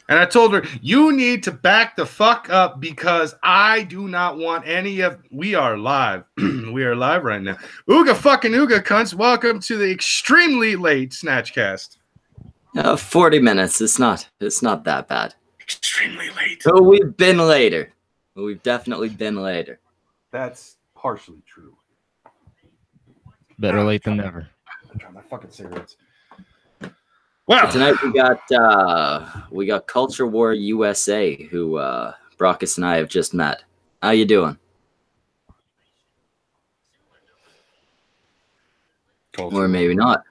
And I told her, you need to back the fuck up because I do not want any of. We are live. We are live right now. Ooga fucking Ooga cunts. Welcome to the extremely late SnatchCast. 40 minutes. It's not that bad. Extremely late. So we've been later. We've definitely been later. That's partially true. Better late than never. I'm trying my fucking cigarettes. Well, so tonight we got Culture War USA, who Brockus and I have just met. How you doing? Or maybe not.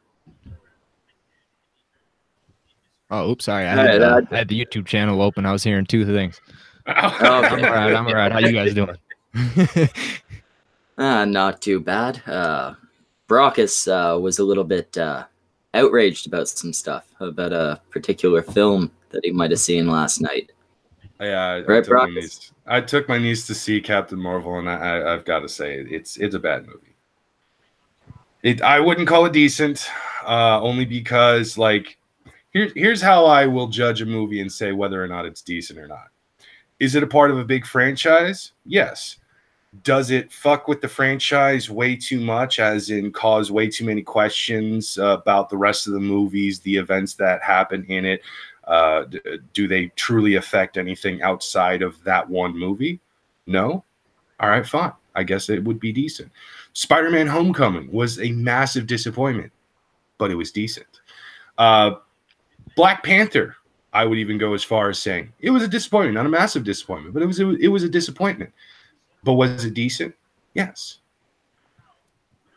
Oh, oops, sorry. I had the YouTube channel open. I was hearing two things. Okay. I'm all right. How you guys doing? Not too bad. Brockus was a little bit outraged about some stuff, about a particular film that he might have seen last night. Yeah, right, Brockus? I took my niece to see Captain Marvel, and I've got to say it's a bad movie. I wouldn't call it decent, only because here's how I will judge a movie and say whether or not it's decent or not. Is it a part of a big franchise? Yes. Does it fuck with the franchise way too much, as in cause way too many questions about the rest of the movies, the events that happen in it? Do they truly affect anything outside of that one movie? No? All right, fine. I guess it would be decent. Spider-Man Homecoming was a massive disappointment, but it was decent. Black Panther, I would even go as far as saying it was a disappointment, not a massive disappointment, but it was a disappointment. But was it decent? Yes.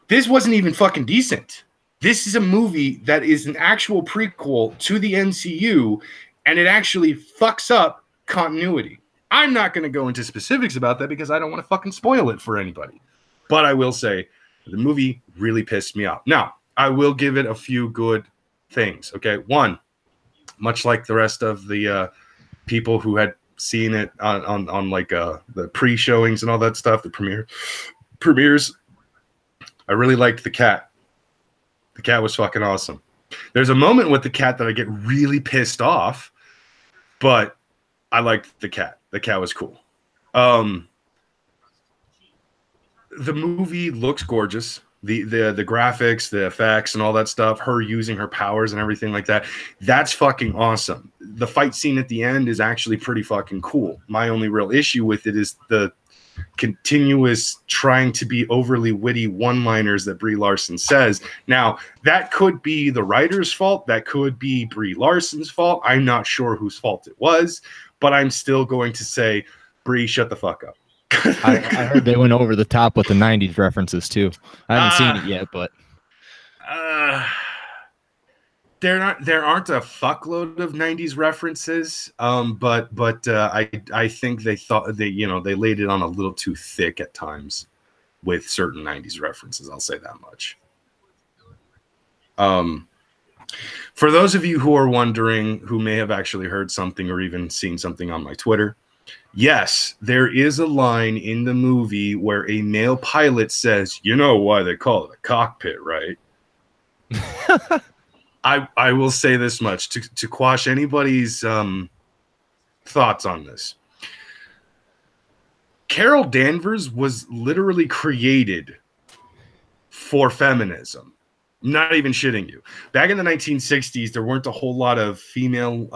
This wasn't even fucking decent. This is a movie that is an actual prequel to the MCU, and it actually fucks up continuity. I'm not going to go into specifics about that because I don't want to fucking spoil it for anybody. But I will say the movie really pissed me off. Now, I will give it a few good things. Okay. One, much like the rest of the people who had seen it on the pre-showings and all that stuff, the premieres, I really liked the cat. The cat was fucking awesome. There's a moment with the cat that I get really pissed off, but I liked the cat. The cat was cool. The movie looks gorgeous. The graphics, the effects, and all that stuff, her using her powers and everything like that, that's fucking awesome. The fight scene at the end is actually pretty fucking cool. My only real issue with it is the continuous trying to be overly witty one-liners that Brie Larson says. Now, that could be the writer's fault. That could be Brie Larson's fault. I'm not sure whose fault it was, but I'm still going to say, Brie, shut the fuck up. I heard they went over the top with the 90s references too. I haven't seen it yet, but there aren't a fuckload of 90s references. But I think they thought they laid it on a little too thick at times with certain 90s references. I'll say that much. For those of you who are wondering, who may have actually heard something or even seen something on my Twitter, yes, there is a line in the movie where a male pilot says, "You know why they call it a cockpit, right?" I will say this much to quash anybody's thoughts on this. Carol Danvers was literally created for feminism. Not even shitting you. Back in the 1960s, there weren't a whole lot of female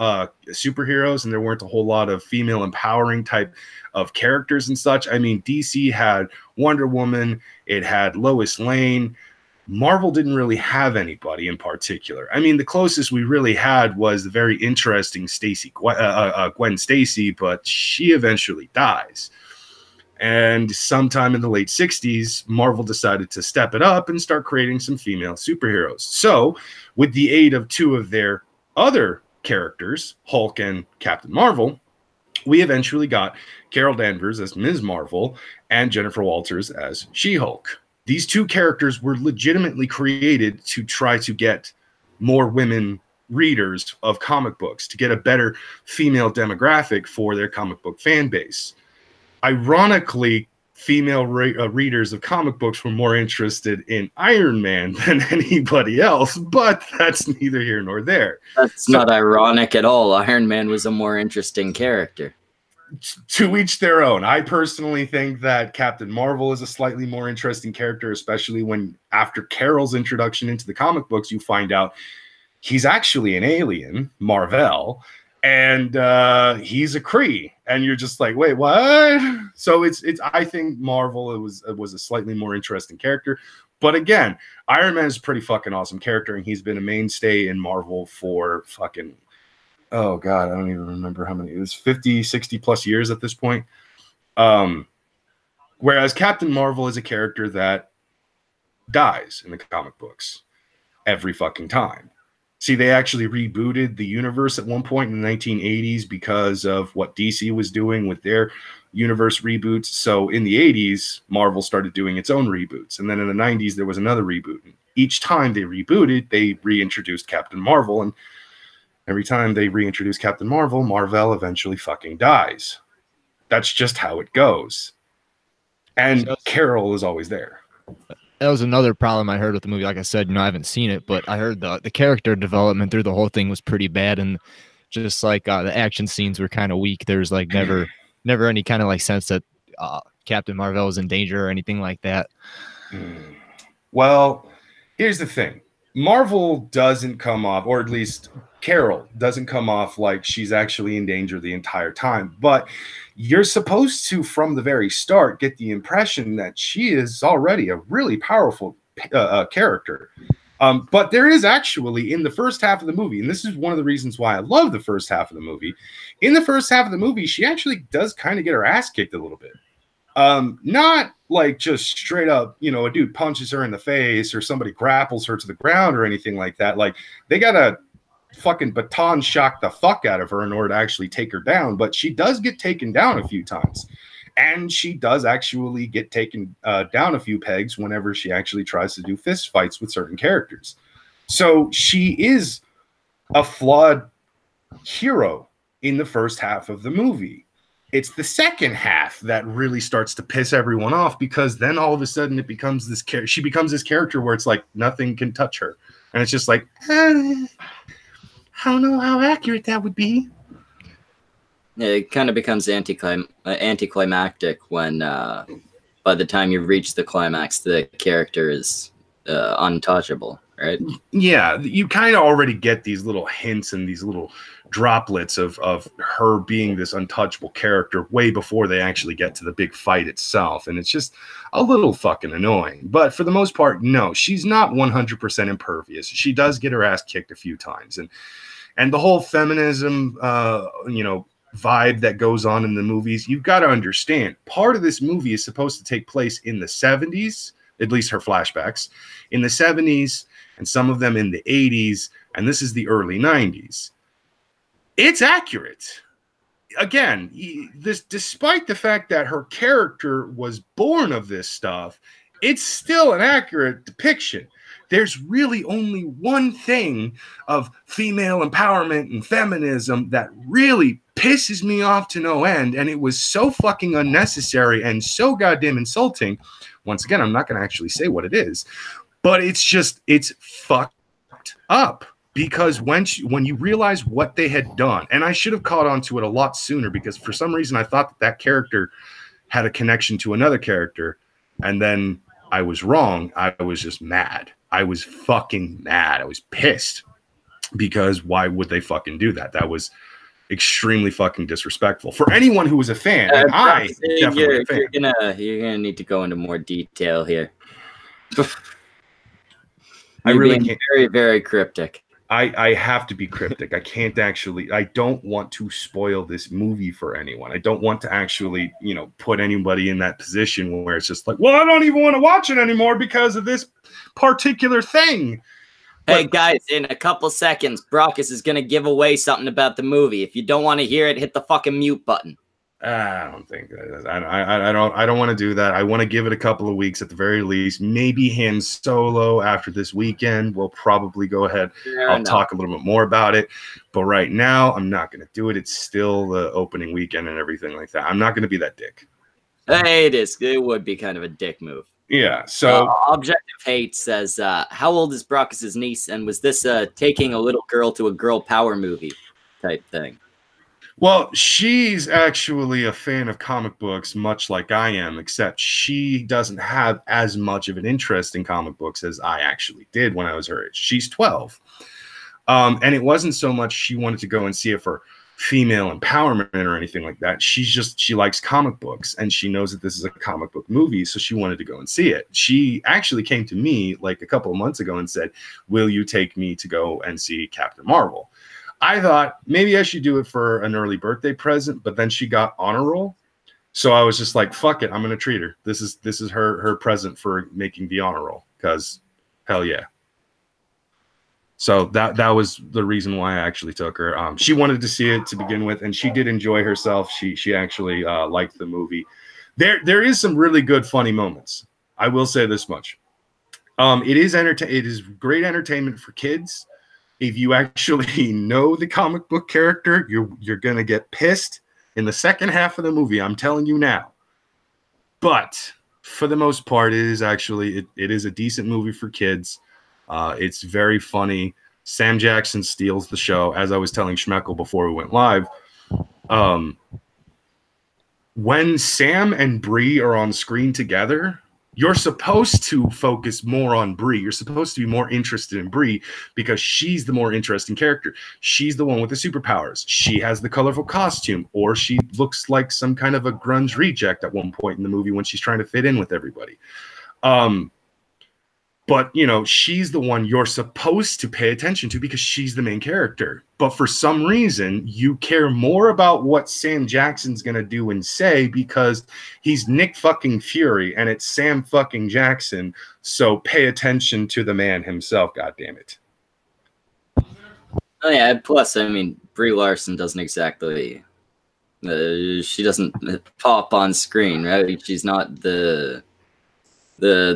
superheroes, and there weren't a whole lot of female empowering type of characters and such. I mean, DC had Wonder Woman, it had Lois Lane. Marvel didn't really have anybody in particular. I mean, the closest we really had was the very interesting Gwen Stacy, but she eventually dies. And sometime in the late 60s, Marvel decided to step it up and start creating some female superheroes. So, with the aid of two of their other characters, Hulk and Captain Marvel, we eventually got Carol Danvers as Ms. Marvel and Jennifer Walters as She-Hulk. These two characters were legitimately created to try to get more women readers of comic books, to get a better female demographic for their comic book fan base. Ironically, female readers of comic books were more interested in Iron Man than anybody else, but that's neither here nor there. That's not ironic at all. Iron Man was a more interesting character. To each their own. I personally think that Captain Marvel is a slightly more interesting character, especially when after Carol's introduction into the comic books, you find out he's actually an alien, Marvel, and he's a Kree, and you're just like, wait, what? So it's I think Marvel was a slightly more interesting character, but again, Iron Man is a pretty fucking awesome character, and he's been a mainstay in Marvel for fucking, oh god, I don't even remember how many. It was 50, 60 plus years at this point. Whereas Captain Marvel is a character that dies in the comic books every fucking time. See, they actually rebooted the universe at one point in the 1980s because of what DC was doing with their universe reboots. So in the 80s, Marvel started doing its own reboots. And then in the 90s, there was another reboot. And each time they rebooted, they reintroduced Captain Marvel. And every time they reintroduce Captain Marvel, Marvel eventually fucking dies. That's just how it goes. And Carol is always there. That was another problem I heard with the movie. Like I said, I haven't seen it, but I heard the character development through the whole thing was pretty bad, and just like the action scenes were kind of weak. There's like never any kind of like sense that Captain Marvel is in danger or anything like that. Well, here's the thing. Marvel doesn't come off, or at least Carol doesn't come off like she's actually in danger the entire time. But you're supposed to, from the very start, get the impression that she is already a really powerful character. But there is actually, in the first half of the movie, and this is one of the reasons why I love the first half of the movie, in the first half of the movie, she actually does kind of get her ass kicked a little bit. Not like just straight up, a dude punches her in the face or somebody grapples her to the ground or anything like that. Like, they gotta fucking baton shock the fuck out of her in order to actually take her down. But she does get taken down a few times, and she does actually get taken down a few pegs whenever she actually tries to do fist fights with certain characters. So she is a flawed hero in the first half of the movie. It's the second half that really starts to piss everyone off, because then all of a sudden it becomes this she becomes this character where it's like nothing can touch her, and it's just like, I don't know how accurate that would be. It kind of becomes anticlimactic when by the time you reach the climax, the character is untouchable, right? Yeah, you kind of already get these little hints and these little droplets of her being this untouchable character way before they actually get to the big fight itself, and it's just a little fucking annoying. But for the most part, no, she's not 100% impervious. She does get her ass kicked a few times, and the whole feminism vibe that goes on in the movies, you've got to understand, part of this movie is supposed to take place in the 70s, at least her flashbacks, in the 70s, and some of them in the 80s, and this is the early 90s. It's accurate. Again, despite the fact that her character was born of this stuff, it's still an accurate depiction. There's really only one thing of female empowerment and feminism that really pisses me off to no end, and it was so fucking unnecessary and so goddamn insulting. Once again, I'm not going to actually say what it is, but it's fucked up. Because when you realize what they had done, and I should have caught on to it a lot sooner, because for some reason I thought that character had a connection to another character, and then I was wrong. I was just mad. I was fucking mad. I was pissed, because why would they fucking do that? That was extremely fucking disrespectful for anyone who was a fan. And I definitely a fan. You're gonna need to go into more detail here. I really can't. Very, very cryptic. I have to be cryptic. I don't want to spoil this movie for anyone. I don't want to actually, put anybody in that position where it's just like, well, I don't even want to watch it anymore because of this particular thing. Hey, guys, in a couple seconds, Brockus is going to give away something about the movie. If you don't want to hear it, hit the fucking mute button. I don't think I don't want to do that. I want to give it a couple of weeks at the very least. Maybe Han Solo after this weekend. We'll probably go ahead. I'll talk a little bit more about it. But right now, I'm not going to do it. It's still the opening weekend and everything like that. I'm not going to be that dick. It is. It would be kind of a dick move. Yeah. So Objective Hate says, how old is Brockus' niece, and was this taking a little girl to a girl power movie type thing? well, she's actually a fan of comic books, much like I am, except she doesn't have as much of an interest in comic books as I actually did when I was her age. She's 12. And it wasn't so much she wanted to go and see it for female empowerment or anything like that. She likes comic books, and she knows that this is a comic book movie, so she wanted to go and see it. She actually came to me like a couple of months ago and said, will you take me to go and see Captain Marvel? I thought maybe I should do it for an early birthday present, but then she got honor roll. So I was just like, fuck it, I'm gonna treat her. This is her present for making the honor roll, because hell yeah. So that was the reason why I actually took her. She wanted to see it to begin with, and she did enjoy herself. She actually liked the movie. There is some really good funny moments. I will say this much. It is great entertainment for kids. If you actually know the comic book character, you're gonna get pissed in the second half of the movie. I'm telling you now. But for the most part, it is actually it is a decent movie for kids. It's very funny. Sam Jackson steals the show. As I was telling Schmeckle before we went live, when Sam and Brie are on screen together, you're supposed to focus more on Brie. You're supposed to be more interested in Brie because she's the more interesting character. She's the one with the superpowers. She has the colorful costume, or she looks like some kind of a grunge reject at one point in the movie when she's trying to fit in with everybody. But, you know, she's the one you're supposed to pay attention to because she's the main character. But for some reason, you care more about what Sam Jackson's going to do and say because he's Nick fucking Fury and it's Sam fucking Jackson. So pay attention to the man himself, goddammit. Oh, yeah. Plus, I mean, Brie Larson doesn't exactly... she doesn't pop on screen, right? She's not the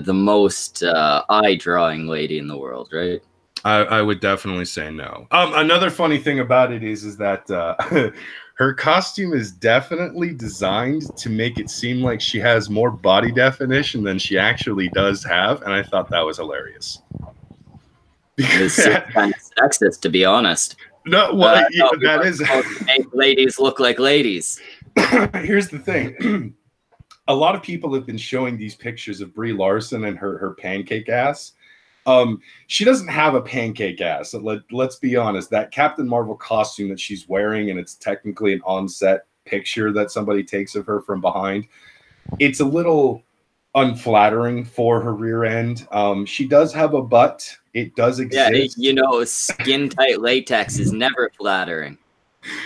most eye-drawing lady in the world, right? I would definitely say no. Another funny thing about it is that her costume is definitely designed to make it seem like she has more body definition than she actually does have, and I thought that was hilarious. It's kind of sexist, to be honest. No, well, yeah, that is. Make ladies look like ladies. Here's the thing. A lot of people have been showing these pictures of Brie Larson and her pancake ass. She doesn't have a pancake ass. Let's be honest. That Captain Marvel costume that she's wearing, and it's technically an on-set picture that somebody takes of her from behind, it's a little unflattering for her rear end. She does have a butt. It does exist. Yeah, you know, skin-tight latex is never flattering.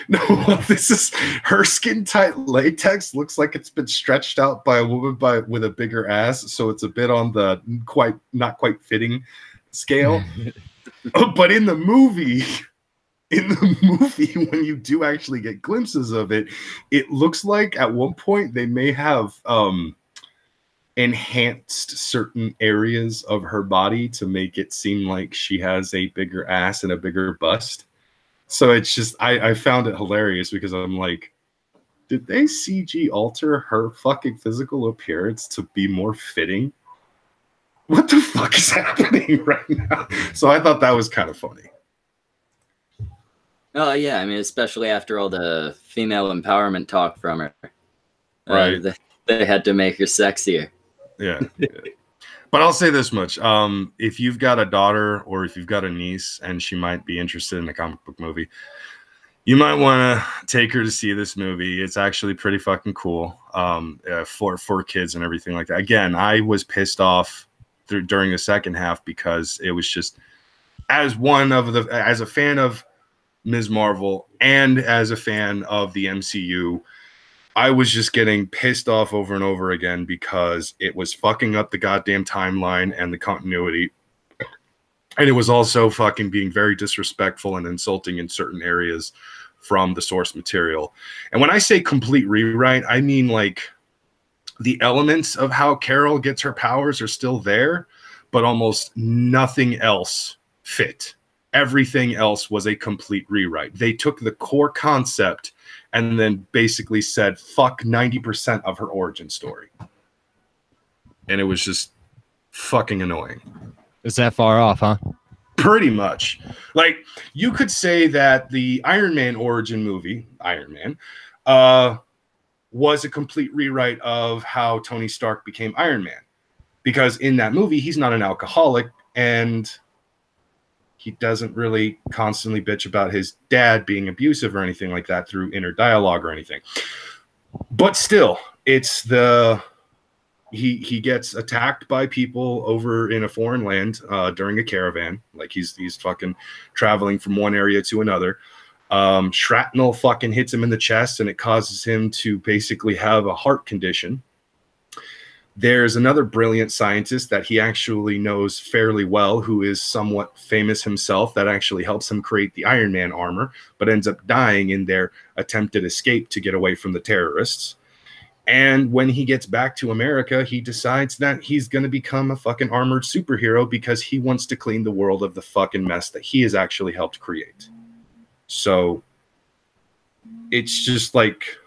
No, this is her skin-tight latex. Looks like it's been stretched out by a woman with a bigger ass, so it's a bit on the not quite fitting scale. But in the movie, when you do actually get glimpses of it, it looks like at one point they may have enhanced certain areas of her body to make it seem like she has a bigger ass and a bigger bust. So it's just, I found it hilarious because I'm like, did they CG alter her fucking physical appearance to be more fitting? What the fuck is happening right now? So I thought that was kind of funny. Oh, yeah. I mean, especially after all the female empowerment talk from her. Right. They had to make her sexier. Yeah. But I'll say this much. If you've got a daughter or if you've got a niece and she might be interested in a comic book movie, you might want to take her to see this movie. It's actually pretty fucking cool for kids and everything like that. Again, I was pissed off during the second half because it was just, as a fan of Ms. Marvel and as a fan of the MCU, I was just getting pissed off over and over again because it was fucking up the goddamn timeline and the continuity. And it was also fucking being very disrespectful and insulting in certain areas from the source material. And when I say complete rewrite, I mean like the elements of how Carol gets her powers are still there, but almost nothing else fit. Everything else was a complete rewrite. They took the core concept and then basically said, fuck 90% of her origin story. And it was just fucking annoying. It's that far off, huh? Pretty much. Like, you could say that the Iron Man origin movie, Iron Man, was a complete rewrite of how Tony Stark became Iron Man. Because in that movie, he's not an alcoholic, and he doesn't really constantly bitch about his dad being abusive or anything like that through inner dialogue or anything. But still, it's the... He gets attacked by people over in a foreign land during a caravan. Like he's fucking traveling from one area to another. Shrapnel fucking hits him in the chest, and it causes him to basically have a heart condition. There's another brilliant scientist that he actually knows fairly well, who is somewhat famous himself, that actually helps him create the Iron Man armor, but ends up dying in their attempted escape to get away from the terrorists. And when he gets back to America, he decides that he's going to become a fucking armored superhero because he wants to clean the world of the fucking mess that he has actually helped create. So it's just like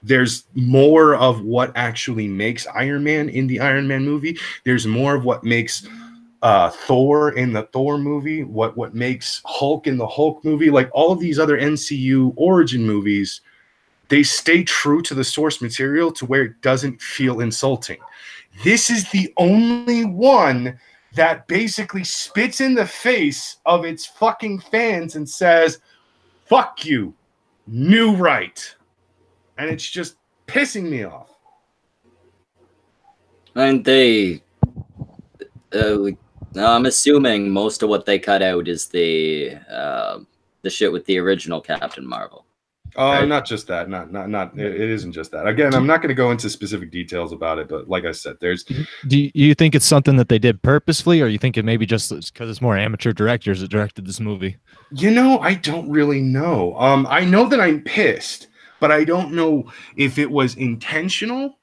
there's more of what actually makes Iron Man in the Iron Man movie. There's more of what makes Thor in the Thor movie, what makes Hulk in the Hulk movie. Like all of these other MCU origin movies, they stay true to the source material to where it doesn't feel insulting. This is the only one that basically spits in the face of its fucking fans and says, fuck you, new right. And it's just pissing me off. And I'm assuming most of what they cut out is the shit with the original Captain Marvel. Right? Not just that. Not. It isn't just that. Again, I'm not going to go into specific details about it, but like I said, there's. Do you think it's something that they did purposefully, or you think it maybe just because it's more amateur directors that directed this movie? You know, I don't really know. I know that I'm pissed, but I don't know if it was intentional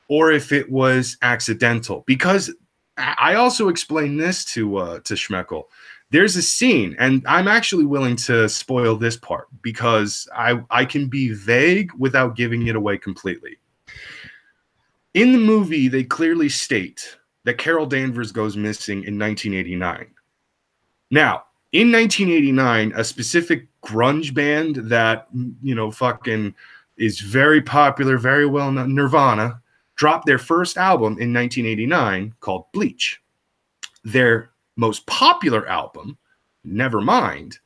or if it was accidental. Because I also explained this to Schmeckle. There's a scene, and I'm actually willing to spoil this part because I can be vague without giving it away completely. In the movie, they clearly state that Carol Danvers goes missing in 1989. Now, in 1989, a specific grunge band that, you know, fucking is very popular, very well known, Nirvana, dropped their first album in 1989 called Bleach. Their most popular album, Nevermind,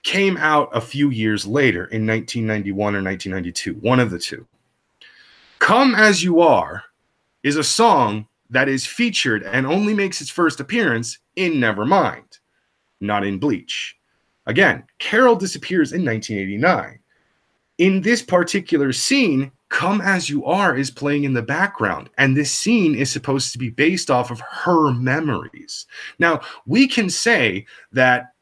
came out a few years later in 1991 or 1992, one of the two. Come As You Are is a song that is featured and only makes its first appearance in Nevermind, not in Bleach. Again, Carol disappears in 1989. In this particular scene, Come As You Are is playing in the background, and this scene is supposed to be based off of her memories. Now, we can say that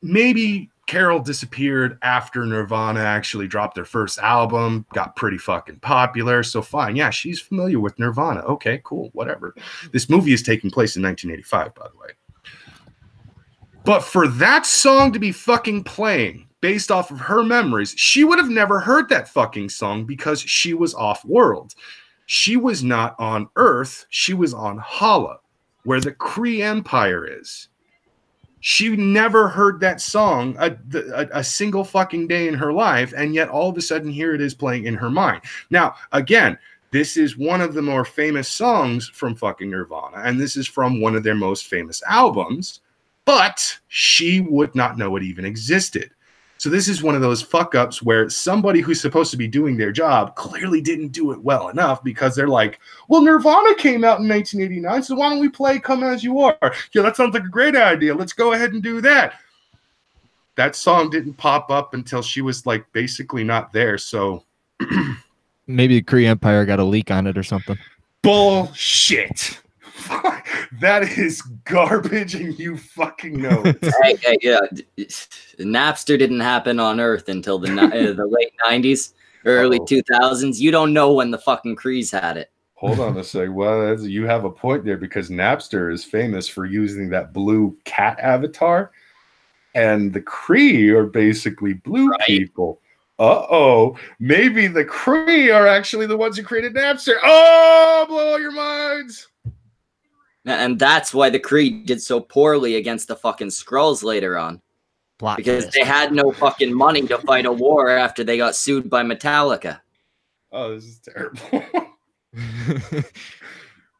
maybe Carol disappeared after Nirvana actually dropped their first album, got pretty fucking popular, so fine. Yeah, she's familiar with Nirvana. Okay, cool, whatever. This movie is taking place in 1985, by the way. But for that song to be fucking playing based off of her memories, she would have never heard that fucking song because she was off-world. She was not on Earth. She was on Hala, where the Kree Empire is. She never heard that song a single fucking day in her life, and yet all of a sudden here it is playing in her mind. Now, again, this is one of the more famous songs from fucking Nirvana, and this is from one of their most famous albums, but she would not know it even existed. So this is one of those fuck-ups where somebody who's supposed to be doing their job clearly didn't do it well enough because they're like, well, Nirvana came out in 1989, so why don't we play Come As You Are? Yeah, that sounds like a great idea. Let's go ahead and do that. That song didn't pop up until she was, like, basically not there, so... Maybe the Kree Empire got a leak on it or something. Bullshit. That is garbage, and you fucking know it. Hey, yeah, Napster didn't happen on Earth until the late 90s, early 2000s. You don't know when the fucking Krees had it. Hold on a sec. Well, you have a point there because Napster is famous for using that blue cat avatar. and the Kree are basically blue people. Maybe the Kree are actually the ones who created Napster. Oh, blow all your minds. And that's why the Kree did so poorly against the fucking Skrulls later on. Because they had no fucking money to fight a war after they got sued by Metallica. Oh, this is terrible.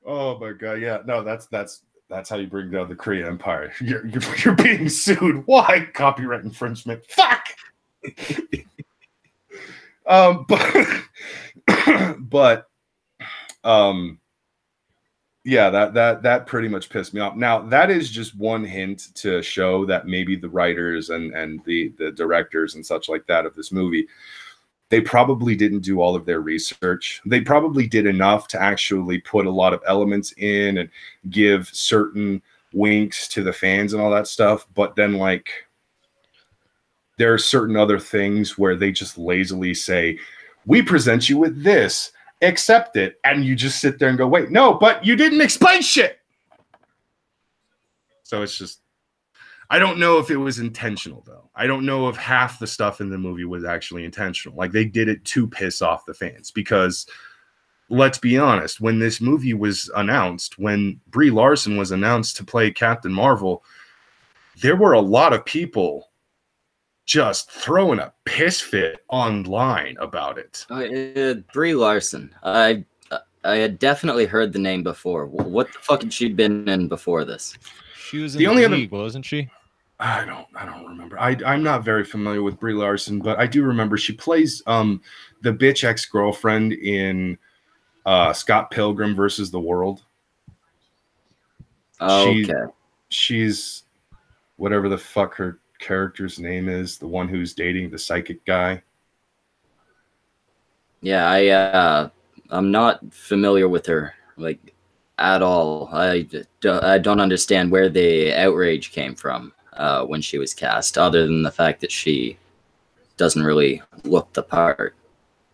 Oh my god, yeah. No, that's how you bring down the Kree Empire. You're being sued. Why? Copyright infringement. Fuck. Yeah, that pretty much pissed me off. Now, that is just one hint to show that maybe the writers and the directors and such like that of this movie, they probably didn't do all of their research. They probably did enough to actually put a lot of elements in and give certain winks to the fans and all that stuff. But then, like, there are certain other things where they just lazily say, we present you with this, accept it. And you just sit there and go, wait, no, but you didn't explain shit. So it's just, I don't know if it was intentional, though. I don't know if half the stuff in the movie was actually intentional. Like, they did it to piss off the fans. Because, let's be honest, when this movie was announced, when Brie Larson was announced to play Captain Marvel, there were a lot of people just throwing a piss fit online about it. Brie Larson. I had definitely heard the name before. What the fuck had she been in before this? She was in the league, wasn't she? I don't remember. I'm not very familiar with Brie Larson, but I do remember she plays the bitch ex-girlfriend in Scott Pilgrim versus the World. Okay. She's whatever the fuck her character's name is, the one who's dating the psychic guy. Yeah, I'm not familiar with her, like, at all. I don't understand where the outrage came from when she was cast, other than the fact that she doesn't really look the part.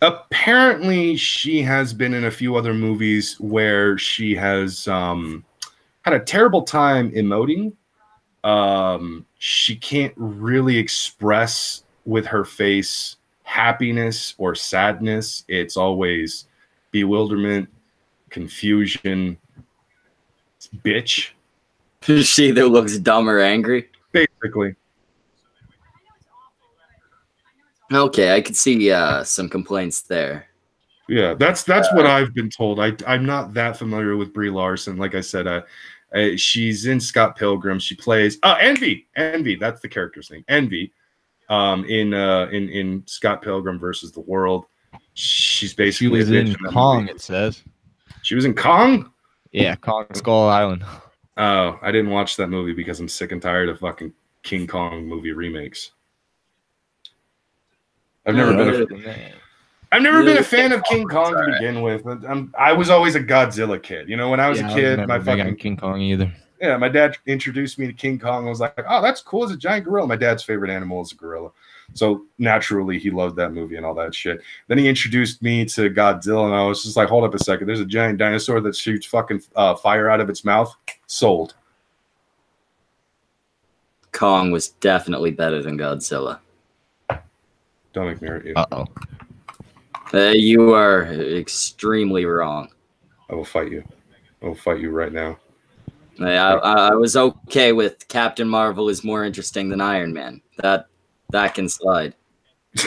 Apparently, she has been in a few other movies where she has had a terrible time emoting. She can't really express with her face happiness or sadness. It's always bewilderment, confusion, bitch. She that looks dumb or angry? Basically. Okay, I could see some complaints there. Yeah, that's what I've been told. I'm not that familiar with Brie Larson. Like I said, she's in Scott Pilgrim. She plays Envy. Envy, that's the character's name. Envy. In Scott Pilgrim versus the World. She's basically she was in Kong, it says. She was in Kong? Yeah, Kong Skull Island. Oh, I didn't watch that movie because I'm sick and tired of fucking King Kong movie remakes. I've never been a fan of King Kong to begin with. I was always a Godzilla kid. You know, when I was a kid, my fucking King Kong either. Yeah, my dad introduced me to King Kong. I was like, oh, that's cool. It's a giant gorilla. My dad's favorite animal is a gorilla. So naturally, he loved that movie and all that shit. Then he introduced me to Godzilla, and I was just like, hold up a second. There's a giant dinosaur that shoots fucking fire out of its mouth. Sold. Kong was definitely better than Godzilla. Don't make me hurt you. Uh-oh. You are extremely wrong. I will fight you. I will fight you right now. I was okay with Captain Marvel is more interesting than Iron Man. That can slide.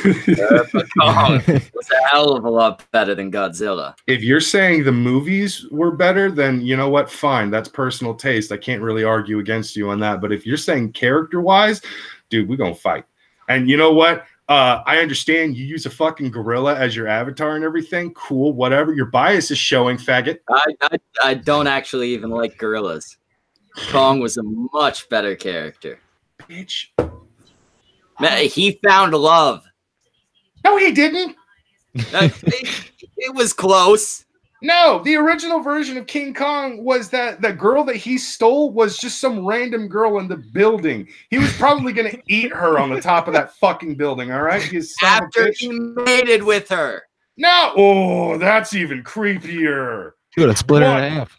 But Kong was a hell of a lot better than Godzilla. If you're saying the movies were better, then you know what? Fine. That's personal taste. I can't really argue against you on that. But if you're saying character-wise, dude, we're going to fight. And you know what? I understand you use a fucking gorilla as your avatar and everything. Cool, whatever. Your bias is showing, faggot. I don't actually even like gorillas. Kong was a much better character. Bitch. Man, he found love. No, he didn't. It was close. No, the original version of King Kong was that the girl that he stole was just some random girl in the building. He was probably going to eat her on the top of that fucking building, all right? After he mated with her. No. Oh, that's even creepier. He would have split her in half.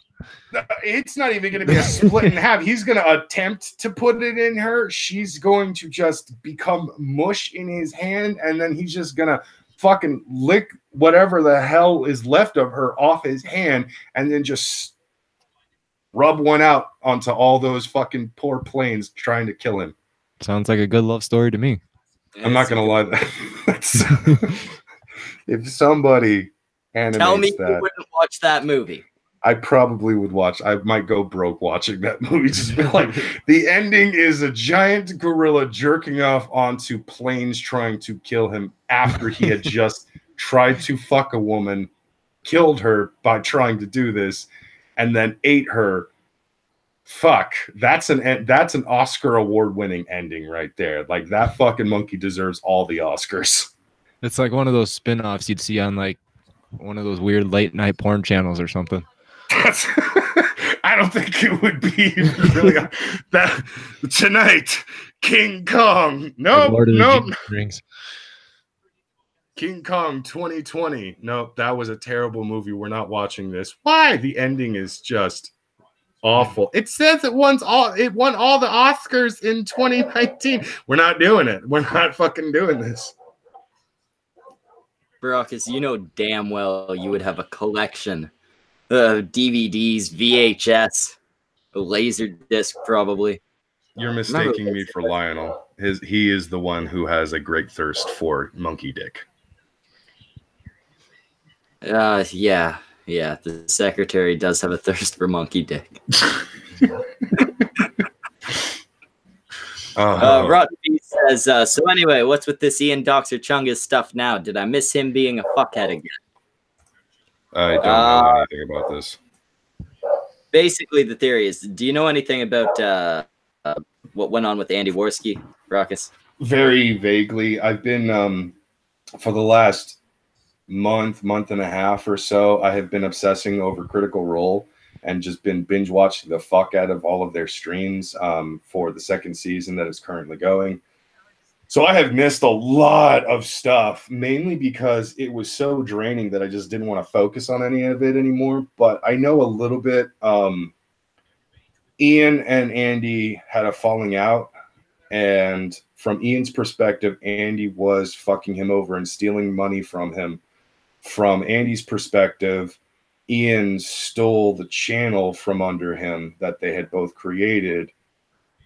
It's not even going to be a split in half. He's going to attempt to put it in her. She's going to just become mush in his hand, and then he's just going to fucking lick whatever the hell is left of her off his hand, and then just rub one out onto all those fucking poor planes trying to kill him. Sounds like a good love story to me. I'm not going to lie. That's, if somebody animates tell me that, you wouldn't watch that movie. I probably would watch. I might go broke watching that movie. Just be like, the ending is a giant gorilla jerking off onto planes trying to kill him after he had just tried to fuck a woman, killed her by trying to do this, and then ate her. Fuck, that's an Oscar award-winning ending right there. Like, that fucking monkey deserves all the Oscars. It's like one of those spin-offs you'd see on like one of those weird late night porn channels or something. I don't think it would be really that tonight. King Kong. Nope. King Kong 2020. Nope, that was a terrible movie. We're not watching this. Why? The ending is just awful. It says it won all the Oscars in 2019. We're not doing it. We're not fucking doing this. Brockus, you know damn well you would have a collection of DVDs, VHS, a laser disc probably. You're mistaking me for Lionel. He is the one who has a great thirst for monkey dick. Yeah. The secretary does have a thirst for monkey dick. Rotten B says, so anyway, what's with this Ian Doxer Chungus stuff now? Did I miss him being a fuckhead again? I don't know anything about this. Basically, the theory is, do you know anything about what went on with Andy Warski, Brockus? Very vaguely. I've been, for the last month and a half or so, I have been obsessing over Critical Role and just been binge watching the fuck out of all of their streams for the second season that is currently going. So I have missed a lot of stuff, mainly because it was so draining that I just didn't want to focus on any of it anymore. But I know a little bit. Ian and Andy had a falling out. And from Ian's perspective, Andy was fucking him over and stealing money from him. From Andy's perspective, Ian stole the channel from under him that they had both created.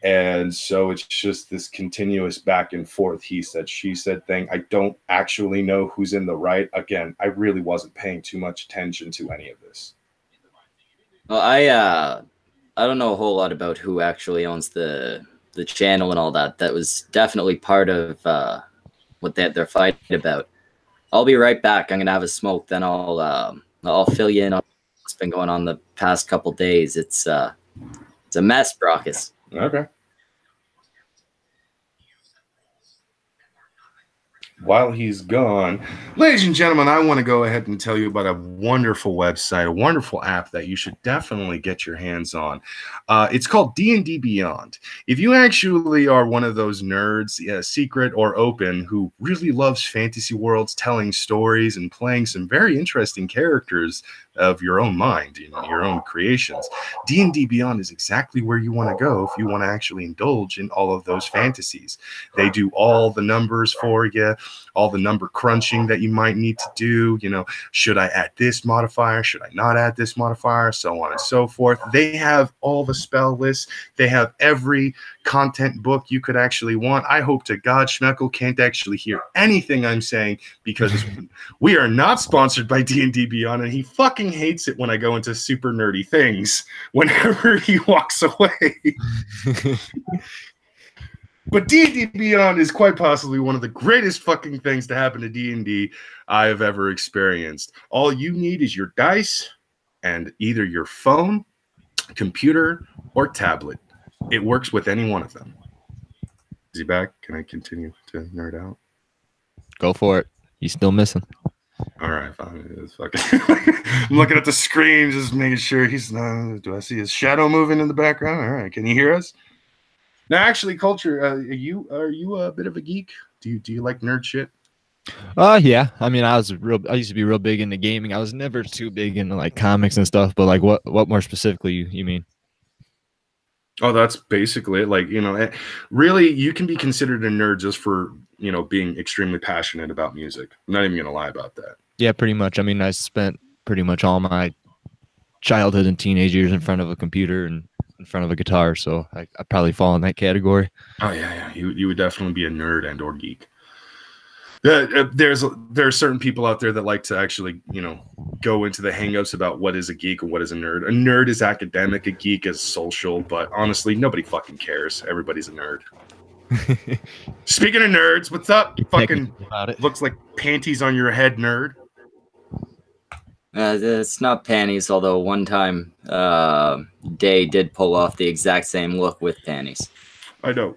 And so it's just this continuous back and forth, he said, she said thing. I don't actually know who's in the right. Again, I really wasn't paying too much attention to any of this. Well, I don't know a whole lot about who actually owns the channel and all that. That was definitely part of what they're fighting about. I'll be right back. I'm gonna have a smoke, then I'll fill you in on what's been going on the past couple days. It's a mess, Brockus. Okay. While he's gone, ladies and gentlemen, I want to go ahead and tell you about a wonderful website, a wonderful app that you should definitely get your hands on. It's called D&D Beyond. If you actually are one of those nerds, secret or open, who really loves fantasy worlds, telling stories and playing some very interesting characters of your own mind, your own creations, D&D Beyond is exactly where you want to go if you want to actually indulge in all of those fantasies. They do all the numbers for you, all the number crunching that you might need to do. Should I add this modifier? Should I not add this modifier? So on and so forth. They have all the spell lists. They have every content book you could actually want. I hope to God Schmeckle can't actually hear anything I'm saying, because we are not sponsored by D&D Beyond, and he fucking hates it when I go into super nerdy things whenever he walks away. But D&D Beyond is quite possibly one of the greatest fucking things to happen to D&D I have ever experienced. All you need is your dice and either your phone, computer, or tablet. It works with any one of them. Is he back? Can I continue to nerd out? Go for it. He's still missing. All right, fine. It's fucking I'm looking at the screen, just making sure he's not. Do I see his shadow moving in the background? All right, can you hear us? Now, actually, Culture, are you a bit of a geek? Do you like nerd shit? Yeah. I mean, I used to be real big into gaming. I was never too big into like comics and stuff, but like what more specifically you mean? Oh, that's basically it. Like, really, you can be considered a nerd just for, being extremely passionate about music. I'm not even going to lie about that. Yeah, pretty much. I mean, I spent pretty much all my childhood and teenage years in front of a computer and in front of a guitar, so I probably fall in that category. Oh, yeah. You would definitely be a nerd and or geek. There are certain people out there that like to actually, go into the hangups about what is a geek and what is a nerd. A nerd is academic, a geek is social, but honestly, nobody fucking cares. Everybody's a nerd. Speaking of nerds, what's up? You fucking about it. looks like panties on your head, nerd. It's not panties, although one time Day did pull off the exact same look with panties. I know.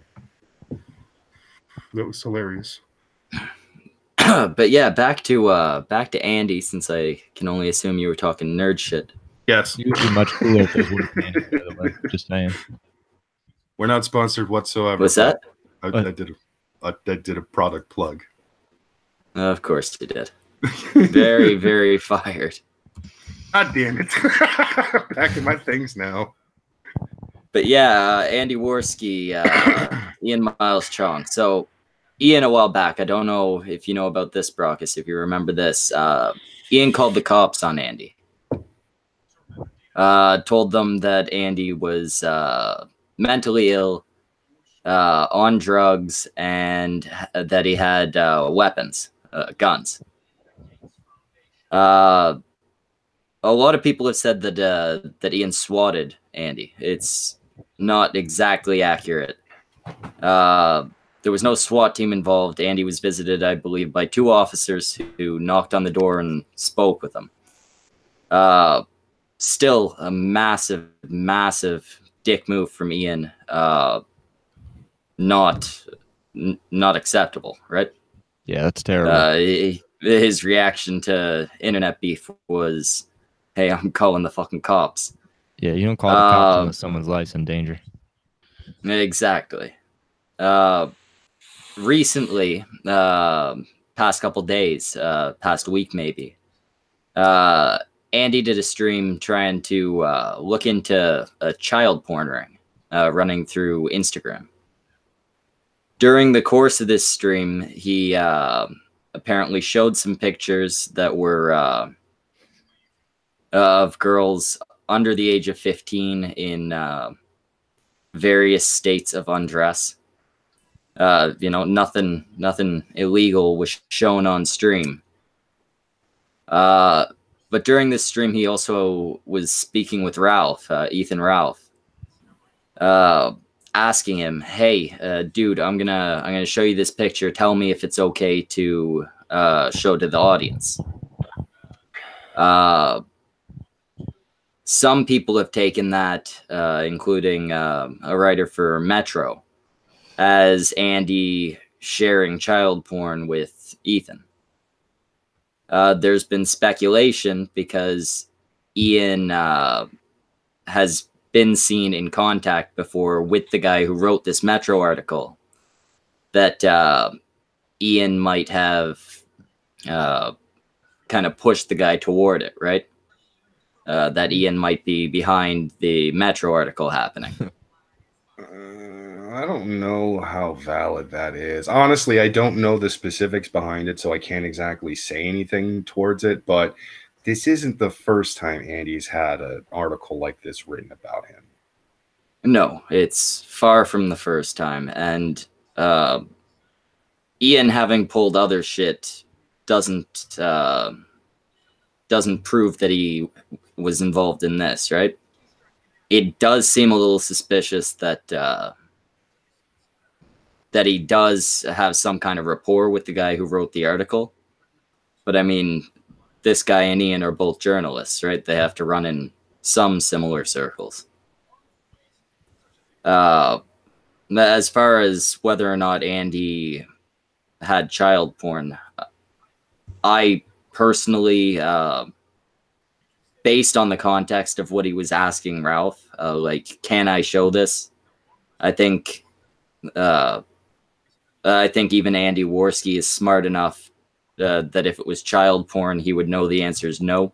That was hilarious. But yeah, back to Andy, since I can only assume you were talking nerd shit. Yes. You would be much cooler if those were panties, by the way. Just saying. We're not sponsored whatsoever. What's that? I did a product plug. Of course you did. Very, very fired. God damn it. Back in my things now. But yeah, Andy Warski, Ian Miles Cheong. So Ian, a while back, I don't know if you know about this, Brockus, if you remember this. Ian called the cops on Andy. Told them that Andy was mentally ill, on drugs, and that he had weapons, guns. A lot of people have said that Ian swatted Andy. It's not exactly accurate. There was no SWAT team involved. Andy was visited, I believe, by 2 officers who knocked on the door and spoke with him. Still a massive, massive dick move from Ian. Not acceptable, right? Yeah, that's terrible. His reaction to internet beef was, "Hey, I'm calling the fucking cops." Yeah, you don't call the cops unless someone's life's in danger. Exactly. Recently, past couple days, past week maybe, Andy did a stream trying to look into a child porn ring running through Instagram. During the course of this stream, he apparently showed some pictures that were of girls under the age of 15 in various states of undress. Nothing illegal was shown on stream. But during this stream, he also was speaking with Ralph, Ethan Ralph, asking him, "Hey, dude, I'm gonna show you this picture. Tell me if it's okay to show to the audience." Some people have taken that, including a writer for Metro, as Andy sharing child porn with Ethan. There's been speculation because Ian has been seen in contact before with the guy who wrote this Metro article, that Ian might have kind of pushed the guy toward it, right? That Ian might be behind the Metro article happening. I don't know how valid that is. Honestly, I don't know the specifics behind it, so I can't exactly say anything towards it, but this isn't the first time Andy's had an article like this written about him. No, it's far from the first time. And Ian having pulled other shit doesn't prove that he was involved in this, right? It does seem a little suspicious that that he does have some kind of rapport with the guy who wrote the article. But I mean, this guy and Ian are both journalists, right? They have to run in some similar circles. As far as whether or not Andy had child porn, I personally, based on the context of what he was asking Ralph, like, can I show this? I think even Andy Warski is smart enough that if it was child porn, he would know the answer is no.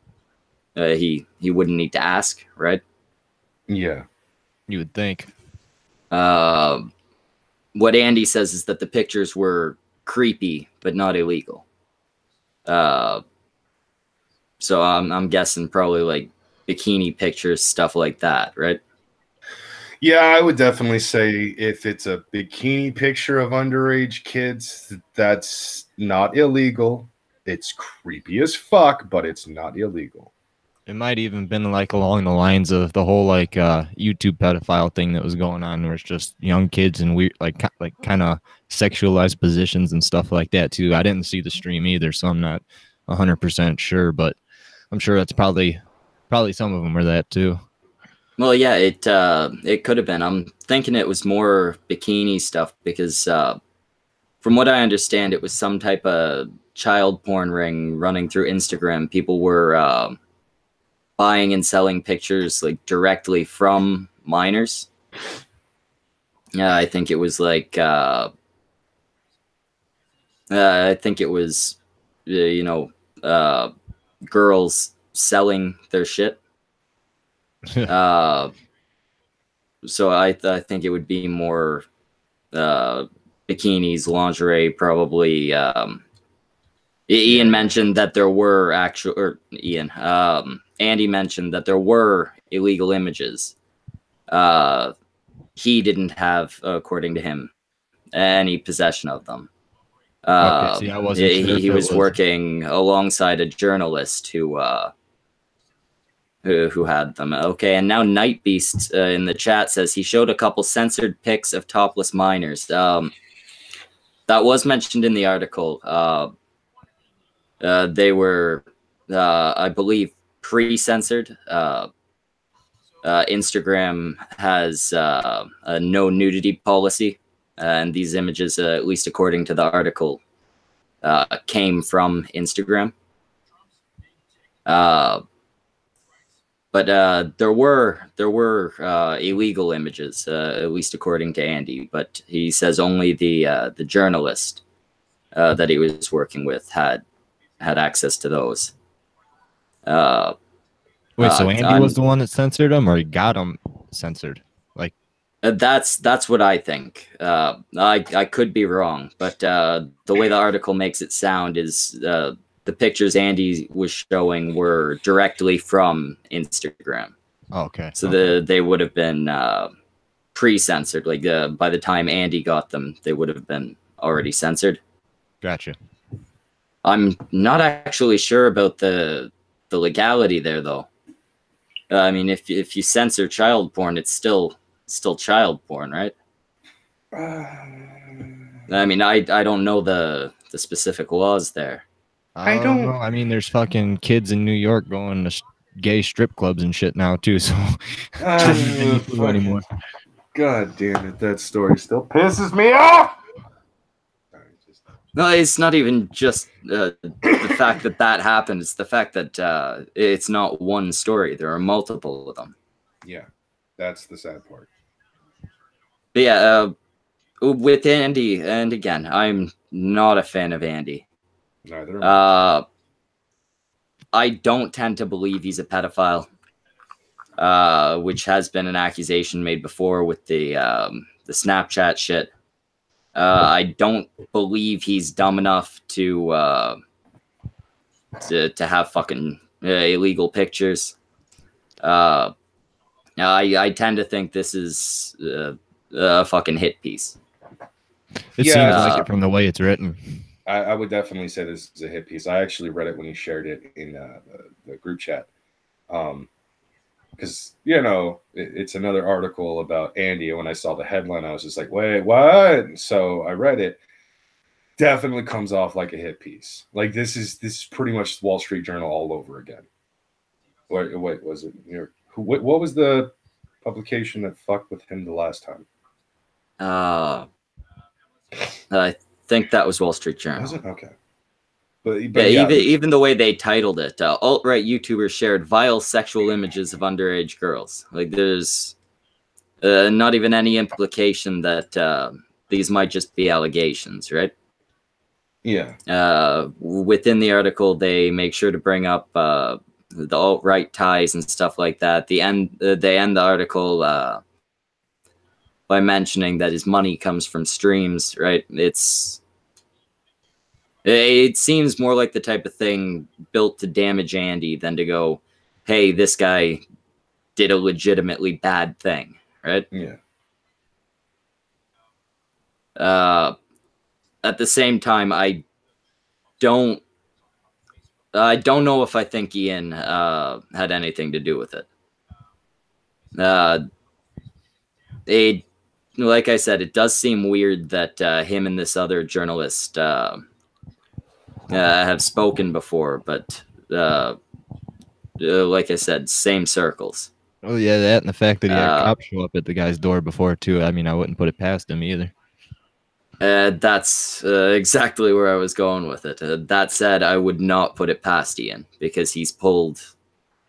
He wouldn't need to ask, right? Yeah. You would think. What Andy says is that the pictures were creepy, but not illegal. So I'm guessing probably like bikini pictures, stuff like that, right? Yeah, I would definitely say if it's a bikini picture of underage kids, that's not illegal. It's creepy as fuck, but it's not illegal. It might even been like along the lines of the whole like YouTube pedophile thing that was going on, where it's just young kids and weird like kind of sexualized positions and stuff like that too. I didn't see the stream either, so I'm not 100% sure, but I'm sure that's probably some of them are that too. Well, yeah, it could have been. I'm thinking it was more bikini stuff because from what I understand, it was some type of child porn ring running through Instagram. People were buying and selling pictures like directly from minors. Yeah, I think it was like I think it was girls selling their shit. So I think it would be more bikinis, lingerie, probably. Ian mentioned that there were Andy mentioned that there were illegal images. He didn't have, according to him, any possession of them. Okay, see, I wasn't sure he was working alongside a journalist who had them. Okay, and now Night Beast in the chat says he showed a couple censored pics of topless minors. That was mentioned in the article. They were, I believe, pre-censored. Instagram has a no nudity policy, and these images, at least according to the article, came from Instagram. But there were illegal images, at least according to Andy. But he says only the journalist that he was working with had access to those. Wait, so Andy was the one that censored them, or he got them censored? Like that's what I think. I could be wrong, but the way the article makes it sound is the pictures Andy was showing were directly from Instagram. Oh, okay. So they would have been pre-censored. Like by the time Andy got them, they would have been already censored. Gotcha. I'm not actually sure about the legality there, though. I mean, if you censor child porn, it's still child porn, right? I mean, I don't know the specific laws there. I don't know. I mean, there's fucking kids in New York going to gay strip clubs and shit now too. So anymore. God damn it! That story still pisses me off. No, it's not even just the fact that happened. It's the fact that it's not one story. There are multiple of them. Yeah, that's the sad part. But yeah, with Andy, and again, I'm not a fan of Andy. Neither am I. I don't tend to believe he's a pedophile, which has been an accusation made before with the Snapchat shit. I don't believe he's dumb enough to have fucking illegal pictures. I tend to think this is a fucking hit piece. It seems like it from the way it's written. I would definitely say this is a hit piece. I actually read it when he shared it in the group chat. Because, it's another article about Andy. And when I saw the headline, I was just like, wait, what? So I read it. Definitely comes off like a hit piece. Like, this is pretty much Wall Street Journal all over again. What was it? What was the publication that fucked with him the last time? I think that was Wall Street Journal. Was it? Okay. But yeah, even the way they titled it, alt-right YouTubers shared vile sexual images of underage girls. Like, there's not even any implication that these might just be allegations, right? Yeah. Within the article, they make sure to bring up the alt-right ties and stuff like that. They end the article by mentioning that his money comes from streams, right? It seems more like the type of thing built to damage Andy than to go, hey, this guy did a legitimately bad thing, right? Yeah. At the same time, I don't know if I think Ian had anything to do with it. Like I said, it does seem weird that him and this other journalist have spoken before, but like I said, same circles. Oh yeah, that and the fact that he had cops show up at the guy's door before too. I mean, I wouldn't put it past him either. That's exactly where I was going with it. That said, I would not put it past Ian because he's pulled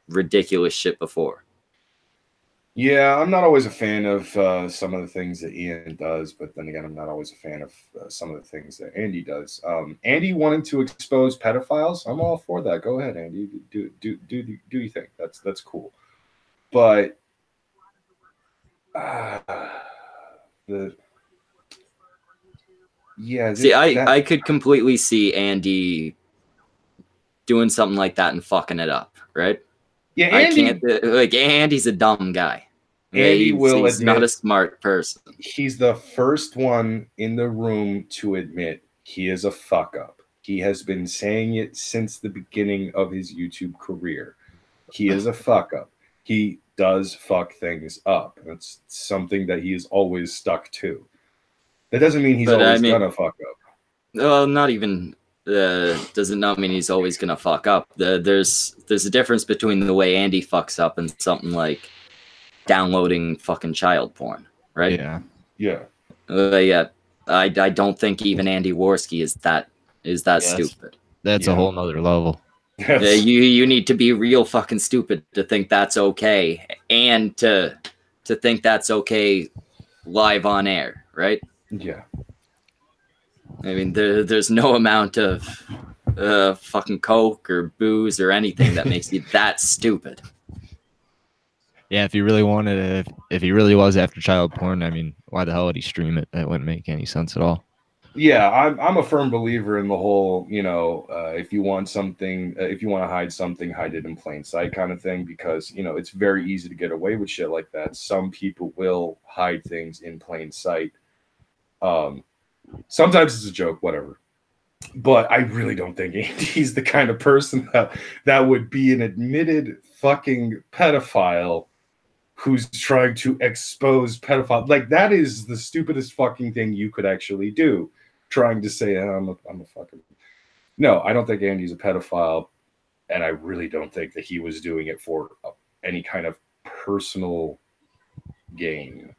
ridiculous shit before. Yeah, I'm not always a fan of some of the things that Ian does, but then again, I'm not always a fan of some of the things that Andy does. Andy wanted to expose pedophiles. I'm all for that. Go ahead, Andy. Do you think that's cool? But I could completely see Andy doing something like that and fucking it up, right? Yeah, Andy, I can't like Andy's a dumb guy. Andy will he's admit not a smart person. He's the first one in the room to admit he is a fuck up. He has been saying it since the beginning of his YouTube career. He is a fuck up. He does fuck things up. That's something that he has always stuck to. That doesn't mean he's always gonna fuck up. Well, not even does it not mean he's always gonna fuck up. There's a difference between the way Andy fucks up and something like downloading fucking child porn, right? Yeah. I don't think even Andy Warski is that stupid. That's a whole nother level. You need to be real fucking stupid to think that's okay, and to think that's okay live on air, right? Yeah. I mean, there's no amount of fucking coke or booze or anything that makes you that stupid. Yeah, if he really wanted it, if he really was after child porn, I mean, why the hell would he stream it? That wouldn't make any sense at all. Yeah, I'm a firm believer in the whole, if you want something, if you want to hide something, hide it in plain sight kind of thing, because, it's very easy to get away with shit like that. Some people will hide things in plain sight. Sometimes it's a joke, whatever. But I really don't think Andy's the kind of person that would be an admitted fucking pedophile who's trying to expose pedophile. Like, that is the stupidest fucking thing you could actually do. Trying to say, I'm a fucking... No, I don't think Andy's a pedophile, and I really don't think that he was doing it for any kind of personal gain,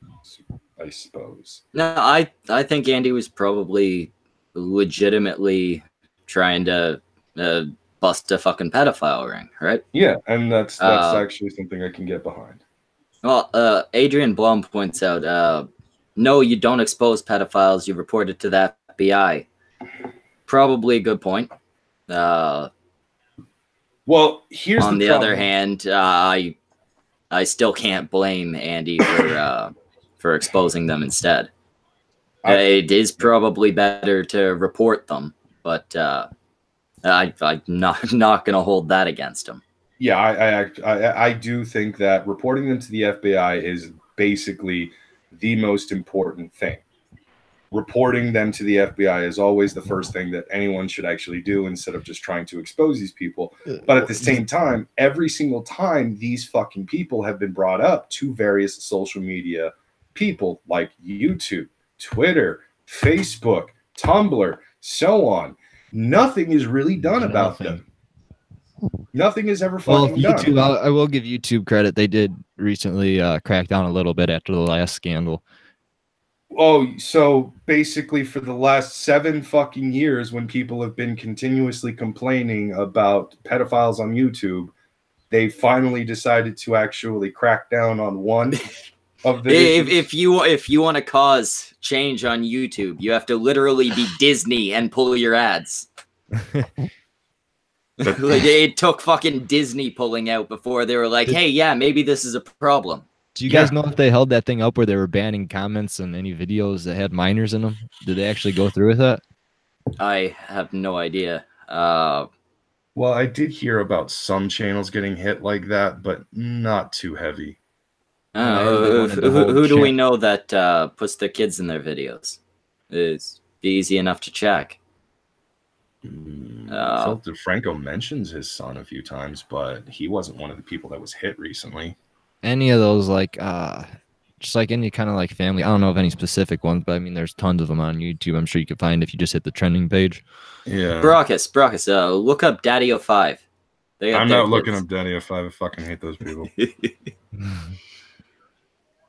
I suppose. No, I think Andy was probably legitimately trying to bust a fucking pedophile ring, right? Yeah, and that's actually something I can get behind. Well, Adrian Blum points out, no, you don't expose pedophiles. You report it to the FBI. Probably a good point. Well, here's on the the other hand, I still can't blame Andy for exposing them instead. It is probably better to report them, but I'm not going to hold that against him. Yeah, I do think that reporting them to the FBI is basically the most important thing. Reporting them to the FBI is always the first thing that anyone should actually do instead of just trying to expose these people. But at the same time, every single time these fucking people have been brought up to various social media people like YouTube, Twitter, Facebook, Tumblr, so on, nothing is really done about them. Nothing is ever fucking YouTube, done. I will give YouTube credit. They did recently crack down a little bit after the last scandal. Oh, so basically for the last 7 fucking years, when people have been continuously complaining about pedophiles on YouTube, they finally decided to actually crack down on one. of the if you want to cause change on YouTube, you have to literally be Disney and pull your ads. Like it took fucking Disney pulling out before they were like, hey, yeah, maybe this is a problem. Do you guys know if they held that thing up where they were banning comments on any videos that had minors in them? Did they actually go through with that? I have no idea. Well, I did hear about some channels getting hit like that, but not too heavy. Who do we know that puts their kids in their videos? It's easy enough to check. Phil DeFranco mentions his son a few times, but he wasn't one of the people that was hit recently. Any of those, like, just like any kind of like family. I don't know of any specific ones, but I mean, there's tons of them on YouTube. I'm sure you could find if you just hit the trending page. Yeah. Brockus, look up Daddy05. I'm not looking up Daddy05. I fucking hate those people.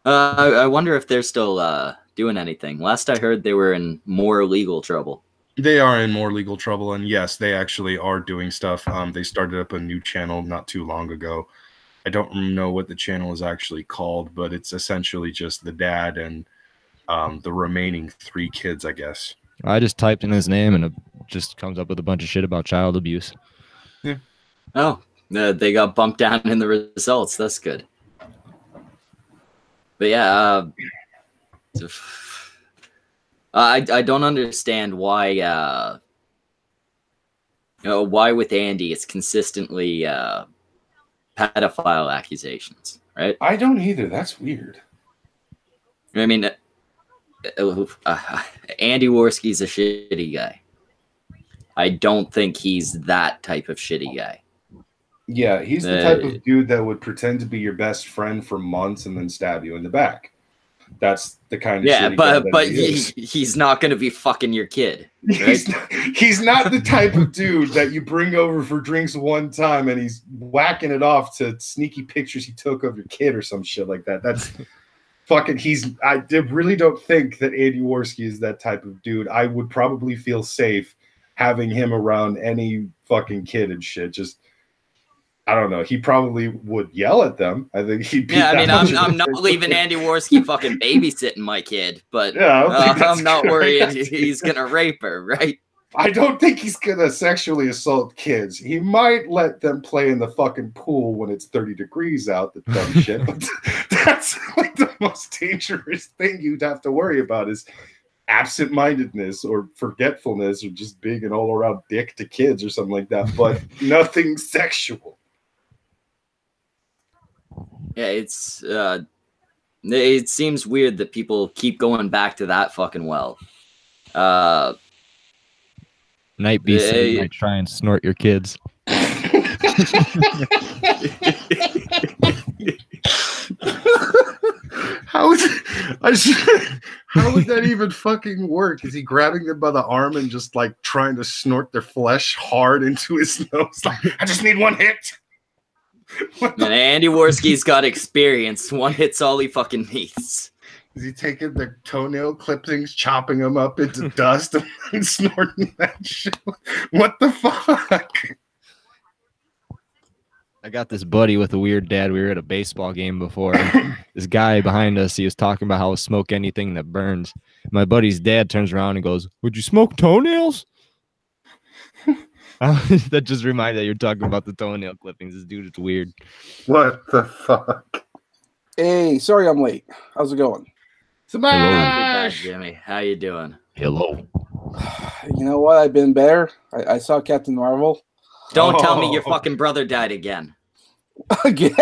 I wonder if they're still doing anything. Last I heard, they were in more legal trouble. They are in more legal trouble, and yes, they actually are doing stuff. They started up a new channel not too long ago. I don't know what the channel is actually called, but it's essentially just the dad and the remaining 3 kids, I guess. I just typed in his name, and it just comes up with a bunch of shit about child abuse. Yeah. Oh, they got bumped down in the results. That's good. But yeah, I don't understand why why with Andy it's consistently pedophile accusations, right? I don't either. That's weird. I mean, Andy Warski's a shitty guy. I don't think he's that type of shitty guy. Yeah, he's the type of dude that would pretend to be your best friend for months and then stab you in the back. That's the kind of but he's not going to be fucking your kid. Right? He's not the type of dude that you bring over for drinks one time and he's whacking it off to sneaky pictures he took of your kid or some shit like that. That's fucking. I really don't think that Andy Warski is that type of dude. I would probably feel safe having him around any fucking kid and shit. Just. I don't know. He probably would yell at them. I think he'd be. Yeah, I mean, I'm not leaving Andy Warski fucking babysitting my kid, but yeah, I'm not worried he's gonna rape her, right? I don't think he's gonna sexually assault kids. He might let them play in the fucking pool when it's 30 degrees out. The dumb shit. But that's like the most dangerous thing you'd have to worry about is absent-mindedness or forgetfulness or just being an all-around dick to kids or something like that. But nothing sexual. Yeah, it seems weird that people keep going back to that fucking well. Night Beast might try and snort your kids. How would that even fucking work? Is he grabbing them by the arm and just like trying to snort their flesh hard into his nose? Like, I just need one hit. And Andy Warski's got experience. One hit's all he fucking needs. Is he taking the toenail clippings, chopping them up into dust, and snorting that shit? What the fuck? I got this buddy with a weird dad. We were at a baseball game before. This guy behind us, he was talking about how to smoke anything that burns. My buddy's dad turns around and goes, "Would you smoke toenails?" That just reminded that you're talking about the toenail clippings. This dude is weird. What the fuck? Hey, sorry I'm late. How's it going? Smash! Jimmy, how you doing? Hello. You know what? I've been better. I saw Captain Marvel. Don't tell me your fucking brother died again. Again?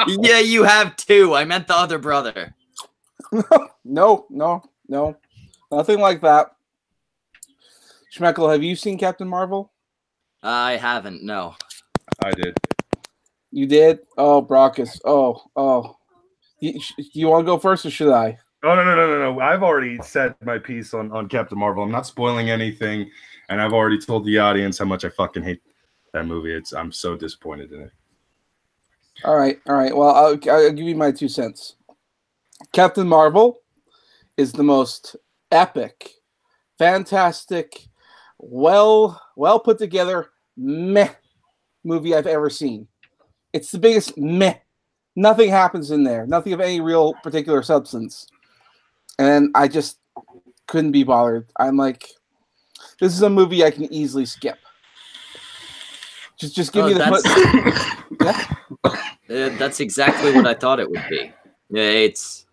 Yeah, you have two. I meant the other brother. No. Nothing like that. Schmeckle, have you seen Captain Marvel? I haven't, no. I did. You did? Oh, Brockus. Oh. Do you want to go first or should I? Oh, no. I've already said my piece on Captain Marvel. I'm not spoiling anything, and I've already told the audience how much I fucking hate that movie. I'm so disappointed in it. All right. Well, I'll give you my 2 cents. Captain Marvel is the most epic, fantastic, well put together meh movie I've ever seen. It's the biggest meh Nothing happens in there. Nothing of any real particular substance. And I just couldn't be bothered. I'm like, this is a movie I can easily skip. Just give me the That's exactly what I thought it would be. It's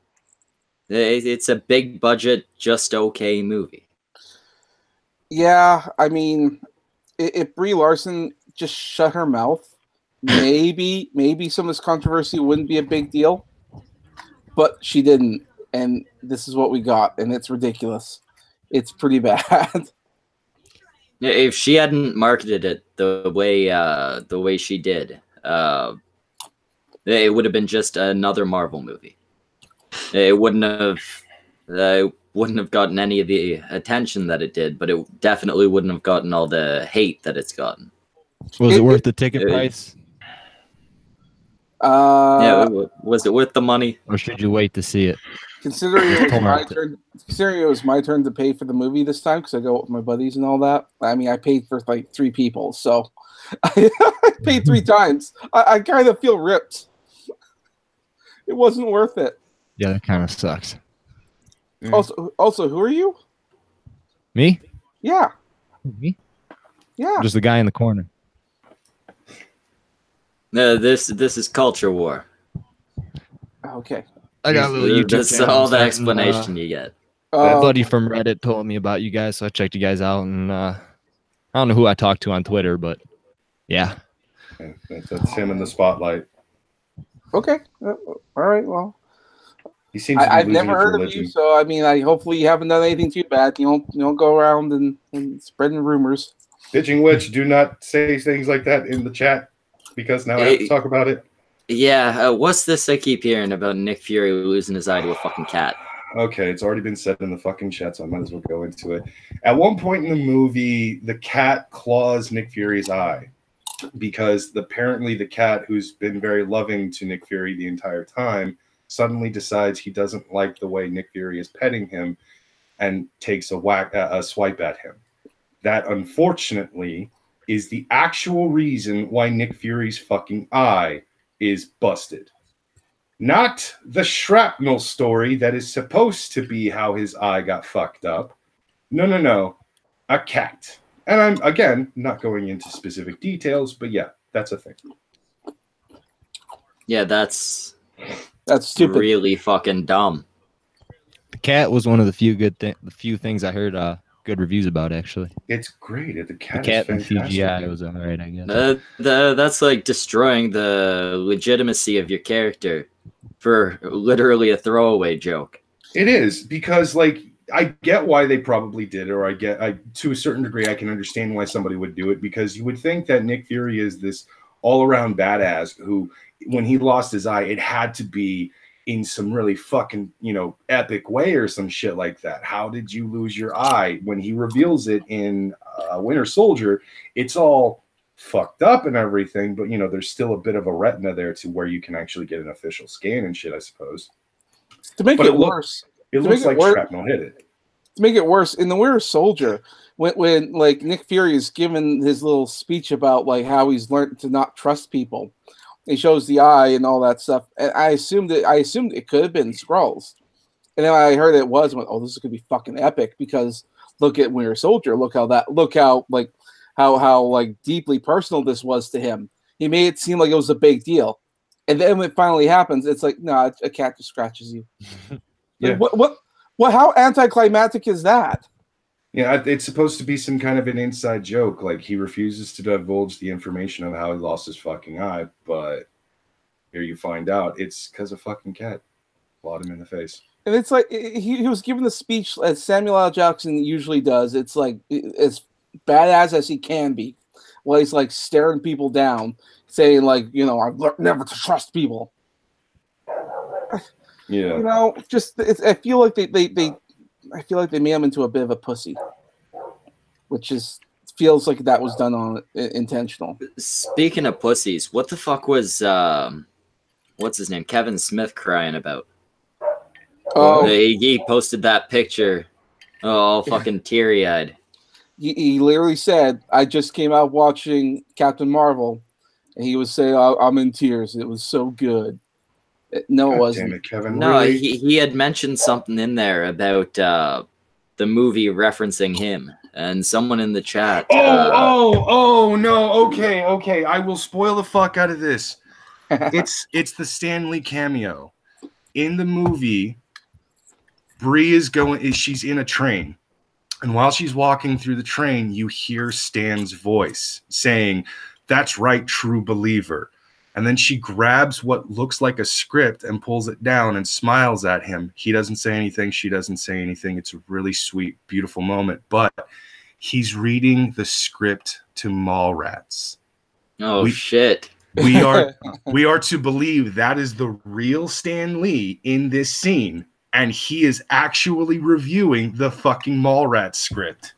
a big budget, just okay movie. Yeah, I mean, if Brie Larson just shut her mouth, maybe some of this controversy wouldn't be a big deal. But she didn't, and this is what we got, and it's ridiculous. It's pretty bad. If she hadn't marketed it the way she did, it would have been just another Marvel movie. It wouldn't have gotten any of the attention that it did, but it definitely wouldn't have gotten all the hate that it's gotten. Was it worth the ticket price? Was it worth the money? Or should you wait to see it? Considering it was my turn to pay for the movie this time, because I go with my buddies and all that. I mean, I paid for like 3 people, so I paid 3 times. I kind of feel ripped. It wasn't worth it. Yeah, that kind of sucks. Also, who are you? Me? Yeah. Me? Yeah. Just the guy in the corner. No, this is Culture War. Okay. I got a little YouTube That's channel. all the explanation you get. A buddy from Reddit told me about you guys, so I checked you guys out, and I don't know who I talked to on Twitter, but yeah. That's him in the spotlight. Okay. All right. Well, he seems. I've never heard of you, so I mean, hopefully you haven't done anything too bad. You don't go around and spreading rumors. Bitching witch, do not say things like that in the chat, because now I have to talk about it. Yeah, what's this I keep hearing about Nick Fury losing his eye to a fucking cat? Okay, it's already been said in the fucking chat, so I might as well go into it. At one point in the movie, the cat claws Nick Fury's eye because apparently the cat, who's been very loving to Nick Fury the entire time, suddenly decides he doesn't like the way Nick Fury is petting him and takes a swipe at him. That, unfortunately, is the actual reason why Nick Fury's fucking eye is busted. Not the shrapnel story that is supposed to be how his eye got fucked up. No. A cat. And I'm, again, not going into specific details, but yeah, that's a thing. Yeah, that's stupid. Really fucking dumb. The cat was one of the few things I heard good reviews about, actually. It's great. The cat and is fantastic. CGI was alright, I guess. That's like destroying the legitimacy of your character for literally a throwaway joke. It is, because like I get why they probably did it, or I to a certain degree I can understand why somebody would do it, because you would think that Nick Fury is this all-around badass who, when he lost his eye, it had to be in some really fucking, epic way or some shit like that. How did you lose your eye? When he reveals it in Winter Soldier, it's all fucked up and everything, but there's still a bit of a retina there to where you can actually get an official scan and shit, I suppose. To make it worse, it looks like shrapnel hit it. To make it worse, in the Winter Soldier, when like Nick Fury is given his little speech about like how he's learned to not trust people, he shows the eye and all that stuff. And I assumed it could have been Skrulls. And then I heard it was, I went, oh, this is gonna be fucking epic, because look at Winter Soldier. Look how deeply personal this was to him. He made it seem like it was a big deal. And then when it finally happens, it's like, no, a cat just scratches you. Yeah. What how anticlimactic is that? Yeah, it's supposed to be some kind of an inside joke. Like, he refuses to divulge the information of how he lost his fucking eye, but here you find out it's because a fucking cat clawed him in the face. And it's like he was given the speech as Samuel L. Jackson usually does. It's like as badass as he can be, while he's like staring people down, saying like, I've learned never to trust people. Yeah, I feel like they made him into a bit of a pussy, which feels like that was done on intentional. Speaking of pussies, what the fuck was what's his name, Kevin Smith, crying about? Oh, he posted that picture, all fucking teary-eyed. He literally said, "I just came out watching Captain Marvel," and he was saying, "I'm in tears. It was so good." No, it God wasn't. damn it, Kevin. No, Really? he had mentioned something in there about the movie referencing him, and someone in the chat. Oh no. Okay. I will spoil the fuck out of this. It's the Stan Lee cameo. In the movie, Brie she's in a train. And while she's walking through the train, you hear Stan's voice saying, "That's right, true believer." And then she grabs what looks like a script and pulls it down and smiles at him. He doesn't say anything. She doesn't say anything. It's a really sweet, beautiful moment. But he's reading the script to Mallrats. Oh, shit. We are to believe that is the real Stan Lee in this scene. And he is actually reviewing the fucking Mallrats script.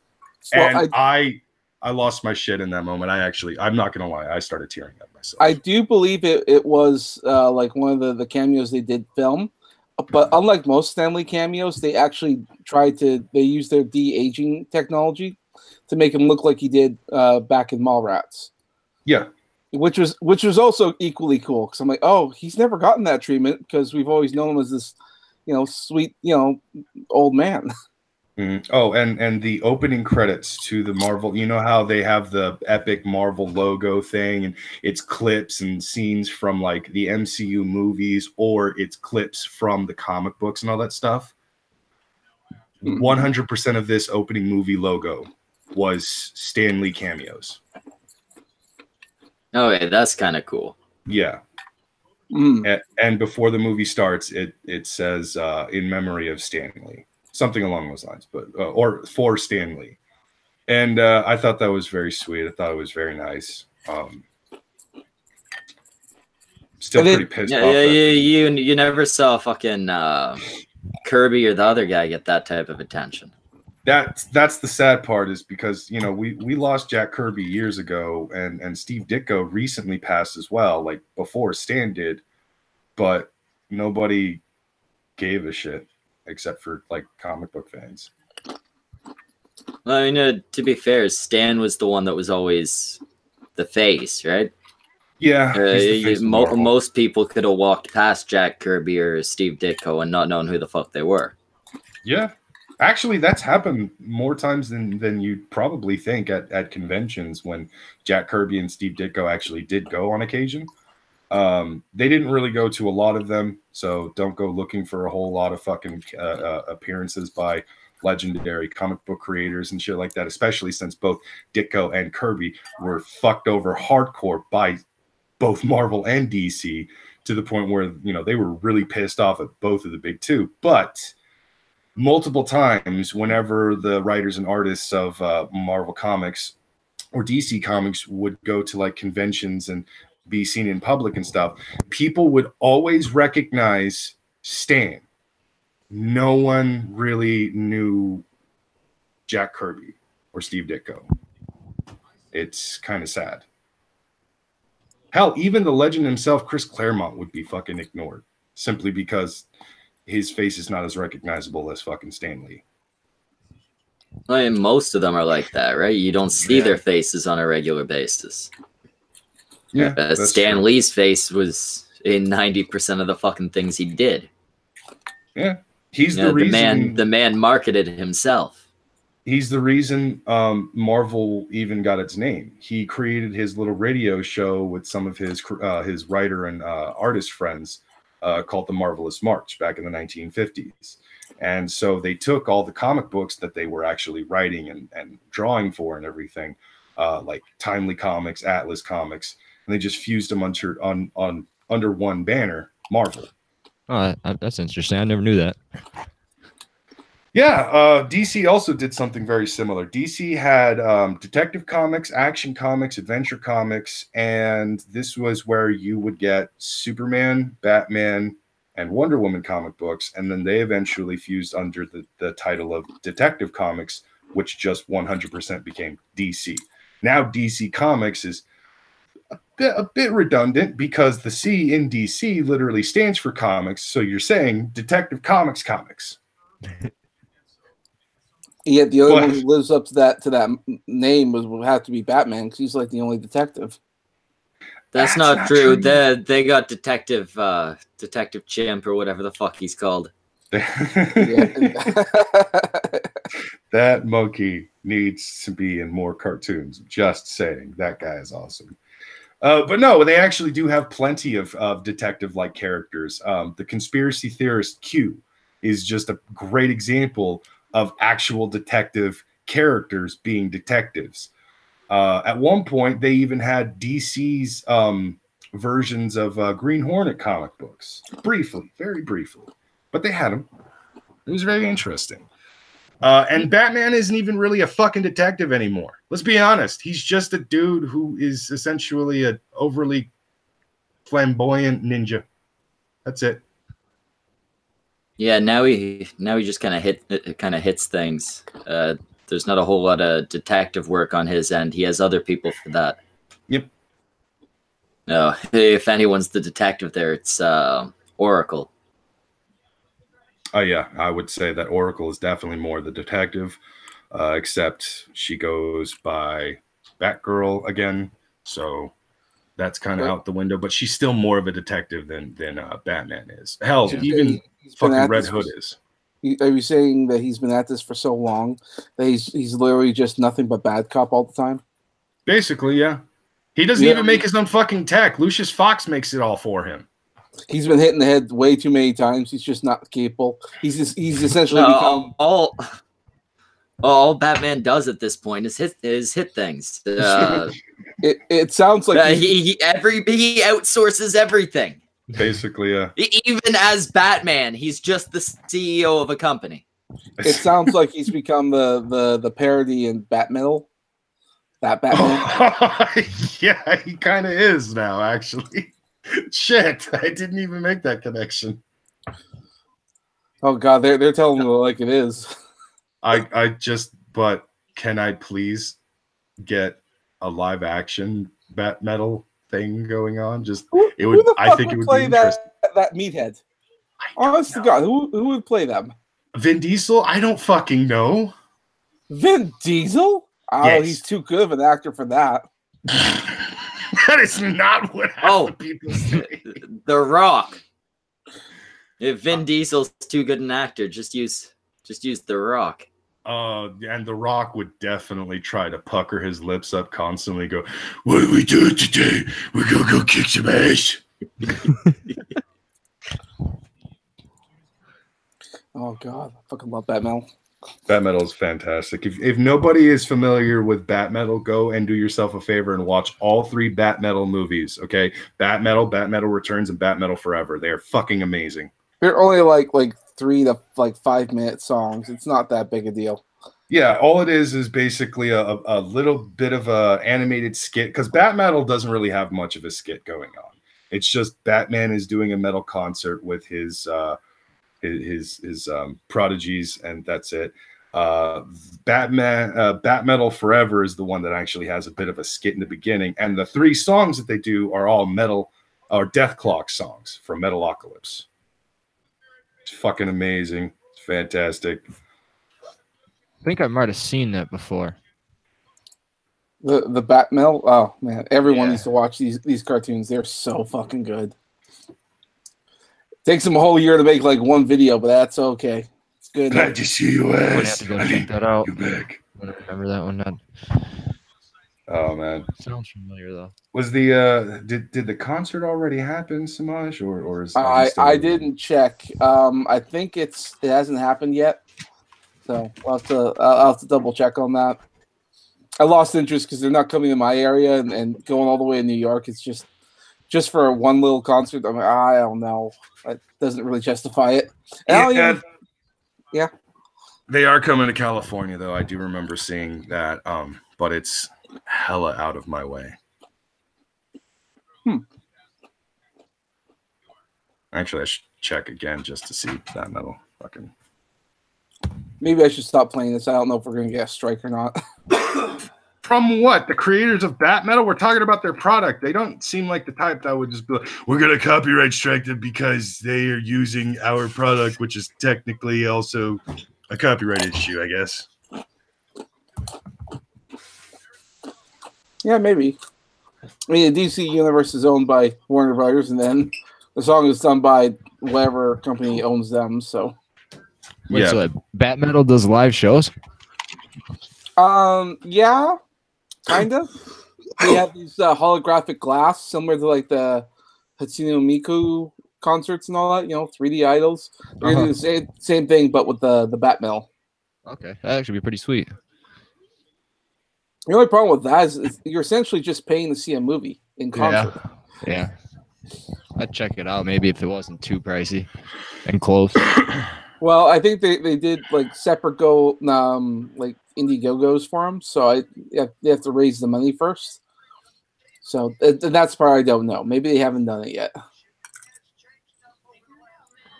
Well, And I lost my shit in that moment. I'm not gonna lie, I started tearing up myself. I do believe it was like one of the cameos they did film, but unlike most Stanley cameos, they actually they used their de-aging technology to make him look like he did back in Mallrats. Yeah, which was also equally cool because I'm like, oh, he's never gotten that treatment because we've always known him as this, sweet, old man. Mm-hmm. Oh, and the opening credits to the Marvel, you know how they have the epic Marvel logo thing, and it's clips and scenes from like the MCU movies, or it's clips from the comic books and all that stuff. 100% of this opening movie logo was Stan Lee cameos. Okay, that's kind of cool. Yeah. And before the movie starts, it says in memory of Stan Lee. Something along those lines, but or for Stan Lee. And I thought that was very sweet. I thought it was very nice. Still pretty pissed off. Yeah, you never saw fucking Kirby or the other guy get that type of attention. That's the sad part, is because we lost Jack Kirby years ago, and Steve Ditko recently passed as well, like before Stan did, but nobody gave a shit except for like comic book fans. Well, I mean, to be fair, Stan was the one that was always the face, right? Yeah. Most people could have walked past Jack Kirby or Steve Ditko and not known who the fuck they were. Yeah. Actually, that's happened more times than you'd probably think at conventions when Jack Kirby and Steve Ditko actually did go on occasion. They didn't really go to a lot of them, so don't go looking for a whole lot of fucking appearances by legendary comic book creators and shit like that, especially since both Ditko and Kirby were fucked over hardcore by both Marvel and DC to the point where, they were really pissed off at both of the big two. But multiple times, whenever the writers and artists of Marvel Comics or DC Comics would go to like conventions and be seen in public and stuff, people would always recognize Stan. No one really knew Jack Kirby or Steve Ditko. It's kind of sad. Hell, even the legend himself, Chris Claremont, would be fucking ignored simply because his face is not as recognizable as fucking Stan Lee. I mean, most of them are like that, right? You don't see their faces on a regular basis. Yeah, Stan Lee's face was in 90% of the fucking things he did. Yeah, he's the reason. The man marketed himself. He's the reason Marvel even got its name. He created his little radio show with some of his writer and artist friends called The Marvelous March back in the 1950s. And so they took all the comic books that they were actually writing and drawing for and everything, like Timely Comics, Atlas Comics, and they just fused them under one banner, Marvel. Oh, that's interesting. I never knew that. Yeah, DC also did something very similar. DC had Detective Comics, Action Comics, Adventure Comics, and this was where you would get Superman, Batman, and Wonder Woman comic books, and then they eventually fused under the title of Detective Comics, which just 100% became DC. Now DC Comics is a bit redundant because the C in DC literally stands for comics, so you're saying Detective Comics comics. Yeah, the only one who lives up to that name would have to be Batman because he's like the only detective. That's not true. They got Detective Chimp or whatever the fuck he's called. That monkey needs to be in more cartoons. Just saying. That guy is awesome. But no, they actually do have plenty of detective-like characters. The conspiracy theorist Q is just a great example of actual detective characters being detectives. At one point, they even had DC's versions of Green Hornet comic books. Briefly, very briefly. But they had them. It was very interesting. And Batman isn't even really a fucking detective anymore. Let's be honest. He's just a dude who is essentially an overly flamboyant ninja. That's it. Yeah, now he just kind of hits things. There's not a whole lot of detective work on his end. He has other people for that. Yep. No, if anyone's the detective there, it's Oracle. Oh yeah, I would say that Oracle is definitely more the detective, except she goes by Batgirl again, so that's kind of out the window. But she's still more of a detective than Batman is. Hell, even fucking Red Hood is. Are you saying that he's been at this for so long that he's literally just nothing but bad cop all the time? Basically, yeah. He doesn't even make his own fucking tech. Lucius Fox makes it all for him. He's been hit in the head way too many times. He's just not capable. He's essentially become all Batman does at this point is hit things. It sounds like he outsources everything. Basically, yeah. Even as Batman, he's just the CEO of a company. It sounds like he's become the parody in Batmetal. That Batman. Yeah, he kind of is now, actually. Shit, I didn't even make that connection. Oh god, they're telling me like it is. But can I please get a live action Bat Metal thing going on? I think it would play be interesting. That meathead. Honest to God, who would play them? Vin Diesel? I don't fucking know. Vin Diesel? Oh, yes. He's too good of an actor for that. That is not what people say. The Rock. If Vin Diesel's too good an actor, just use The Rock. And The Rock would definitely try to pucker his lips up constantly, go, "What are we doing today? We're gonna go kick some ass." Oh god, I fucking love Batmetal. Batmetal is fantastic. If nobody is familiar with Batmetal, go and do yourself a favor and watch all 3 Batmetal movies. Okay, Batmetal Returns, and Batmetal Forever. They are fucking amazing. They're only like 3 to 5 minute songs. It's not that big a deal. Yeah, all it is basically a little bit of a animated skit, because Batmetal doesn't really have much of a skit going on. It's just Batman is doing a metal concert with his prodigies, and that's it. Batmetal Forever is the one that actually has a bit of a skit in the beginning, and the 3 songs that they do are all metal or Death Clock songs from Metalocalypse. It's fucking amazing. It's fantastic. I think I might have seen that before. The Batmetal. Oh man, everyone needs to watch these cartoons. They're so fucking good. Takes them a whole year to make like one video, but that's okay. It's good. Glad to see you, ass. I'm gonna have to go check that out. You're back. I don't remember that one. Oh man, sounds familiar though. Was the did the concert already happen, Semaj, or is I didn't check. I think it hasn't happened yet, so I'll have to double check on that. I lost interest because they're not coming to my area, and going all the way to New York. It's just for one little concert. I'm like, I don't know. That doesn't really justify it. Yeah. They are coming to California, though. I do remember seeing that, but it's hella out of my way. Actually, I should check again just to see that metal. Fucking. Maybe I should stop playing this. I don't know if we're gonna get a strike or not. From what? The creators of Batmetal? We're talking about their product. They don't seem like the type that would just be like, we're going to copyright strike them because they are using our product, which is technically also a copyright issue, I guess. Yeah, maybe. I mean, the DC universe is owned by Warner Brothers, and then the song is done by whatever company owns them. So, Wait, Yeah. so Bat Metal does live shows? yeah, kind of. They have these holographic glass, similar to like the Hatsune Miku concerts and all that. 3D idols. They're gonna do the same thing, but with the Bat Mill. Okay, that actually be pretty sweet. The only problem with that is you're essentially just paying to see a movie in concert. Yeah. I'd check it out maybe if it wasn't too pricey and close. Well, I think they did like separate like Indiegogos for them, so they have to raise the money first. So and that's part I don't know. Maybe they haven't done it yet.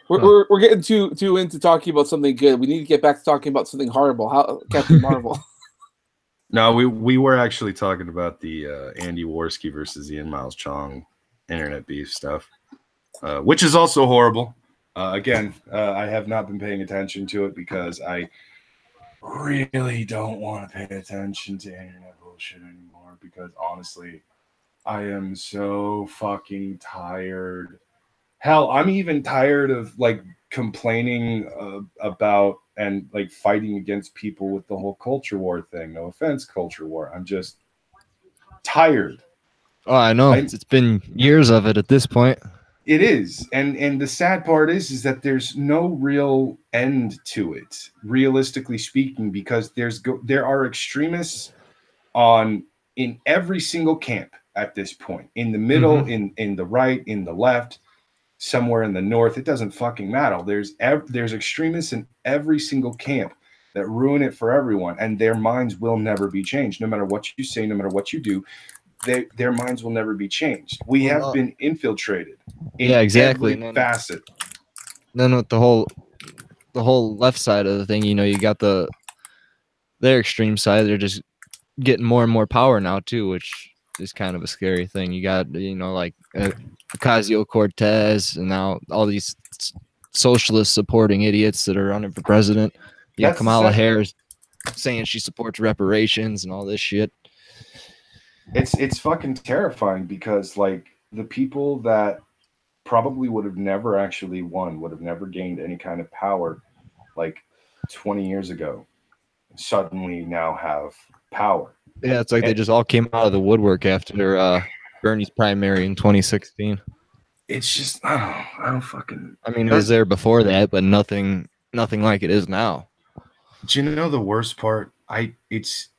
We're getting too into talking about something good. We need to get back to talking about something horrible. How Captain Marvel. No, we were actually talking about the Andy Warski versus Ian Miles Chong internet beef stuff, which is also horrible. Again, I have not been paying attention to it because I really don't want to pay attention to internet bullshit anymore because honestly, I am so fucking tired. Hell, I'm even tired of like complaining about and like fighting against people with the whole culture war thing. No offense, culture war. I'm just tired. Oh, I know. It's been years of it at this point. It is. And the sad part is that there's no real end to it, realistically speaking, because there are extremists in every single camp at this point. In the middle, in the right, in the left, somewhere in the north, it doesn't fucking matter. There's extremists in every single camp that ruin it for everyone, and their minds will never be changed. No matter what you say, no matter what you do, their minds will never be changed. We have been infiltrated in every facet. Then with the whole left side of the thing, you got their extreme side. They're just getting more and more power now too, which is kind of a scary thing. You got like Ocasio-Cortez, and now all these socialist supporting idiots that are running for president. You got Kamala Harris saying she supports reparations and all this shit. It's fucking terrifying because like the people that probably would have never actually won, would have never gained any kind of power like 20 years ago, suddenly now have power. Yeah, it's like they just all came out of the woodwork after Bernie's primary in 2016. It's just I don't fucking. I mean, it was there before that, but nothing like it is now. Do you know the worst part? This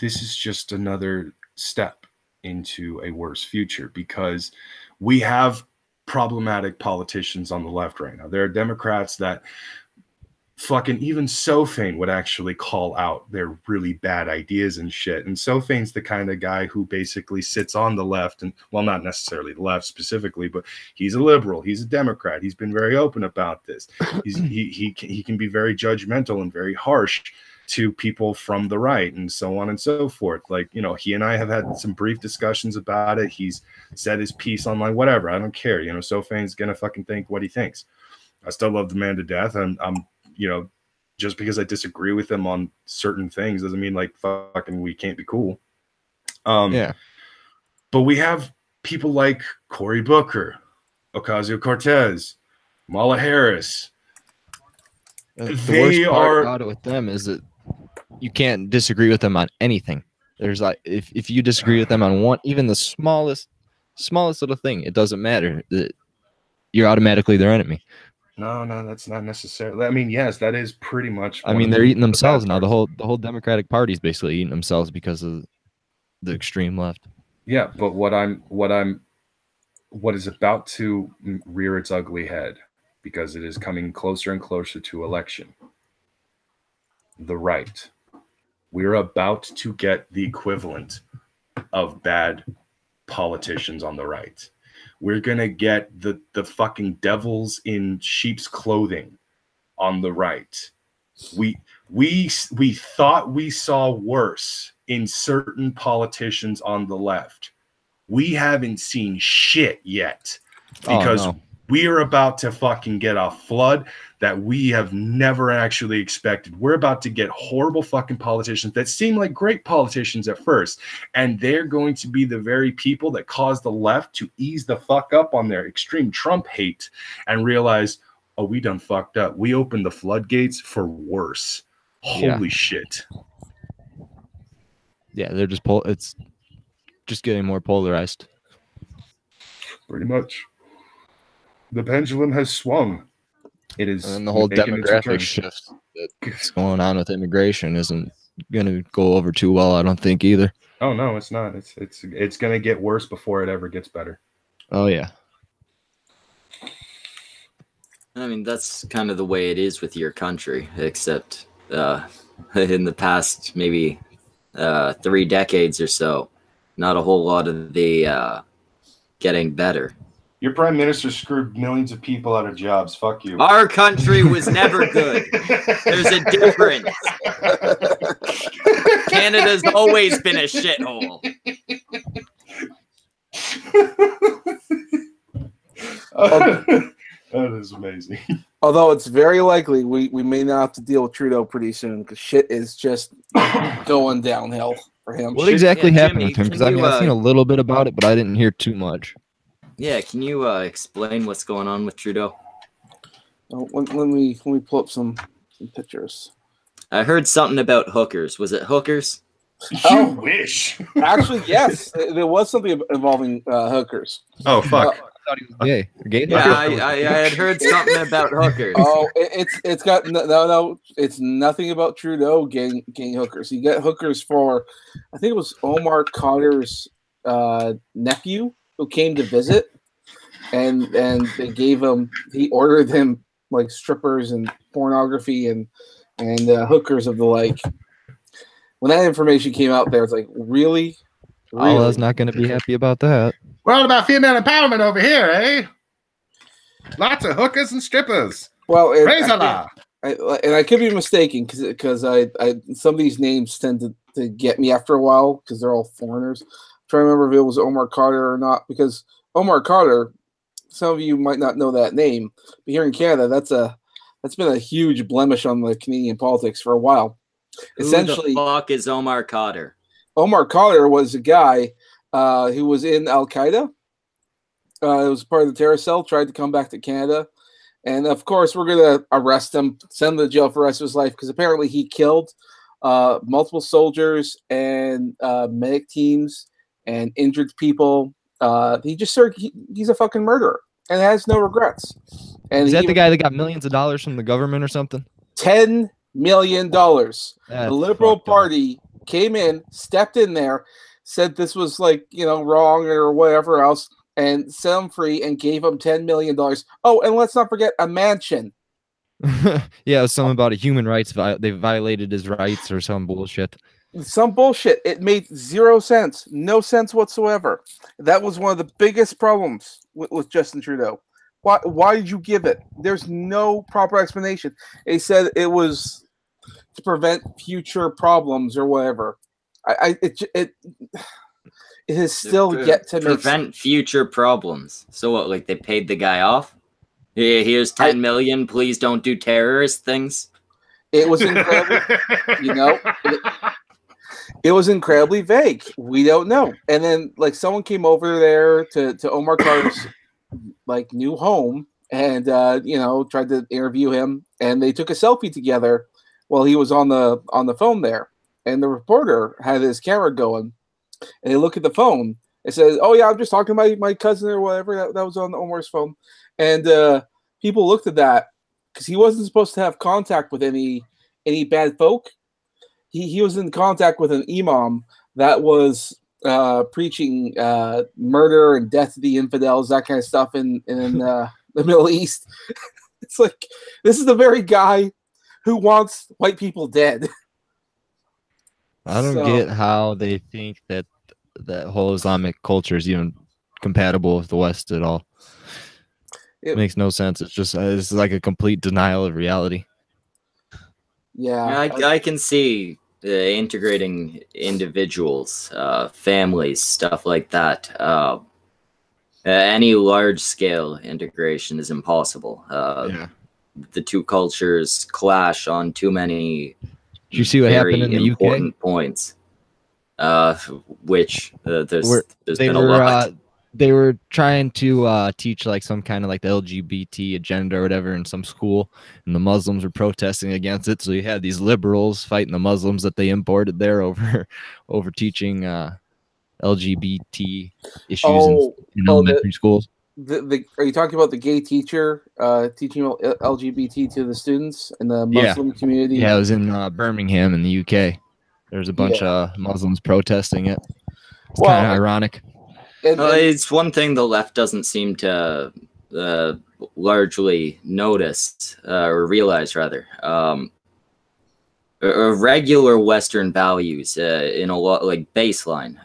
is just another step into a worse future because we have problematic politicians on the left right now. There are Democrats that fucking even Sophane would actually call out their really bad ideas and shit. And Sophane's the kind of guy who basically sits on the left, and well, not necessarily the left specifically, but he's a liberal. He's a Democrat. He's been very open about this. He can be very judgmental and very harsh to people from the right and so on and so forth. Like, he and I have had some brief discussions about it. He's said his piece online, whatever. I don't care. Sophane's going to fucking think what he thinks. I still love the man to death. And I'm just because I disagree with him on certain things doesn't mean like fucking we can't be cool. Yeah. But we have people like Cory Booker, Ocasio-Cortez, Kamala Harris. The worst part about it with them is that you can't disagree with them on anything. There's like if you disagree with them on even the smallest little thing, it doesn't matter. You're automatically their enemy. No, that's not necessarily. I mean, yes, that is pretty much. I mean, they're eating themselves now. The whole Democratic Party is basically eating themselves because of the extreme left. Yeah, but what is about to rear its ugly head, because it is coming closer and closer to election. The right. We're about to get the equivalent of bad politicians on the right. We're gonna get the fucking devils in sheep's clothing on the right. We thought we saw worse in certain politicians on the left. We haven't seen shit yet We are about to fucking get a flood that we have never actually expected. We're about to get horrible fucking politicians that seem like great politicians at first. And they're going to be the very people that cause the left to ease the fuck up on their extreme Trump hate and realize, oh, we done fucked up. We opened the floodgates for worse. Holy shit. Yeah, they're just it's just getting more polarized. Pretty much. The pendulum has swung. It is, and the whole demographic shift that's going on with immigration isn't going to go over too well, I don't think either. Oh no, it's not. It's going to get worse before it ever gets better. Oh yeah. I mean, that's kind of the way it is with your country, except in the past maybe 3 decades or so, not a whole lot of the getting better. Your prime minister screwed millions of people out of jobs. Fuck you. Our country was never good. There's a difference. Canada's always been a shithole. That is amazing. Although it's very likely we may not have to deal with Trudeau pretty soon because shit is just going downhill for him. What exactly happened with him? Jimmy, Because I mean, I've seen a little bit about it, but I didn't hear too much. Yeah, can you explain what's going on with Trudeau? Oh, let me pull up some pictures. I heard something about hookers. Was it hookers? You wish. Actually, yes, there was something involving hookers. Oh fuck! I thought he was gay. Gay? Yeah, I had heard something about hookers. Oh, it's got no. It's nothing about Trudeau getting hookers. He got hookers for, I think it was Omar Khadr's nephew who came to visit, and they gave him. He ordered him like strippers and pornography and hookers of the like. When that information came out there, it's like, really? Allah's not going to be happy about that. We're all about female empowerment over here, eh? Lots of hookers and strippers. Well, Praise Allah. I could be mistaken because I some of these names tend to get me after a while because they're all foreigners. I'm trying to remember if it was Omar Khadr or not, because Omar Khadr, some of you might not know that name, but here in Canada, that's been a huge blemish on the Canadian politics for a while. Essentially, who the fuck is Omar Khadr? Omar Khadr was a guy who was in Al Qaeda. It was part of the terror cell. Tried to come back to Canada, and of course, we're gonna arrest him, send him to jail for the rest of his life because apparently he killed multiple soldiers and medic teams and injured people. He's a fucking murderer and has no regrets. And is that the guy that got millions of dollars from the government or something? $10 million. The Liberal Party came in, stepped in there, said this was like, wrong or whatever else, and set him free and gave him $10 million. Oh, and let's not forget a mansion. Yeah, it was something about a human rights. They violated his rights or some bullshit. Some bullshit. It made 0 sense. No sense whatsoever. That was one of the biggest problems with Justin Trudeau. Why did you give it? There's no proper explanation. They said it was to prevent future problems or whatever. It has still yet to prevent future problems. So what? Like they paid the guy off? Yeah, here's 10 million. Please don't do terrorist things. It was incredibly, it was incredibly vague. We don't know. And then like someone came over there to Omar Khadr's like new home and tried to interview him, and they took a selfie together while he was on the phone there, and the reporter had his camera going, and they look at the phone. It says, "Oh yeah, I'm just talking to my cousin or whatever that was on Omar's phone," and people looked at that because he wasn't supposed to have contact with any bad folk. He was in contact with an imam that was preaching murder and death to the infidels, that kind of stuff in the Middle East. It's like, this is the very guy who wants white people dead. I don't get how they think that whole Islamic culture is even compatible with the West at all. It makes no sense. It's like a complete denial of reality. Yeah, I can see integrating individuals, families, stuff like that. Any large-scale integration is impossible. Yeah. The two cultures clash on too many Did you see what happened in very the UK? important points. Which there's Where they been a were lot. they were trying to teach like some kind of like the LGBT agenda or whatever in some school, and the Muslims were protesting against it. So you had these liberals fighting the Muslims that they imported there over teaching LGBT issues in elementary schools. Are you talking about the gay teacher teaching LGBT to the students in the Muslim community? Yeah, it was in Birmingham in the UK. There's a bunch of Muslims protesting it. It's kind of ironic. It's one thing the left doesn't seem to largely notice or realize, rather. Regular Western values in a lot, like baseline,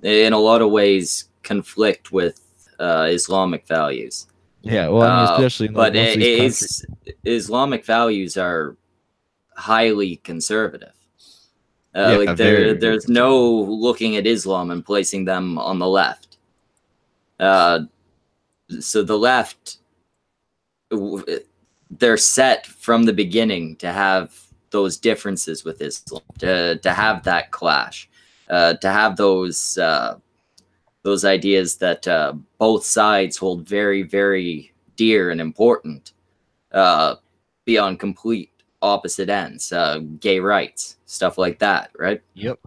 in a lot of ways conflict with Islamic values. Yeah, well, I mean, especially in but most of these Islamic values are highly conservative. Yeah, there's no looking at Islam and placing them on the left. So the left, they're set from the beginning to have those differences with Islam, to have that clash, to have those ideas that both sides hold very, very dear and important, be on complete opposite ends, gay rights, stuff like that, right? Yep.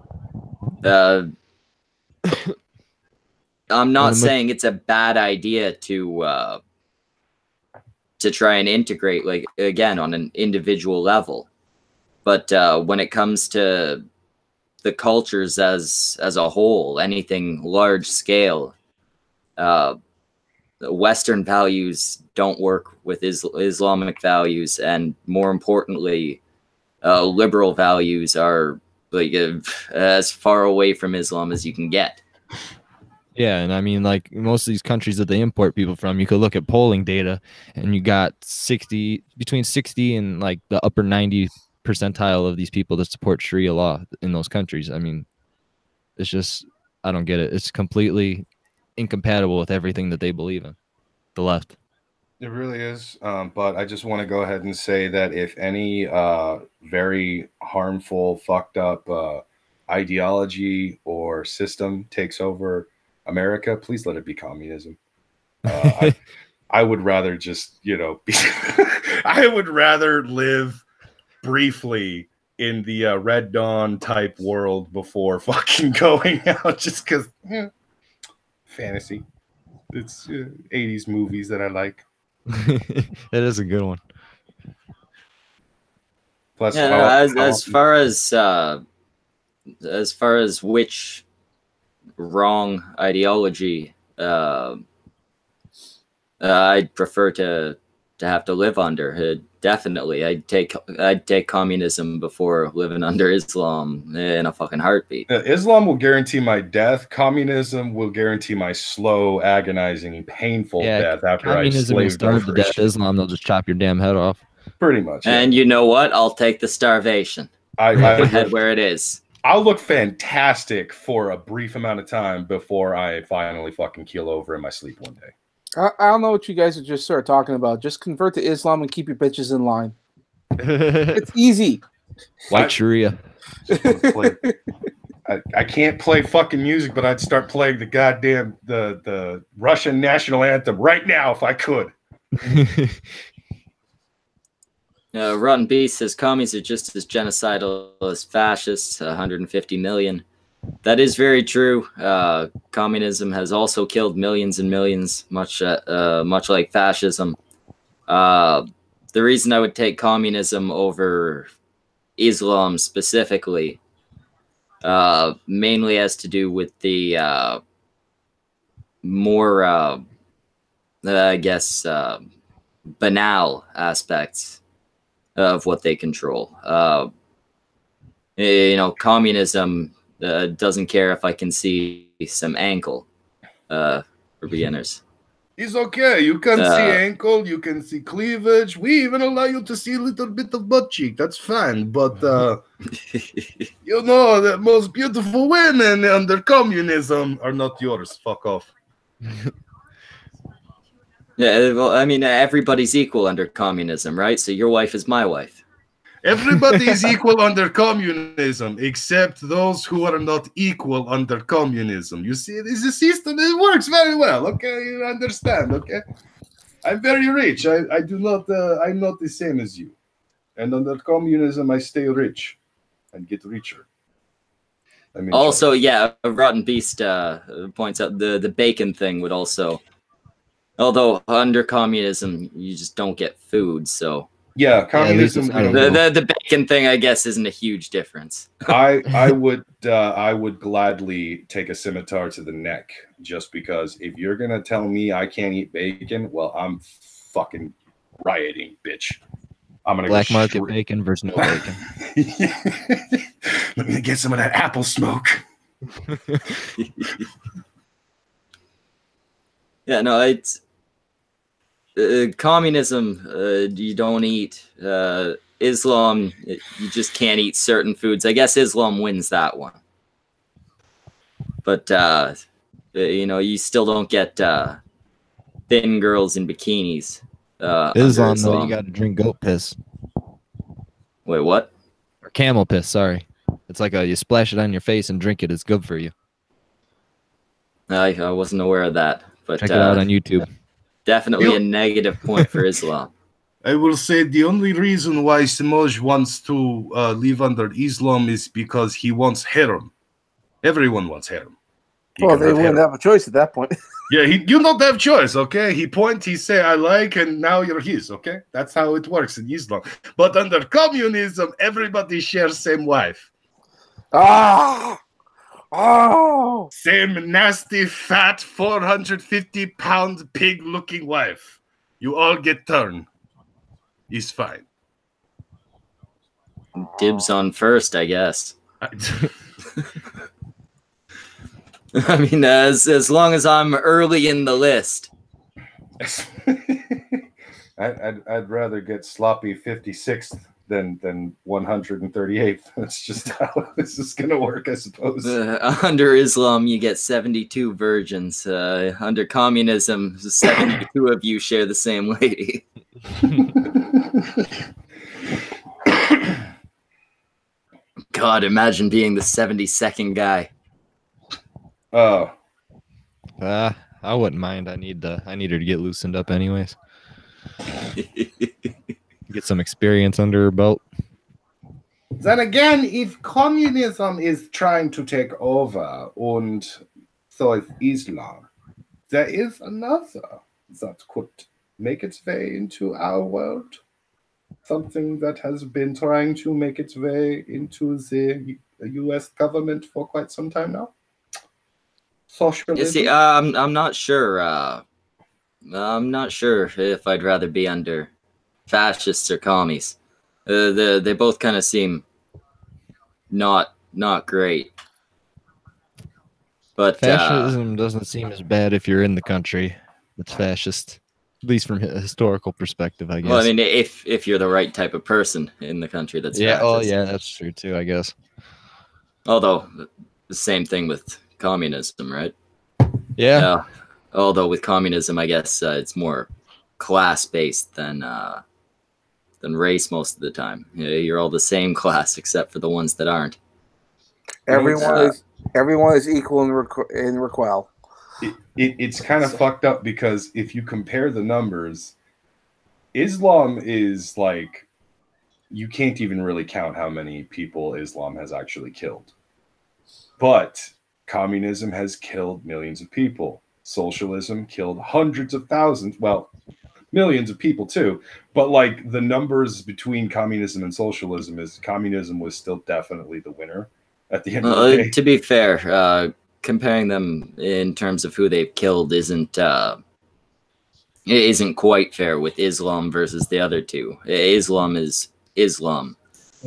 I'm not saying it's a bad idea to try and integrate, like, again, on an individual level, but when it comes to the cultures as a whole, anything large scale, Western values don't work with Islamic values, and more importantly, liberal values are like as far away from Islam as you can get. Yeah, and I mean, like most of these countries that they import people from, you could look at polling data, and you got between 60 and like the upper 90 percentile of these people that support Sharia law in those countries. I mean, it's just, I don't get it. It's completely incompatible with everything that they believe in, the left. It really is. But I just want to go ahead and say that if any very harmful, fucked up ideology or system takes over America, please let it be communism. I would rather just, I would rather live briefly in the Red Dawn type world before fucking going out, just because fantasy. It's 80s movies that I like. That is a good one. Plus, as far as which wrong ideology I'd prefer to have to live under, definitely I'd take communism before living under Islam in a fucking heartbeat. Islam will guarantee my death. Communism will guarantee my slow, agonizing, painful death after communism I will slaved starve over to death. Islam, they'll just chop your damn head off. Pretty much. Yeah. And you know what? I'll take the starvation. I head where it is. I'll look fantastic for a brief amount of time before I finally fucking keel over in my sleep one day. I don't know what you guys are just sort of talking about. Just convert to Islam and keep your bitches in line. It's easy. White Sharia. I can't play fucking music, but I'd start playing the goddamn the Russian national anthem right now if I could. Rotten Beast says commies are just as genocidal as fascists, 150 million. That is very true. Communism has also killed millions and millions, much like fascism. The reason I would take communism over Islam specifically mainly has to do with the more, I guess, banal aspects of what they control. Communism doesn't care if I can see some ankle for beginners. It's okay. You can see ankle. You can see cleavage. We even allow you to see a little bit of butt cheek. That's fine. But, the most beautiful women under communism are not yours. Fuck off. Yeah, well, I mean, everybody's equal under communism, right? So your wife is my wife. Everybody is equal under communism, except those who are not equal under communism. You see, this is a system that works very well. Okay, you understand? Okay, I'm very rich. I do not. I'm not the same as you. And under communism, I stay rich and get richer. I'm in Also, charge. yeah, Rotten Beast points out the bacon thing would also. Although under communism, you just don't get food, so Yeah, at least communism. it's We not don't illegal. the bacon thing, I guess, isn't a huge difference. I would gladly take a scimitar to the neck just because if you're gonna tell me I can't eat bacon, well, I'm fucking rioting, bitch. I'm gonna Black go market bacon versus no bacon. Let me get some of that apple smoke. Yeah, no, it's communism. You don't eat. Islam, you just can't eat certain foods. I guess Islam wins that one. But you know, you still don't get thin girls in bikinis. Islam, under though, you got to drink goat piss Wait, what? or camel piss. Sorry, it's like you splash it on your face and drink it. It's good for you. I wasn't aware of that, but Check it out on YouTube. definitely a negative point for Islam. I will say the only reason why Semaj wants to live under Islam is because he wants harem. Everyone wants harem. Well, they wouldn't have a choice at that point. Yeah, you don't have choice, okay? He point, he say, I like, and now you're his, okay? That's how it works in Islam. But under communism, everybody shares same wife. Ah! Oh! Same nasty, fat, 450-pound, pig-looking wife. You all get turn. He's fine. Dibs on first, I guess. I mean, as long as I'm early in the list. I'd rather get sloppy 56th than 138th. That's just how this is gonna work, I suppose. Under Islam, you get 72 virgins. Under communism, 72 of you share the same lady. God, imagine being the 72nd guy. Oh, I wouldn't mind. I need her to get loosened up anyways. Get some experience under her belt. then again, if communism is trying to take over, and so is Islam, there is another that could make its way into our world. Something that has been trying to make its way into the U.S. government for quite some time now. Socialism. You see, I'm not sure. I'm not sure if I'd rather be under fascists or commies. They both kind of seem not great. But Fascism doesn't seem as bad if you're in the country that's fascist, at least from a historical perspective, I guess. well, I mean, if you're the right type of person in the country that's yeah, oh fascist. yeah, that's true too, I guess. Although the same thing with communism, right? Yeah. Although with communism, I guess it's more class-based than race most of the time. You're all the same class except for the ones that aren't. Everyone is equal in Requel. It's kind of fucked up because if you compare the numbers, Islam is like, you can't even really count how many people Islam has actually killed. But communism has killed millions of people. Socialism killed hundreds of thousands, well, millions of people too. But like the numbers between communism and socialism is communism was still definitely the winner at the end of the day. To be fair, comparing them in terms of who they've killed isn't quite fair with Islam versus the other two. Islam is Islam.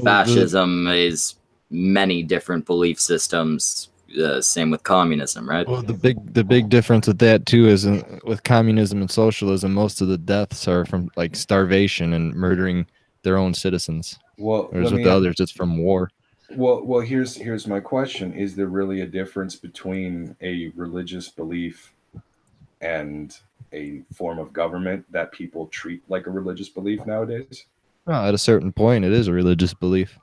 Fascism is many different belief systems. Same with communism, right? Well, the big difference with that too is with communism and socialism, most of the deaths are from like starvation and murdering their own citizens. Well, whereas with the others, it's from war. Well, here's my question: is there really a difference between a religious belief and a form of government that people treat like a religious belief nowadays. Well, at a certain point, it is a religious belief.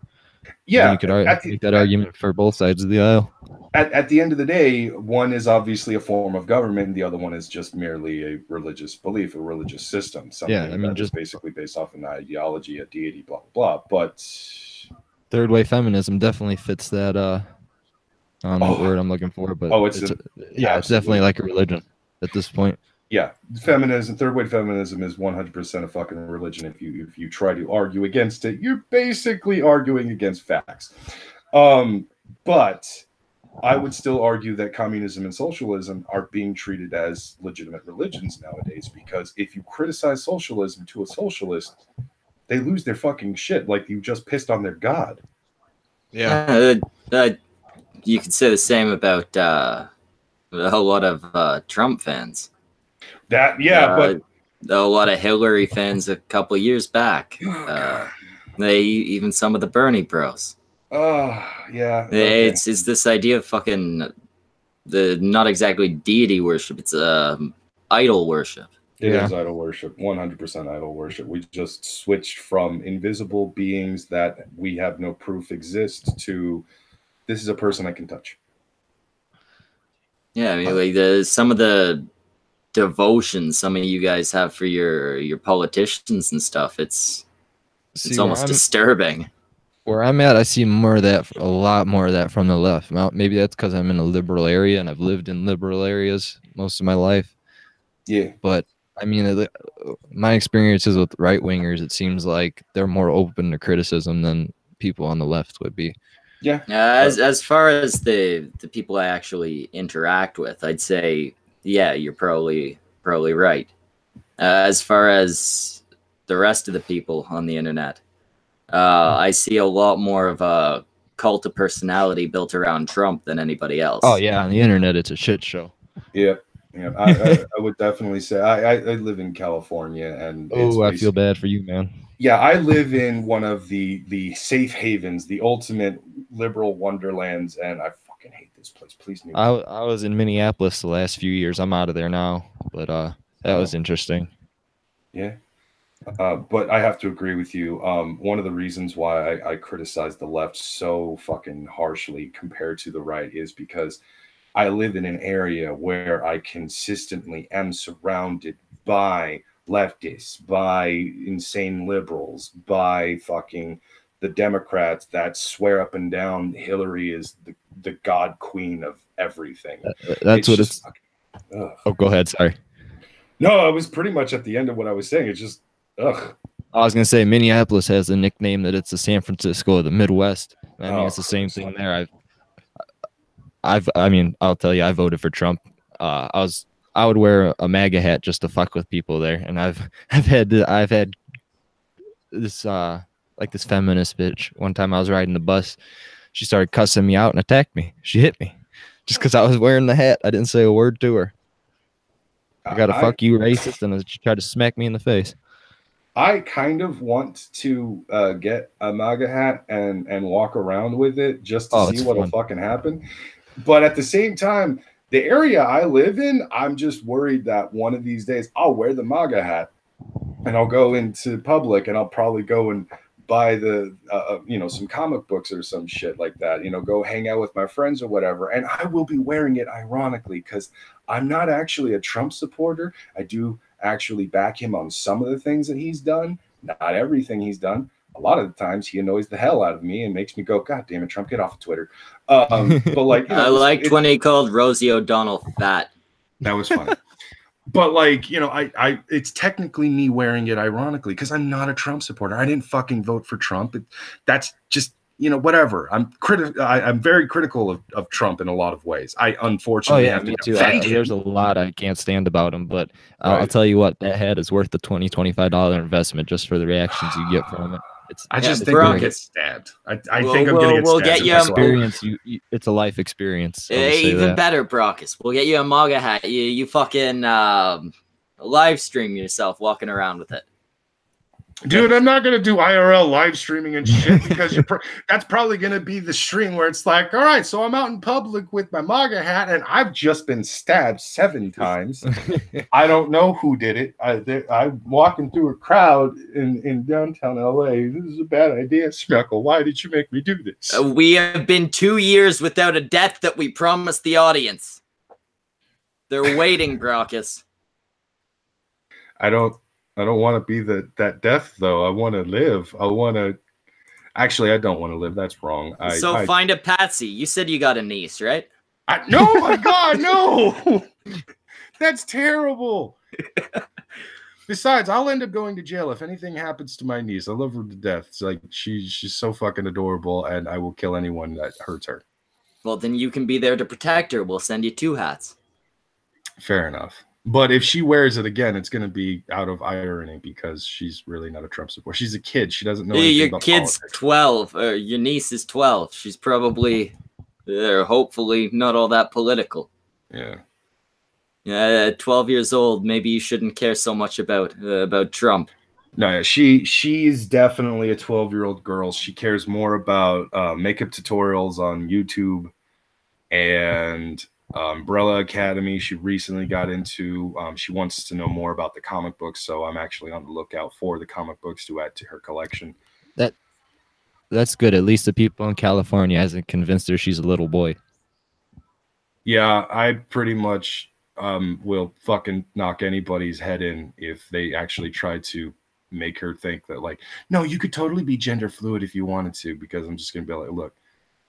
Yeah, You could make that argument for both sides of the aisle. At the end of the day, one is obviously a form of government, and the other one is just merely a religious belief, a religious system, something that is basically based off an ideology, a deity, blah, blah, blah. But third wave feminism definitely fits that. I don't know what word I'm looking for, but it's definitely like a religion at this point. Yeah, feminism, third wave feminism is 100% a fucking religion. If you try to argue against it, you're basically arguing against facts. But I would still argue that communism and socialism are being treated as legitimate religions nowadays, because if you criticize socialism to a socialist, they lose their fucking shit like you just pissed on their god. Yeah. You could say the same about a lot of Trump fans. But a lot of Hillary fans a couple of years back. Even some of the Bernie bros. Oh, yeah. Okay. It's this idea of fucking not exactly deity worship. It's idol worship. It is idol worship. 100% idol worship. We just switched from invisible beings that we have no proof exist to this is a person I can touch. Yeah, I mean, like some of the devotion some of you guys have for your politicians and stuff. It's almost disturbing. Where I'm at, I see more of that, a lot more of that from the left. Well, maybe that's because I'm in a liberal area and I've lived in liberal areas most of my life. Yeah. But I mean, my experiences with right wingers, it seems like they're more open to criticism than people on the left would be. Yeah. As far as the people I actually interact with, I'd say, yeah, you're probably right. As far as the rest of the people on the internet, I see a lot more of a cult of personality built around Trump than anybody else. Oh yeah, on the internet, it's a shit show. Yeah. Yeah, I would definitely say I live in California, and I feel bad for you, man. Yeah, I live in one of the safe havens, the ultimate liberal wonderlands, and I fucking hate this place. Please, I was in Minneapolis the last few years. I'm out of there now, but that was interesting. Yeah, but I have to agree with you. One of the reasons why I criticize the left so fucking harshly compared to the right is because I live in an area where I consistently am surrounded by leftists, by insane liberals, by fucking the Democrats that swear up and down Hillary is the god queen of everything. That's what it's. Oh, go ahead. Sorry. No, I was pretty much at the end of what I was saying. It's just, ugh. I was gonna say Minneapolis has the nickname that it's the San Francisco of the Midwest. I mean, it's the same thing there. I mean, I'll tell you, I voted for Trump. I would wear a MAGA hat just to fuck with people there, and I've had this like this feminist bitch. One time I was riding the bus, she started cussing me out and attacked me. She hit me just because I was wearing the hat. I didn't say a word to her. I got a fuck you racist, and she tried to smack me in the face. I kind of want to get a MAGA hat and walk around with it just to see what'll fucking happen. But at the same time, the area I live in, I'm just worried that one of these days I'll wear the MAGA hat and I'll go into public and I'll probably go and buy some comic books or some shit like that, go hang out with my friends or whatever. And I will be wearing it ironically because I'm not actually a Trump supporter. I do actually back him on some of the things that he's done, not everything he's done. A lot of the times he annoys the hell out of me and makes me go, God damn it, Trump, get off of Twitter. But like, I liked when he called Rosie O'Donnell fat. That was funny. But like, it's technically me wearing it ironically because I'm not a Trump supporter. I didn't fucking vote for Trump. That's just, whatever. I'm very critical of Trump in a lot of ways. I unfortunately have to defend him. There's a lot I can't stand about him, but I'll tell you what, that hat is worth the $25 investment just for the reactions you get from it. I just think I'm gonna get stabbed. I think I'm gonna get stabbed. We'll get you experience. It's a life experience. Even better, Brockus. We'll get you a MAGA hat. You fucking live stream yourself walking around with it. Dude, I'm not going to do IRL live streaming and shit because that's probably going to be the stream where it's like, all right, so I'm out in public with my MAGA hat and I've just been stabbed 7 times. I don't know who did it. I'm walking through a crowd in downtown LA. This is a bad idea, Schmeckle. Why did you make me do this? We have been 2 years without a death that we promised the audience. They're waiting, Brockus. I don't want to be that death, though. I want to live. I want to. Actually, I don't want to live. That's wrong. Find a patsy. You said you got a niece, right? No, my God, no. That's terrible. Besides, I'll end up going to jail if anything happens to my niece. I love her to death. It's like she's so fucking adorable, and I will kill anyone that hurts her. Well, then you can be there to protect her. We'll send you 2 hats. Fair enough. But if she wears it again, it's going to be out of irony because she's really not a Trump supporter. She's a kid. She doesn't know anything about kid's politics. 12. Your niece is 12. She's probably, hopefully, not all that political. Yeah. Yeah, at 12 years old, maybe you shouldn't care so much about Trump. No, yeah, she's definitely a 12-year-old girl. She cares more about makeup tutorials on YouTube and Umbrella Academy. She recently got into. She wants to know more about the comic books, so I'm actually on the lookout for the comic books to add to her collection. That's good. At least the people in California hasn't convinced her she's a little boy. Yeah, I pretty much will fucking knock anybody's head in if they actually try to make her think that, like, no, you could totally be gender fluid if you wanted to, because I'm just gonna be like, look,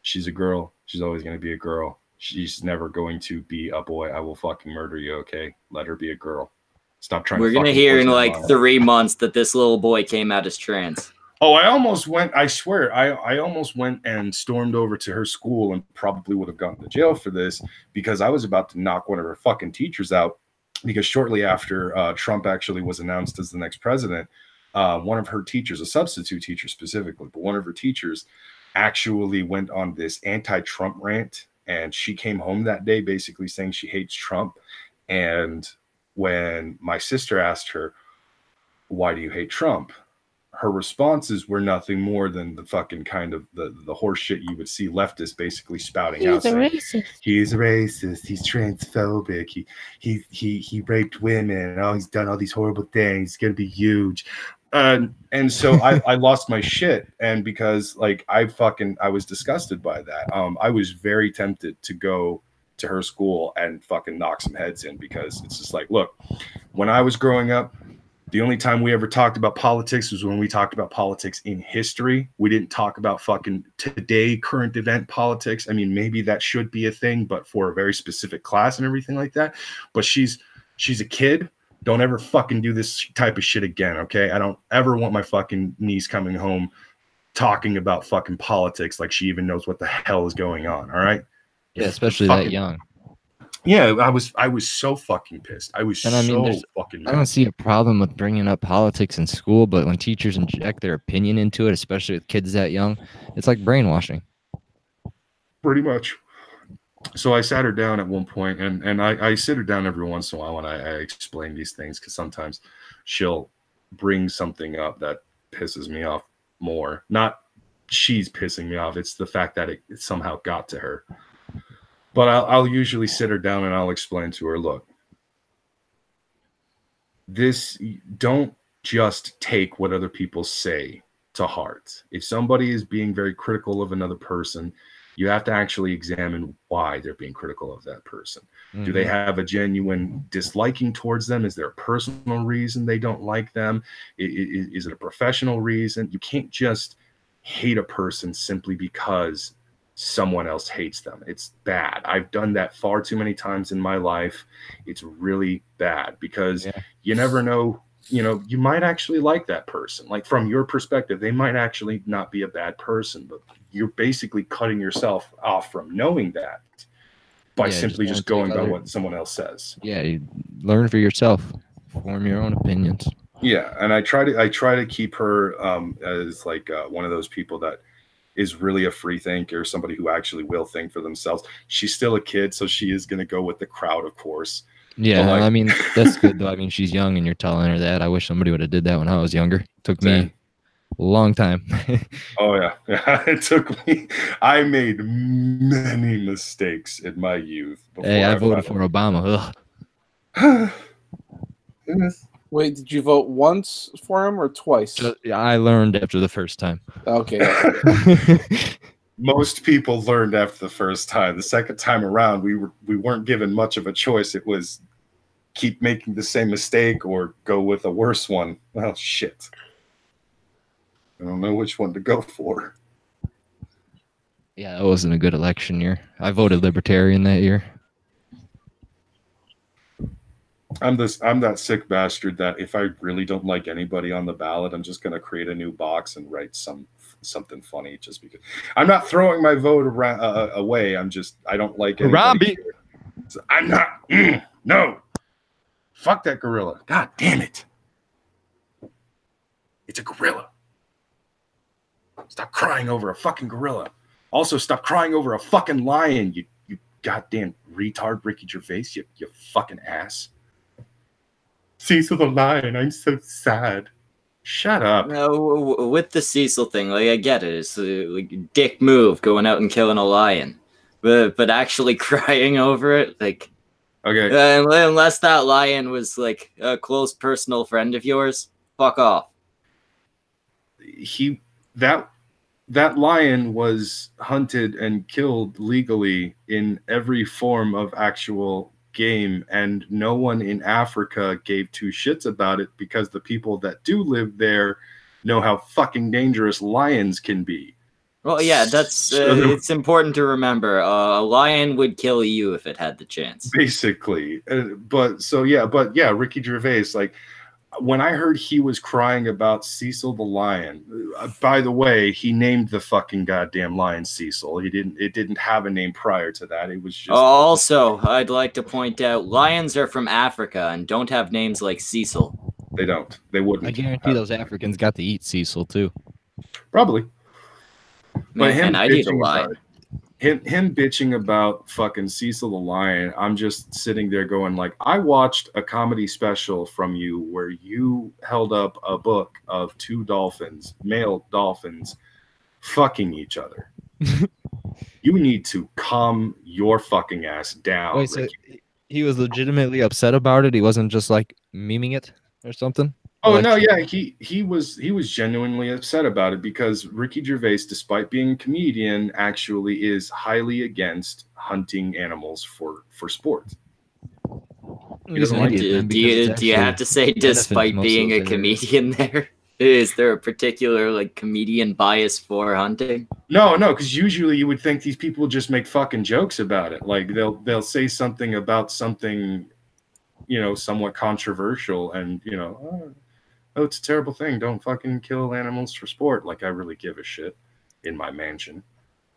she's a girl. She's always gonna be a girl. She's never going to be a boy. I will fucking murder you, okay? Let her be a girl. Stop trying. We're to gonna hear in like 3 months that this little boy came out as trans. Oh, I almost went. I swear, I almost went and stormed over to her school and probably would have gone to jail for this because I was about to knock one of her fucking teachers out. Because shortly after Trump actually was announced as the next president, one of her teachers, a substitute teacher specifically, but one of her teachers actually went on this anti-Trump rant. And she came home that day basically saying she hates Trump. And when my sister asked her, why do you hate Trump? Her responses were nothing more than the fucking kind of the horse shit you would see leftists basically spouting out. He's a racist. He's a racist. He's transphobic. He raped women. Oh, he's done all these horrible things. He's going to be huge. And so I lost my shit, and because like I was disgusted by that. I was very tempted to go to her school and fucking knock some heads in, because it's just like, look, when I was growing up, the only time we ever talked about politics was when we talked about politics in history. We didn't talk about fucking today current event politics. I mean, maybe that should be a thing, but for a very specific class and everything like that. But she's a kid. Don't ever fucking do this type of shit again, okay? I don't ever want my fucking niece coming home talking about fucking politics like she even knows what the hell is going on, all right? Yeah, especially that young. Yeah, I was so fucking pissed. I was fucking mad. I don't see a problem with bringing up politics in school, but when teachers inject their opinion into it, especially with kids that young, it's like brainwashing. Pretty much. So I sat her down at one point, and I sit her down every once in a while when I explain these things, because sometimes she'll bring something up that pisses me off more. Not she's pissing me off. It's the fact that it somehow got to her. But I'll usually sit her down and I'll explain to her, look, don't just take what other people say to heart. If somebody is being very critical of another person, you have to actually examine why they're being critical of that person. Mm-hmm. Do they have a genuine disliking towards them? Is there a personal reason they don't like them? Is it a professional reason? You can't just hate a person simply because someone else hates them. It's bad. I've done that far too many times in my life. It's really bad, because you never know, you might actually like that person. Like, from your perspective, they might actually not be a bad person, but you're basically cutting yourself off from knowing that by simply just going by what someone else says. Yeah, you learn for yourself, form your own opinions. Yeah, and I try to keep her as like one of those people that is really a free thinker, somebody who actually will think for themselves. She's still a kid, so she is going to go with the crowd, of course. Yeah, like, I mean, that's good though. I mean, she's young and you're telling her that. I wish somebody would have did that when I was younger. Took me a long time. Oh yeah. It took me. I made many mistakes in my youth. Hey, I voted for Obama. Wait, did you vote once for him or twice? I learned after the first time. Okay. Most people learned after the first time. The second time around, we weren't given much of a choice. It was keep making the same mistake or go with a worse one. Well, shit. I don't know which one to go for. Yeah, that wasn't a good election year. I voted Libertarian that year. I'm that sick bastard that if I really don't like anybody on the ballot, I'm just gonna create a new box and write something funny just because. I'm not throwing my vote away. I don't like anybody. So I'm not. No. Fuck that gorilla. God damn it. It's a gorilla. Stop crying over a fucking gorilla. Also, stop crying over a fucking lion, you goddamn retard, Ricky Gervais, you fucking ass. Cecil the lion, I'm so sad. Shut up. No, with the Cecil thing, like I get it, it's like dick move going out and killing a lion, but actually crying over it, like, okay, unless that lion was like a close personal friend of yours, fuck off. That lion was hunted and killed legally in every form of actual game, and no one in Africa gave two shits about it because the people that do live there know how fucking dangerous lions can be. Well, yeah, that's it's important to remember. A lion would kill you if it had the chance. Basically, but yeah, Ricky Gervais, like, when I heard he was crying about Cecil the lion, by the way, he named the fucking goddamn lion Cecil. It didn't have a name prior to that. It was just. Also, I'd like to point out, lions are from Africa and don't have names like Cecil. They don't. They wouldn't. I guarantee those Africans got to eat Cecil too. Probably. But Man, I'd eat a lion. Him bitching about fucking Cecil the lion, I'm just sitting there going like, I watched a comedy special from you where you held up a book of two dolphins, male dolphins, fucking each other. You need to calm your fucking ass down. Wait, so he was legitimately upset about it? He wasn't just like memeing it or something? Oh no, yeah, he was genuinely upset about it because Ricky Gervais, despite being a comedian, actually is highly against hunting animals for sport. He doesn't like it. Do you have to say despite being a comedian there? Is there a particular like comedian bias for hunting? No, because usually you would think these people just make fucking jokes about it. Like they'll say something about something, somewhat controversial, and oh, it's a terrible thing. Don't fucking kill animals for sport. Like, I really give a shit in my mansion.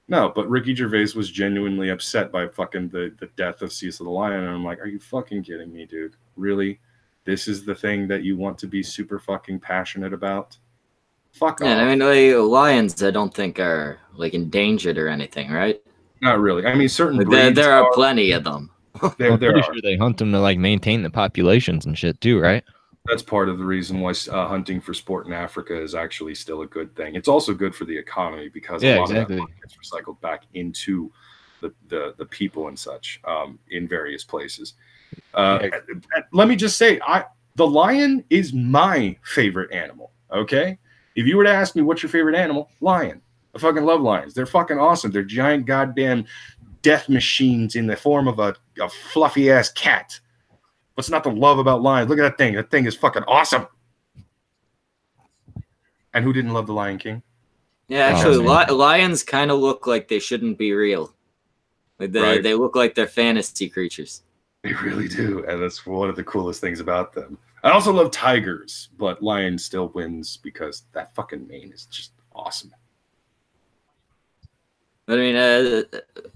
No, but Ricky Gervais was genuinely upset by fucking the death of Cecil the lion. And I'm like, are you fucking kidding me, dude? Really? This is the thing that you want to be super fucking passionate about? Fuck off. I mean, like, lions, I don't think are like endangered or anything, right? Not really. I mean, certain like, breeds there are plenty of them. I'm pretty sure they hunt them to like maintain the populations and shit too, right? That's part of the reason why hunting for sport in Africa is actually still a good thing. It's also good for the economy because a lot of that gets recycled back into the people and such in various places. Let me just say, the lion is my favorite animal. Okay, if you were to ask me what's your favorite animal, lion. I fucking love lions. They're fucking awesome. They're giant goddamn death machines in the form of a fluffy ass cat. What's not to love about lions? Look at that thing. That thing is fucking awesome. And who didn't love the Lion King? Yeah, actually, lions kind of look like they shouldn't be real. Like they look like they're fantasy creatures. They really do, and that's one of the coolest things about them. I also love tigers, but lion still wins because that fucking mane is just awesome. I mean,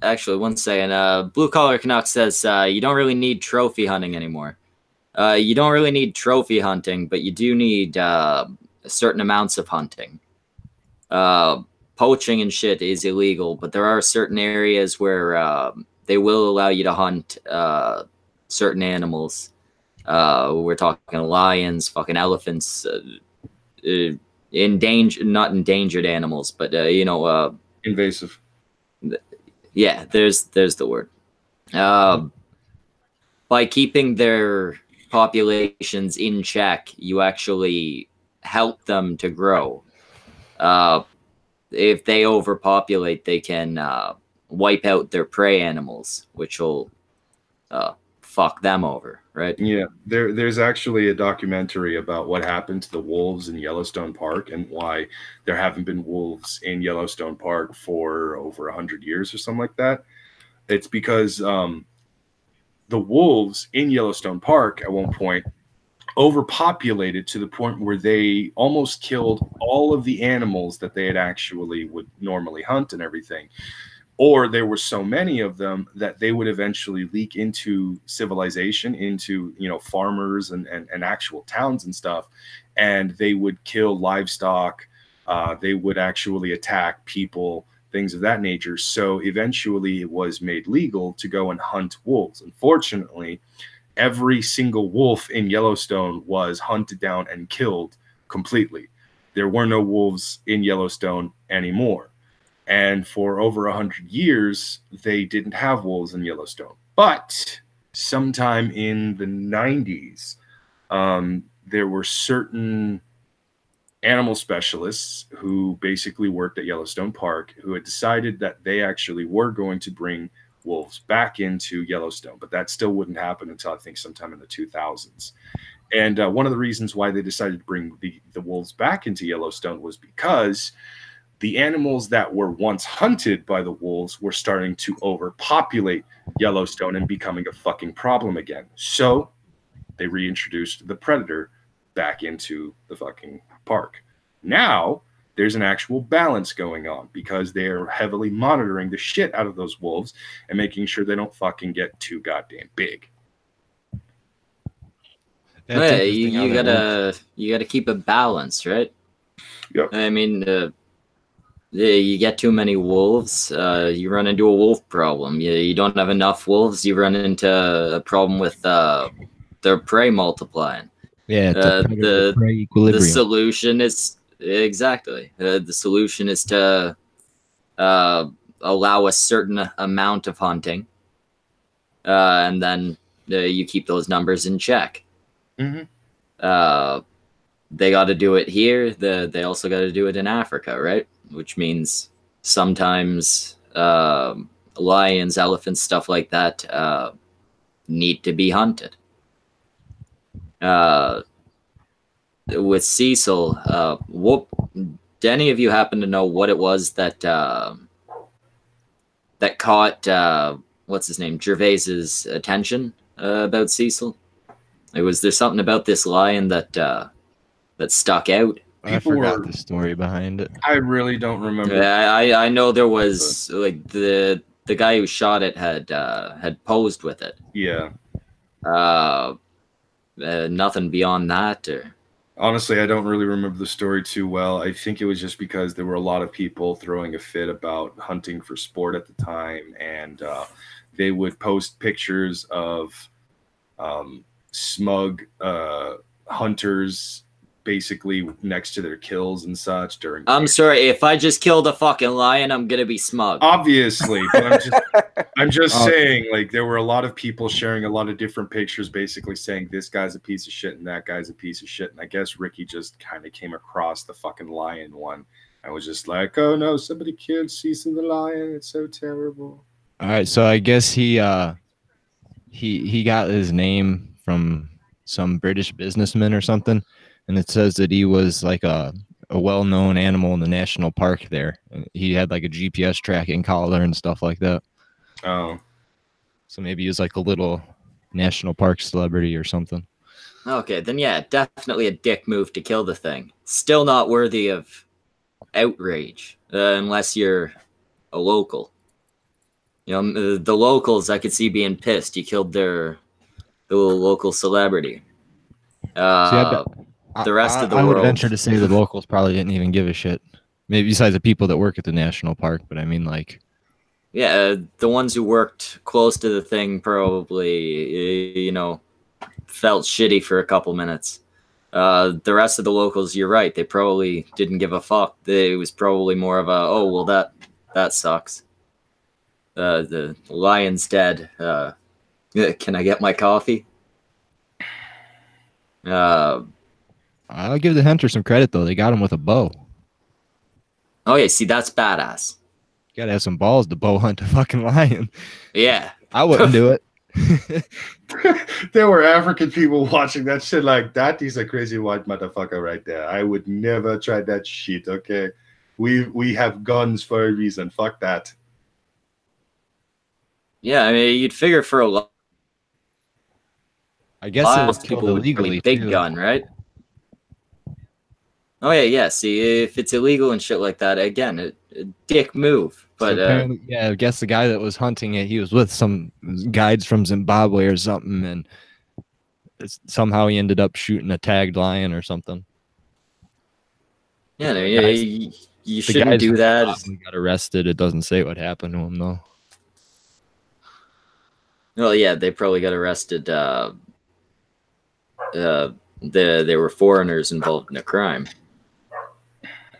actually, one second. Blue Collar Canuck says you don't really need trophy hunting anymore. You don't really need trophy hunting, but you do need certain amounts of hunting. poaching and shit is illegal, but there are certain areas where they will allow you to hunt certain animals. We're talking lions, fucking elephants, not endangered animals, but Invasive. Yeah, there's the word. By keeping their populations in check, you actually help them to grow. If they overpopulate, they can wipe out their prey animals, which will fuck them over, right? Yeah, there's actually a documentary about what happened to the wolves in Yellowstone Park and why there haven't been wolves in Yellowstone Park for over 100 years or something like that. It's because the wolves in Yellowstone Park at one point overpopulated to the point where they almost killed all of the animals that they had actually would normally hunt and everything. Or there were so many of them that they would eventually leak into civilization, into farmers and actual towns and stuff, and they would kill livestock. They would actually attack people, things of that nature. So eventually it was made legal to go and hunt wolves. Unfortunately, every single wolf in Yellowstone was hunted down and killed completely. There were no wolves in Yellowstone anymore. And for over 100 years, they didn't have wolves in Yellowstone. But sometime in the 90s, there were certain animal specialists who basically worked at Yellowstone Park who had decided that they actually were going to bring wolves back into Yellowstone. But that still wouldn't happen until I think sometime in the 2000s. And one of the reasons why they decided to bring the wolves back into Yellowstone was because the animals that were once hunted by the wolves were starting to overpopulate Yellowstone and becoming a fucking problem again. So they reintroduced the predator back into the fucking park. Now there's an actual balance going on because they're heavily monitoring the shit out of those wolves and making sure they don't fucking get too goddamn big. Yeah, you gotta keep a balance, right? Yep. I mean, you get too many wolves, you run into a wolf problem. You don't have enough wolves, you run into a problem with their prey multiplying. Yeah, the prey equilibrium. The solution is the solution is to allow a certain amount of hunting, and then you keep those numbers in check. Mm-hmm. They got to do it here. They also got to do it in Africa, right? Which means sometimes lions, elephants, stuff like that need to be hunted. With Cecil, do any of you happen to know what it was that that caught what's his name, Gervais's attention about Cecil? Like, was there something about this lion that that stuck out? I forgot the story behind it. I really don't remember. Yeah, I know there was like the guy who shot it had posed with it. Yeah. Nothing beyond that, or honestly, I don't really remember the story too well. I think it was just because there were a lot of people throwing a fit about hunting for sport at the time, and they would post pictures of smug hunters basically next to their kills and such during. I'm sorry, if I just killed a fucking lion, I'm gonna be smug. Obviously, but I'm just saying, like, there were a lot of people sharing a lot of different pictures, basically saying this guy's a piece of shit and that guy's a piece of shit. And I guess Ricky just kind of came across the fucking lion one. I was just like, oh no, somebody killed Cecil the lion. It's so terrible. All right, so I guess he got his name from some British businessman or something, and it says that he was like a well-known animal in the national park there. He had like a GPS tracking collar and stuff like that. Oh. So maybe he was like a little national park celebrity or something. Okay, then yeah, definitely a dick move to kill the thing. Still not worthy of outrage, unless you're a local. You know, the locals I could see being pissed. You killed the local celebrity. The rest of the world. I would venture to say the locals probably didn't even give a shit. Maybe besides the people that work at the national park, but I mean, like, Yeah, the ones who worked close to the thing probably, felt shitty for a couple minutes. The rest of the locals, you're right, they probably didn't give a fuck. It was probably more of a, oh, well, that sucks. The lion's dead. Can I get my coffee? I'll give the hunter some credit, though. They got him with a bow. Oh, yeah, see, that's badass. You gotta have some balls to bow hunt a fucking lion. Yeah. I wouldn't do it. There were African people watching that shit like, that is a crazy white motherfucker right there. I would never try that shit, okay? We have guns for a reason. Fuck that. Yeah, I mean, you'd figure for a lot. I guess it was killed illegally. Big gun, right? Oh yeah. See, if it's illegal and shit like that, again, a dick move. But so yeah, I guess the guy that was hunting it, he was with some guides from Zimbabwe or something, and somehow he ended up shooting a tagged lion or something. Yeah, you shouldn't do that. He got arrested. It doesn't say what happened to him though. Well, yeah, they probably got arrested. They were foreigners involved in a crime.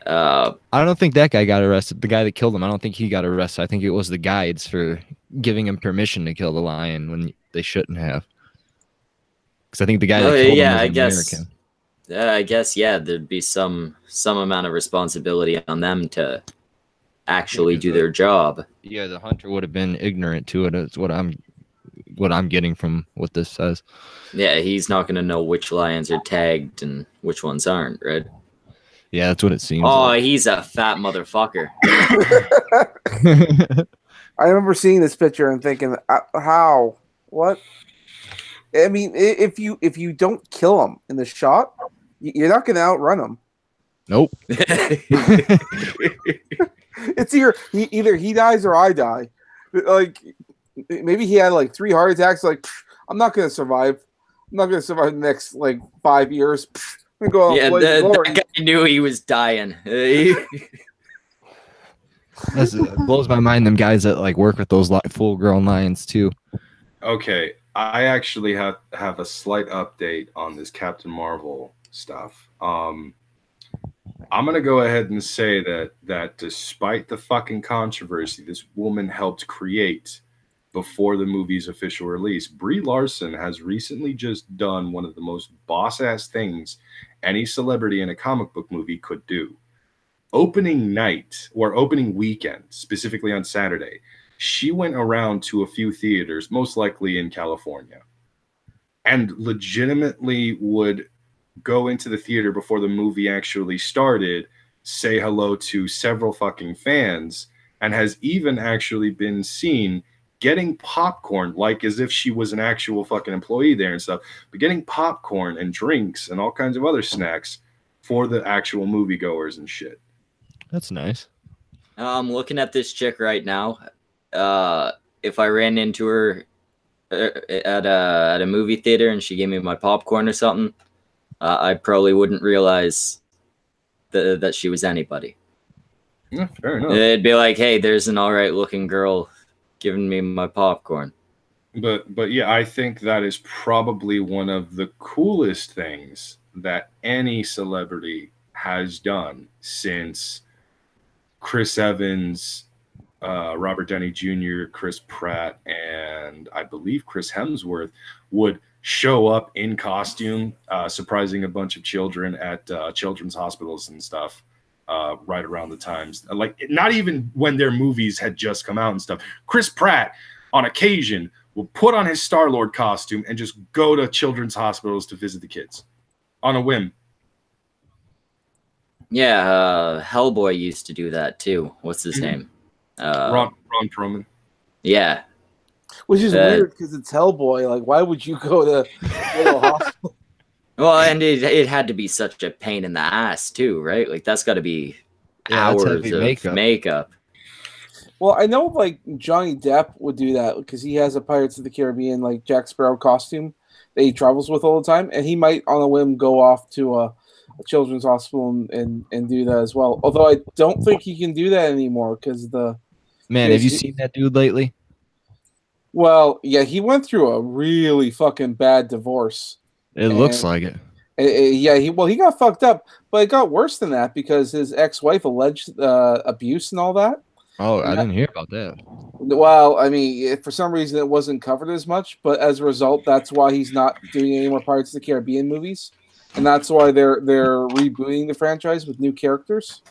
I don't think that guy got arrested. The guy that killed him, I don't think he got arrested. I think it was the guides for giving him permission to kill the lion when they shouldn't have. Because I think the guy that killed him was American. I guess, yeah, there'd be some amount of responsibility on them to actually do their job. Yeah, the hunter would have been ignorant to it. Is what I'm getting from what this says. Yeah, he's not going to know which lions are tagged and which ones aren't, right? Yeah, that's what it seems. Oh, like. He's a fat motherfucker. I remember seeing this picture and thinking, how? What? I mean, if you don't kill him in the shot, you're not going to outrun him. Nope. It's either he dies or I die. Like, maybe he had like 3 heart attacks. Like, I'm not going to survive. I'm not going to survive the next like 5 years. Go yeah, that guy knew he was dying. It blows my mind. Them guys that like work with those full-grown lions too. Okay, I actually have a slight update on this Captain Marvel stuff. I'm gonna go ahead and say that despite the fucking controversy this woman helped create before the movie's official release, Brie Larson has recently just done one of the most boss-ass things any celebrity in a comic book movie could do. Opening night, or opening weekend, specifically on Saturday, she went around to a few theaters, most likely in California, and legitimately would go into the theater before the movie actually started, say hello to several fucking fans, and has even actually been seen getting popcorn, like as if she was an actual fucking employee there and stuff, but getting popcorn and drinks and all kinds of other snacks for the actual moviegoers and shit. That's nice. I'm looking at this chick right now. If I ran into her at a movie theater and she gave me my popcorn or something, I probably wouldn't realize that she was anybody. Yeah, fair enough. It'd be like, hey, there's an all right looking girl giving me my popcorn. But yeah, I think that is probably one of the coolest things that any celebrity has done since Chris Evans, Robert Downey Jr., Chris Pratt, and I believe Chris Hemsworth would show up in costume, surprising a bunch of children at children's hospitals and stuff. Right around the times, like not even when their movies had just come out and stuff. Chris Pratt, on occasion, will put on his Star-Lord costume and just go to children's hospitals to visit the kids on a whim. Yeah, Hellboy used to do that too. What's his name? Ron Perlman. Yeah, which is weird because it's Hellboy. Like, why would you go to a hospital? Well, and it had to be such a pain in the ass too, right? Like that's got to be hours of makeup. Well, I know like Johnny Depp would do that because he has a Pirates of the Caribbean like Jack Sparrow costume that he travels with all the time, and he might on a whim go off to a children's hospital and do that as well. Although I don't think he can do that anymore because Man, have you seen that dude lately? Well, yeah, he went through a really fucking bad divorce. It looks like it. Yeah, he got fucked up, but it got worse than that because his ex-wife alleged abuse and all that. Oh, I didn't hear about that. Well, I mean, for some reason it wasn't covered as much, but as a result, that's why he's not doing any more Pirates of the Caribbean movies, and that's why they're rebooting the franchise with new characters.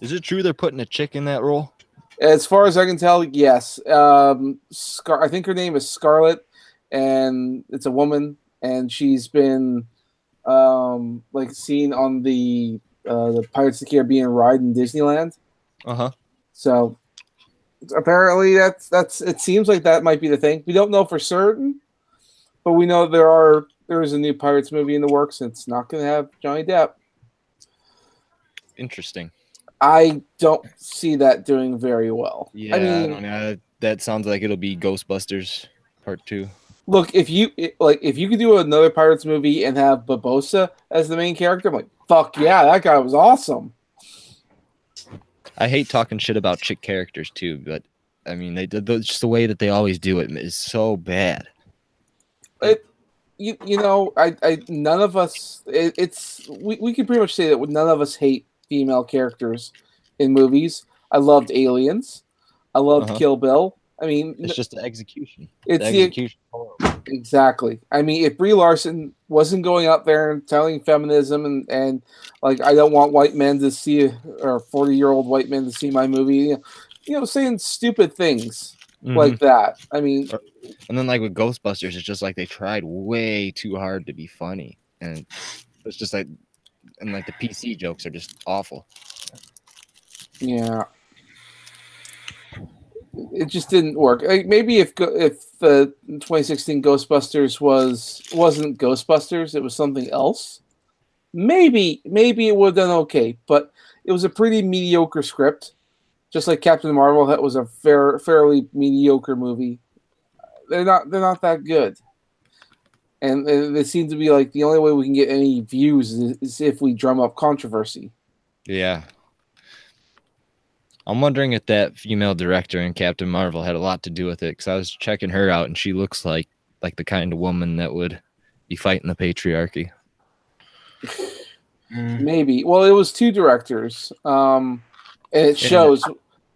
Is it true they're putting a chick in that role? As far as I can tell, yes. I think her name is Scarlett, and it's a woman, and she's been like seen on the Pirates of the Caribbean ride in Disneyland. So apparently that's it seems like that might be the thing. We don't know for certain, but we know there is a new Pirates movie in the works, and it's not going to have Johnny Depp. Interesting. I don't see that doing very well. Yeah, I don't know. That sounds like it'll be Ghostbusters Part 2. Look, if you could do another Pirates movie and have Barbossa as the main character, I'm like, fuck yeah, that guy was awesome. I hate talking shit about chick characters too, but I mean, just the way that they always do it is so bad. None of us. We can pretty much say that none of us hate female characters in movies. I loved Aliens. I loved Kill Bill. I mean, it's just the execution. It's the execution. Exactly. I mean, if Brie Larson wasn't going out there and telling feminism and like, I don't want white men to see, or 40-year-old white men to see my movie, saying stupid things like that. I mean, and then like with Ghostbusters, it's just like they tried way too hard to be funny, and it's just like, and like the PC jokes are just awful. Yeah. It just didn't work. Maybe if the 2016 Ghostbusters wasn't Ghostbusters, it was something else. Maybe it would have done okay, but it was a pretty mediocre script. Just like Captain Marvel, that was a fairly mediocre movie. They're not that good, and they seem to be like the only way we can get any views is if we drum up controversy. Yeah. I'm wondering if that female director in Captain Marvel had a lot to do with it, because I was checking her out, and she looks like the kind of woman that would be fighting the patriarchy. Maybe. Well, it was two directors, and it shows.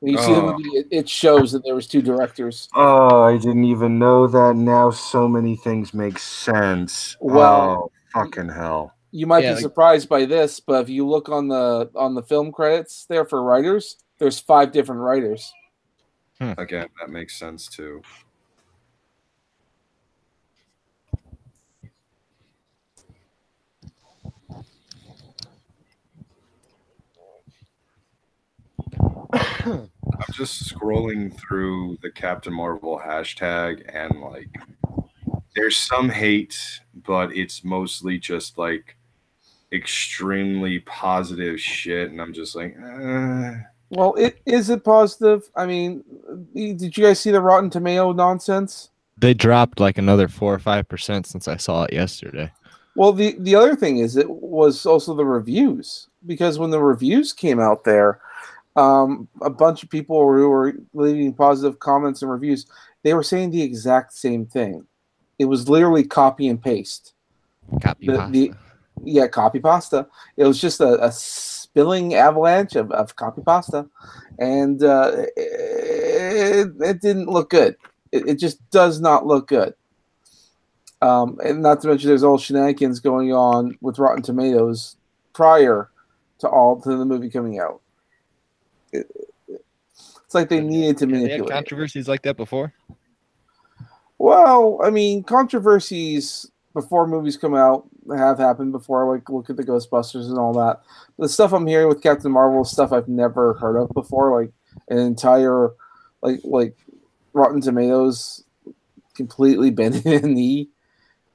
When you see the movie, it shows that there was two directors. Oh, I didn't even know that. Now so many things make sense. Well, fucking hell. You might be surprised by this, but if you look on the film credits there for writers, there's 5 different writers. Again, that makes sense too. I'm just scrolling through the Captain Marvel hashtag, and like, there's some hate, but it's mostly just like extremely positive shit, and I'm just like, Well, is it positive? I mean, did you guys see the Rotten Tomato nonsense? They dropped like another 4 or 5% since I saw it yesterday. Well, the other thing is it was also the reviews, because when the reviews came out there, a bunch of people who were leaving positive comments and reviews, they were saying the exact same thing. It was literally copy and paste. Copy pasta. It was just a spilling avalanche of copy pasta, and it didn't look good. It just does not look good. And not to mention, there's all shenanigans going on with Rotten Tomatoes prior to the movie coming out. It's like they needed to manipulate. They had controversies like that before? Well, I mean, controversies before movies come out have happened before. Like, look at the Ghostbusters and all that. The stuff I'm hearing with Captain Marvel is stuff I've never heard of before. Like an entire, like Rotten Tomatoes completely bending a knee,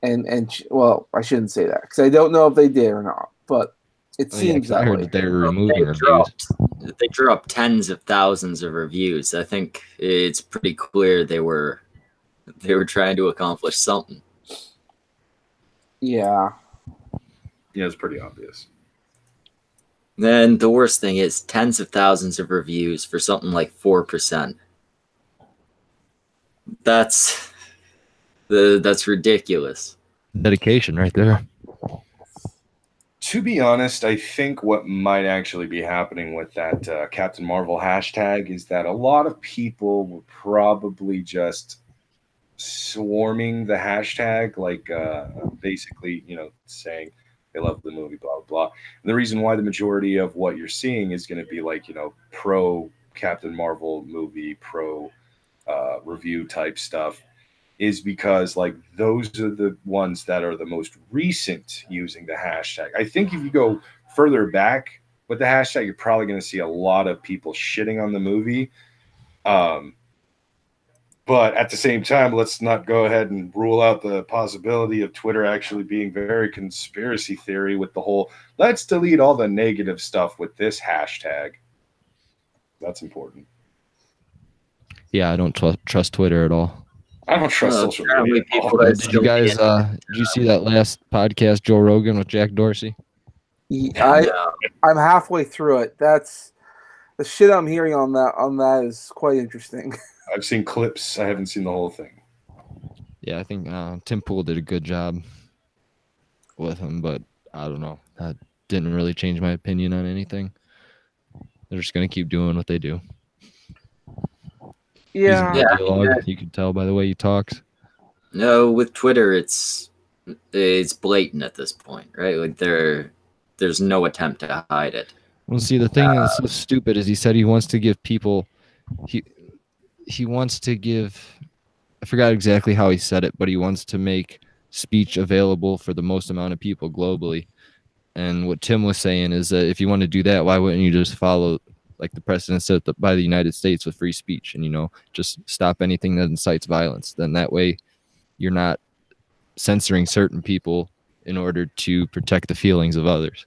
and well, I shouldn't say that because I don't know if they did or not, but it seems that I heard way. that they were removing reviews. They drew up tens of thousands of reviews. I think it's pretty clear they were trying to accomplish something. Yeah. Yeah, it's pretty obvious. Then the worst thing is tens of thousands of reviews for something like 4%. That's ridiculous. Dedication right there. To be honest, I think what might actually be happening with that Captain Marvel hashtag is that a lot of people were probably just swarming the hashtag, like basically, saying they love the movie, blah, blah, blah. And the reason why the majority of what you're seeing is going to be like, pro Captain Marvel movie, pro review type stuff is because like those are the ones that are the most recent using the hashtag. I think if you go further back with the hashtag, you're probably going to see a lot of people shitting on the movie. But at the same time, let's not go ahead and rule out the possibility of Twitter actually being very conspiracy theory with the whole, let's delete all the negative stuff with this hashtag. That's important. Yeah, I don't trust Twitter at all. I don't trust social media. Did you guys did you see that last podcast, Joe Rogan with Jack Dorsey? I'm halfway through it. That's the shit I'm hearing on that is quite interesting. I've seen clips. I haven't seen the whole thing. Yeah, I think Tim Pool did a good job with him, but I don't know. That didn't really change my opinion on anything. They're just gonna keep doing what they do. Yeah, You can tell by the way he talks. No, with Twitter, it's blatant at this point, right? Like there's no attempt to hide it. Well, see, the thing that's so stupid is he said he wants to give people, he wants to give, I forgot exactly how he said it, but he wants to make speech available for the most amount of people globally. And what Tim was saying is that if you want to do that, why wouldn't you just follow like the precedent set by the United States with free speech and, just stop anything that incites violence? Then that way you're not censoring certain people in order to protect the feelings of others.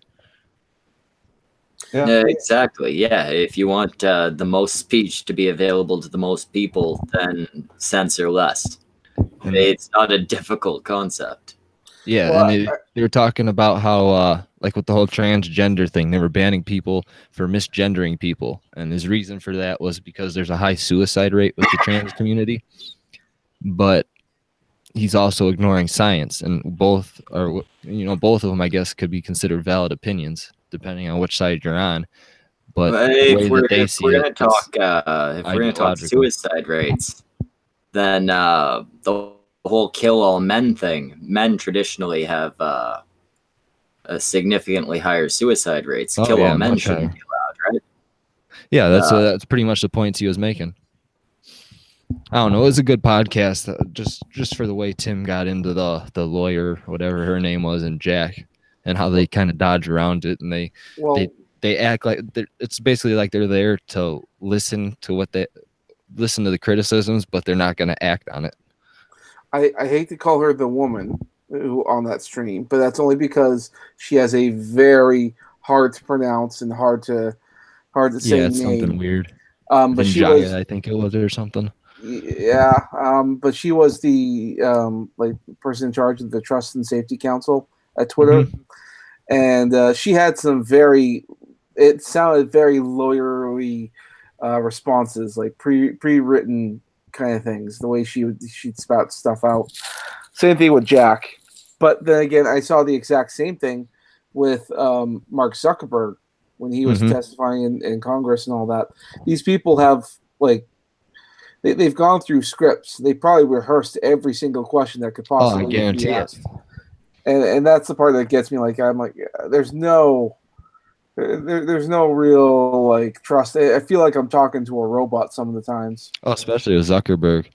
Yeah, exactly. Yeah, if you want the most speech to be available to the most people, then censor less. It's not a difficult concept. Yeah, well, and they were talking about how, like with the whole transgender thing, they were banning people for misgendering people. And his reason for that was because there's a high suicide rate with the trans community. But he's also ignoring science. And both of them, I guess, could be considered valid opinions, depending on which side you're on. But if we're going to talk suicide rates, then the whole kill all men thing, men traditionally have a significantly higher suicide rates. Kill all men shouldn't be allowed, right? Yeah, that's pretty much the points he was making. I don't know. It was a good podcast, just for the way Tim got into the lawyer, whatever her name was, and Jack, and how they kind of dodge around it, and they act like it's basically like they're there to listen to the criticisms, but they're not going to act on it. I hate to call her the woman who on that stream, but that's only because she has a very hard to pronounce and hard to say it's name. Something weird. But she was, I think it was, or something. Yeah, but she was the person in charge of the Trust and Safety Council at Twitter, and she had some it sounded very lawyerly responses, like pre-written kind of things, the way she'd spout stuff out. Same thing with Jack. But then again, I saw the exact same thing with Mark Zuckerberg when he was testifying in Congress and all that. These people have they've gone through scripts. They probably rehearsed every single question that could possibly be asked. And that's the part that gets me. I'm like, there's no real trust. I feel like I'm talking to a robot some of the times. Oh, especially with Zuckerberg.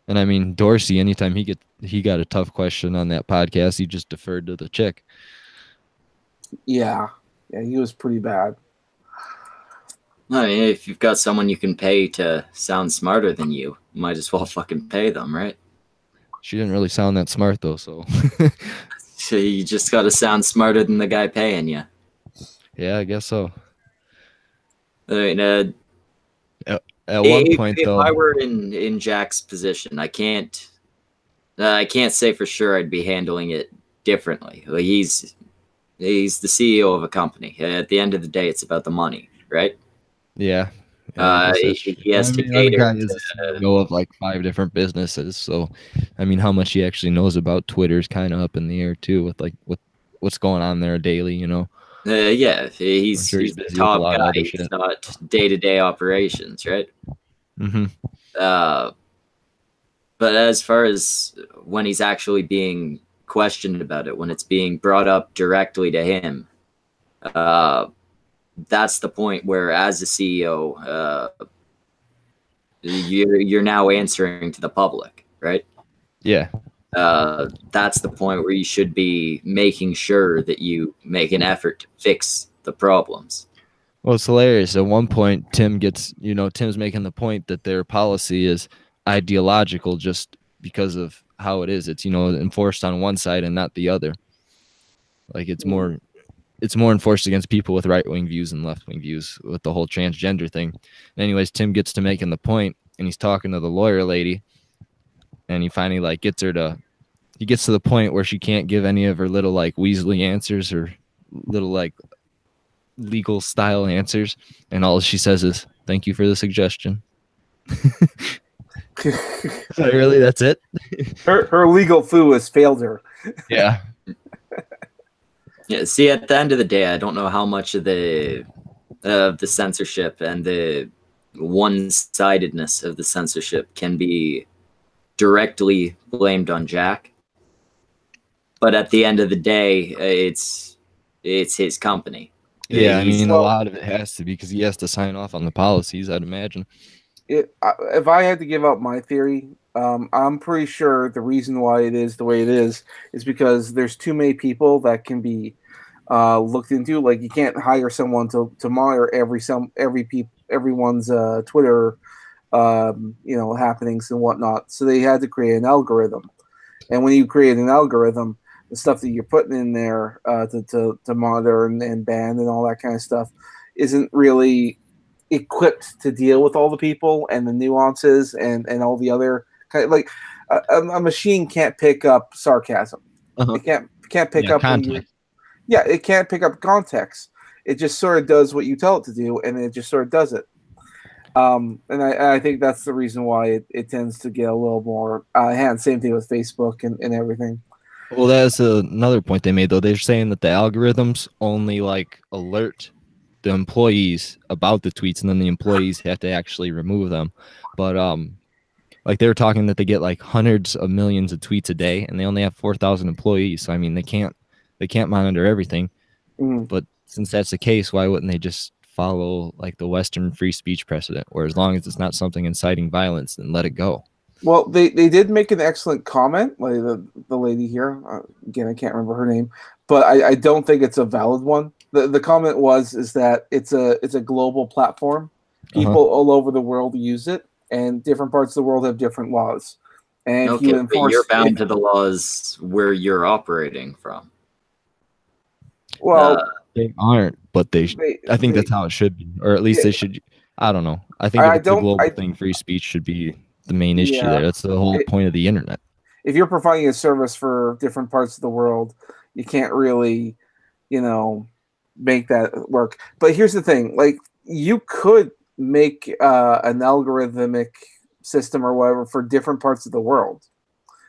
And I mean, Dorsey, anytime he got a tough question on that podcast, he just deferred to the chick. Yeah, he was pretty bad. I mean, if you've got someone you can pay to sound smarter than you, might as well fucking pay them, right? She didn't really sound that smart, though, so. So you just got to sound smarter than the guy paying you. Yeah, I guess so. I mean, at one point, though, if I were in Jack's position, I can't say for sure I'd be handling it differently. He's the CEO of a company. At the end of the day, it's about the money, right? Yeah. I guess that's true. He has I to mean, the cater guy to. is the CEO of like 5 different businesses, so I mean, how much he actually knows about Twitter is kind of up in the air too, with like what's going on there daily, you know. Yeah, I'm he's sure he's the busy with a top lot guy. of other He's shit. not day-to-day operations, right? Mm-hmm. But as far as when he's actually being questioned about it, when it's being brought up directly to him, that's the point where, as a CEO, you're now answering to the public, right? Yeah. That's the point where you should be making sure that you make an effort to fix the problems. Well, it's hilarious. At one point, Tim's making the point that their policy is ideological just because of how it is. It's, enforced on one side and not the other. Like it's more enforced against people with right-wing views and left-wing views with the whole transgender thing. Anyways, Tim gets to making the point, and he's talking to the lawyer lady, and he finally gets to the point where she can't give any of her little Weasley answers or little legal style answers, and all she says is, "Thank you for the suggestion." Really, that's it? her legal foo has failed her. Yeah. Yeah. See, at the end of the day, I don't know how much of the censorship and the one-sidedness of the censorship can be directly blamed on Jack. But at the end of the day, it's his company. Yeah, I mean, a lot of it has to be because he has to sign off on the policies, I'd imagine. If I had to give out my theory, I'm pretty sure the reason why it is the way it is because there's too many people that can be looked into. Like, you can't hire someone to monitor everyone's Twitter, happenings and whatnot. So they had to create an algorithm, and when you create an algorithm, the stuff that you're putting in there to monitor and ban and all that kind of stuff isn't really equipped to deal with all the people and the nuances and all the other kind of, a machine can't pick up sarcasm. Uh-huh. It can't pick up context. it can't pick up context. It just sort of does what you tell it to do, and it just sort of does it. And I think that's the reason why it tends to get a little more hand. Same thing with Facebook and everything. Well, that's another point they made, though. They're saying that the algorithms only alert the employees about the tweets, and then the employees have to actually remove them. But they were talking that they get hundreds of millions of tweets a day, and they only have 4,000 employees. So I mean, they can't monitor everything. But since that's the case, why wouldn't they just follow the Western free speech precedent, where as long as it's not something inciting violence, then let it go? Well, they did make an excellent comment, like the lady here. Again, I can't remember her name, but I don't think it's a valid one. The comment is that it's a global platform. People all over the world use it, and different parts of the world have different laws. And okay, but you're bound to the laws where you're operating from. Well, they aren't, but I think that's how it should be, or at least they should. I don't know. I think if it's a global thing, free speech should be the main issue there. That's the whole point of the internet. If you're providing a service for different parts of the world, you can't really, make that work. But here's the thing: you could make an algorithmic system or whatever for different parts of the world.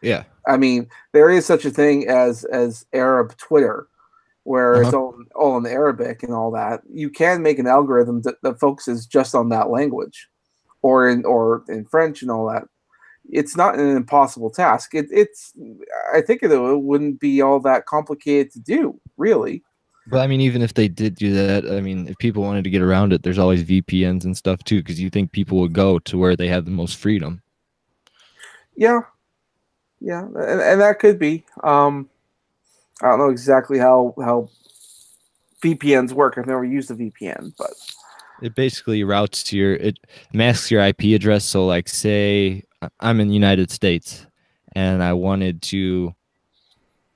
Yeah, I mean, there is such a thing as Arab Twitter, where it's all in Arabic and all that. You can make an algorithm that focuses just on that language, or in French and all that. It's not an impossible task. I think it wouldn't be all that complicated to do, really. But I mean, even if they did do that, I mean, if people wanted to get around it, there's always VPNs and stuff too, because you think people would go to where they have the most freedom. Yeah, and that could be. I don't know exactly how VPNs work. I've never used a VPN, but it basically it masks your IP address. So say I'm in the United States and I wanted to,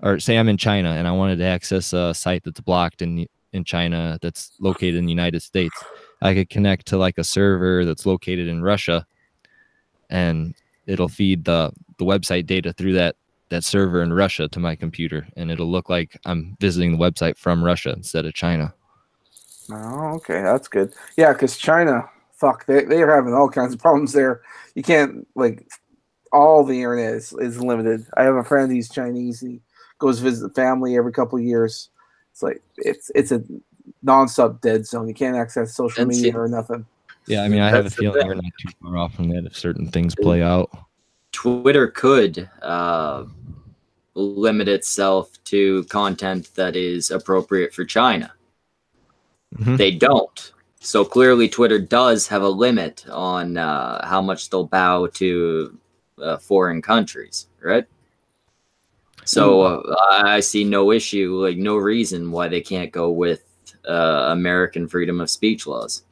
or say I'm in China and I wanted to access a site that's blocked in China that's located in the United States. I could connect to a server that's located in Russia, and it'll feed the website data through that that server in Russia to my computer, and it'll look like I'm visiting the website from Russia instead of China. Oh, okay, that's good. Yeah, because China, fuck, they're having all kinds of problems there. You can't, like, all the internet is limited. I have a friend, he's Chinese. He goes visit the family every couple of years. It's like it's a nonstop dead zone. You can't access social media or nothing. Yeah, I mean, I have a That's the feeling thing. we're not too far off from that if certain things play out. Twitter could limit itself to content that is appropriate for China. Mhm. They don't. So clearly Twitter does have a limit on how much they'll bow to foreign countries, right? So I see no issue, like no reason why they can't go with American freedom of speech laws.